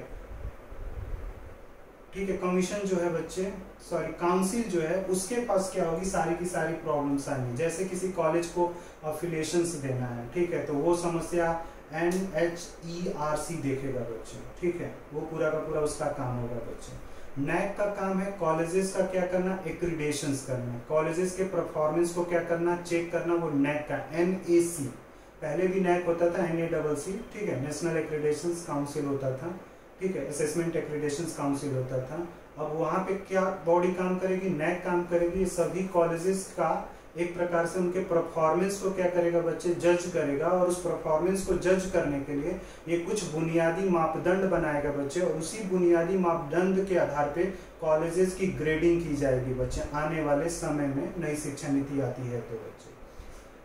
ठीक है, कमीशन जो है बच्चे, सॉरी काउंसिल जो है, उसके पास क्या होगी, सारी की सारी प्रॉब्लम्स आएंगी। जैसे किसी कॉलेज को अफिलिएशंस देना है, ठीक है, तो वो समस्या NHERC देखेगा बच्चे, ठीक है, वो पूरा का पूरा उसका काम होगा बच्चे। नैक का काम है कॉलेजेस का क्या करना, एक्रीडेशंस करना, कॉलेजेस के परफॉर्मेंस को क्या करना, चेक करना, वो नैक का NAC, पहले भी नैक होता था NACC, ठीक है, नेशनल एक्रीडेशंस काउंसिल होता था, ठीक है, असेसमेंट एक्रीडेशन काउंसिल होता था। अब वहां पे क्या बॉडी काम करेगी, नैक काम करेगी, सभी कॉलेजेस का एक प्रकार से उनके परफॉर्मेंस को क्या करेगा बच्चे, जज करेगा, और उस परफॉर्मेंस को जज करने के लिए ये कुछ बुनियादी मापदंड बनाएगा बच्चे, और उसी बुनियादी मापदंड के आधार पे कॉलेजेस की ग्रेडिंग की जाएगी बच्चे, आने वाले समय में नई शिक्षा नीति आती है तो बच्चे।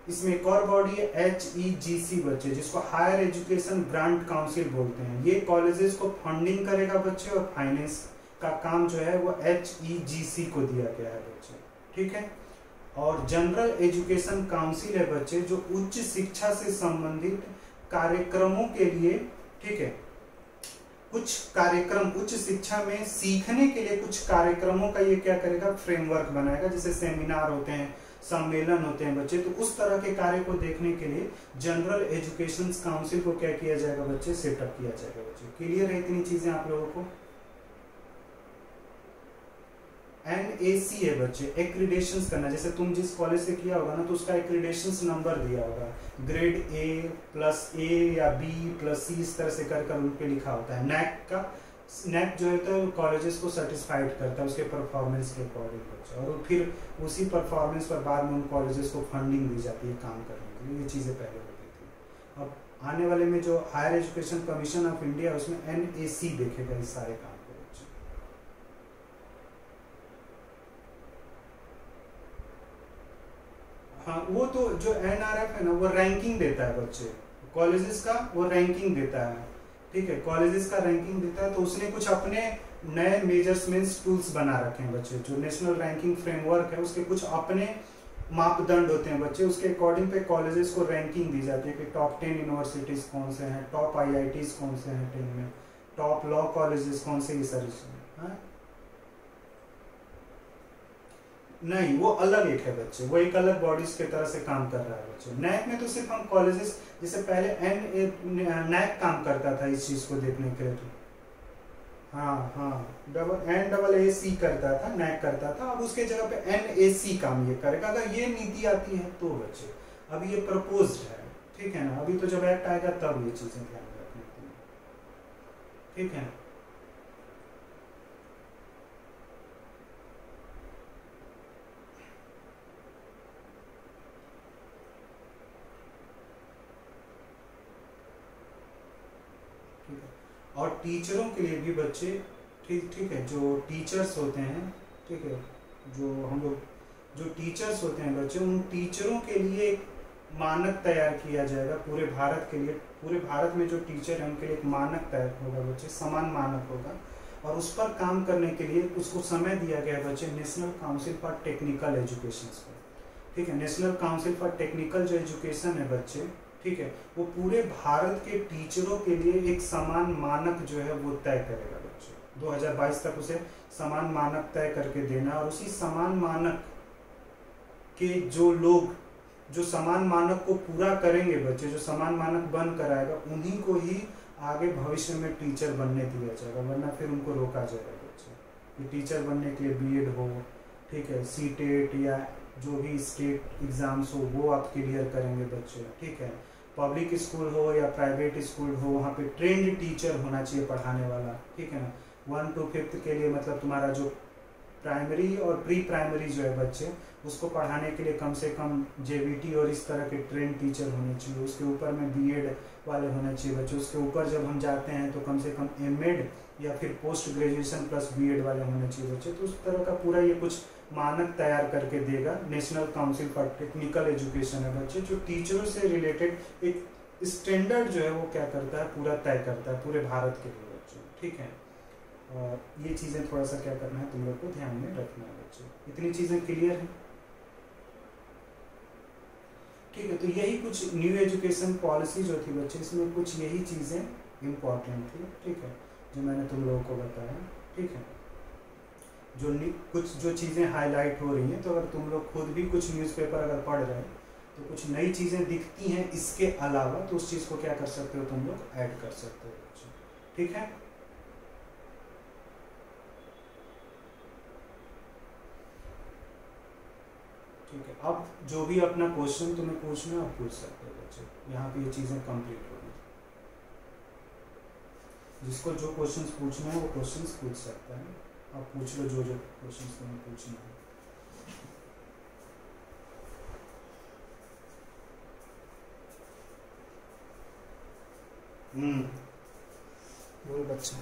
इसमें एक और बॉडी है HEGC बच्चे, जिसको हायर एजुकेशन ग्रांट काउंसिल बोलते हैं। ये कॉलेजेस को फंडिंग करेगा बच्चे, और फाइनेंस का काम जो है वो HEGC को दिया गया है बच्चे, ठीक है। और जनरल एजुकेशन काउंसिल है बच्चे, जो उच्च शिक्षा से संबंधित कार्यक्रमों के लिए, ठीक है, कुछ कार्यक्रम उच्च शिक्षा में सीखने के लिए कुछ कार्यक्रमों का ये क्या करेगा, फ्रेमवर्क बनाएगा, जैसे सेमिनार होते हैं, सम्मेलन होते हैं बच्चे, तो उस तरह के कार्य को देखने के लिए जनरल एजुकेशन काउंसिल को क्या किया जाएगा बच्चे, सेटअप किया जाएगा बच्चे। क्लियर है इतनी चीजें आप लोगों को। NAC है बच्चे, एक्रीडेशन करना, जैसे तुम जिस कॉलेज से किया होगा ना, तो उसका एक्रीडेशन नंबर दिया होगा, ग्रेड A+A या B+C, इस तरह से कर उन पे लिखा होता है। नैक जो है तो कॉलेजेस को सर्टिफाइड करता है उसके परफॉर्मेंस के अकॉर्डिंग बच्चे, और फिर उसी परफॉर्मेंस पर बाद में उन कॉलेजेस को फंडिंग दी जाती है काम करने के लिए। ये चीजें पहले होती थी। अब आने वाले में जो higher education commission of India, उसमें NAC देखेगा इस सारे काम को बच्चे। हाँ, वो तो जो NRF है ना, वो रैंकिंग देता है बच्चे, कॉलेजेस का वो रैंकिंग देता है, ठीक है, कॉलेजेस का रैंकिंग देता है। तो उसने कुछ अपने नए मेजरमेंट्स टूल्स बना रखे हैं बच्चे, जो नेशनल रैंकिंग फ्रेमवर्क है, उसके कुछ अपने मापदंड होते हैं बच्चे, उसके अकॉर्डिंग पे कॉलेजेस को रैंकिंग दी जाती है कि टॉप 10 यूनिवर्सिटीज कौन से हैं, टॉप IITs कौन से हैं 10 में, टॉप लॉ कॉलेजेस कौन से, ये सारी चीजें। नहीं, वो अलग एक है बच्चे, वो एक अलग बॉडीज के तरह से काम कर रहा है बच्चे। नैक में तो सिर्फ हम कॉलेजेस, जैसे पहले नैक काम करता था इस चीज को देखने के लिए, तो हाँ NAAC करता था, नैक करता था, अब उसके जगह पे NAC काम ये करेगा, अगर ये नीति आती है तो बच्चे। अभी ये प्रपोज्ड है, ठीक है ना, अभी तो जब एक्ट आएगा तब ये चीजें ध्यान रखनी होती है, ठीक है। और टीचरों के लिए भी बच्चे, ठीक है, जो टीचर्स होते हैं, ठीक है, जो हम लोग जो टीचर्स होते हैं बच्चे, उन टीचरों के लिए एक मानक तैयार किया जाएगा पूरे भारत के लिए। पूरे भारत में जो टीचर हैं उनके लिए एक मानक तैयार होगा बच्चे, समान मानक होगा, और उस पर काम करने के लिए उसको समय दिया गया है बच्चे national council for technical education को, ठीक है। नेशनल काउंसिल फॉर टेक्निकल जो एजुकेशन है बच्चे, ठीक है, वो पूरे भारत के टीचरों के लिए एक समान मानक जो है वो तय करेगा बच्चे। 2022 तक उसे समान मानक तय करके देना, और उसी समान मानक के जो लोग जो समान मानक को पूरा करेंगे बच्चे, जो समान मानक बन कर आएगा, उन्हीं को ही आगे भविष्य में टीचर बनने दिया जाएगा, वरना फिर उनको रोका जाएगा बच्चे। कि टीचर बनने के लिए B.Ed हो, ठीक है, CTET या जो भी स्टेट एग्जाम्स हो वो आप क्लियर करेंगे बच्चे, ठीक है। पब्लिक स्कूल हो या प्राइवेट स्कूल हो, वहाँ पे ट्रेंड टीचर होना चाहिए पढ़ाने वाला, ठीक है ना। 1 to 5th के लिए मतलब तुम्हारा जो प्राइमरी और प्री प्राइमरी जो है बच्चे, उसको पढ़ाने के लिए कम से कम JVT और इस तरह के ट्रेंड टीचर होने चाहिए। उसके ऊपर में B.Ed वाले होने चाहिए बच्चे। उसके ऊपर जब हम जाते हैं तो कम से कम M.Ed या फिर पोस्ट ग्रेजुएशन प्लस B.Ed वाले होने चाहिए बच्चे। तो उस तरह का पूरा ये कुछ मानक तैयार करके देगा national council for technical education है बच्चे, जो टीचरों से रिलेटेड एक स्टैंडर्ड जो है वो क्या करता है, पूरा तय करता है पूरे भारत के लिए बच्चे, ठीक है। और ये चीज़ें थोड़ा सा क्या करना है तुम लोग को ध्यान में रखना है बच्चे। इतनी चीज़ें क्लियर हैं। ठीक है, तो यही कुछ न्यू एजुकेशन पॉलिसी जो थी बच्चे, इसमें कुछ यही चीज़ें इम्पोर्टेंट थी। ठीक है, जो मैंने तुम लोगों को बताया। ठीक है, कुछ जो चीज़ें हाईलाइट हो रही हैं, तो अगर तुम लोग खुद भी कुछ न्यूज़पेपर अगर पढ़ रहे हैं तो कुछ नई चीज़ें दिखती हैं इसके अलावा, तो उस चीज़ को क्या कर सकते हो तुम लोग, ऐड कर सकते हो। ठीक है, ठीक है। अब जो भी अपना क्वेश्चन तुम्हें पूछना आप पूछ सकते हो बच्चे, यहाँ पे ये चीज़ें कंप्लीट होगी। जिसको जो क्वेश्चंस पूछना है वो क्वेश्चंस पूछ सकता है। आप पूछ लो जो जो क्वेश्चंस तुम्हें पूछना है। बोल बच्चा।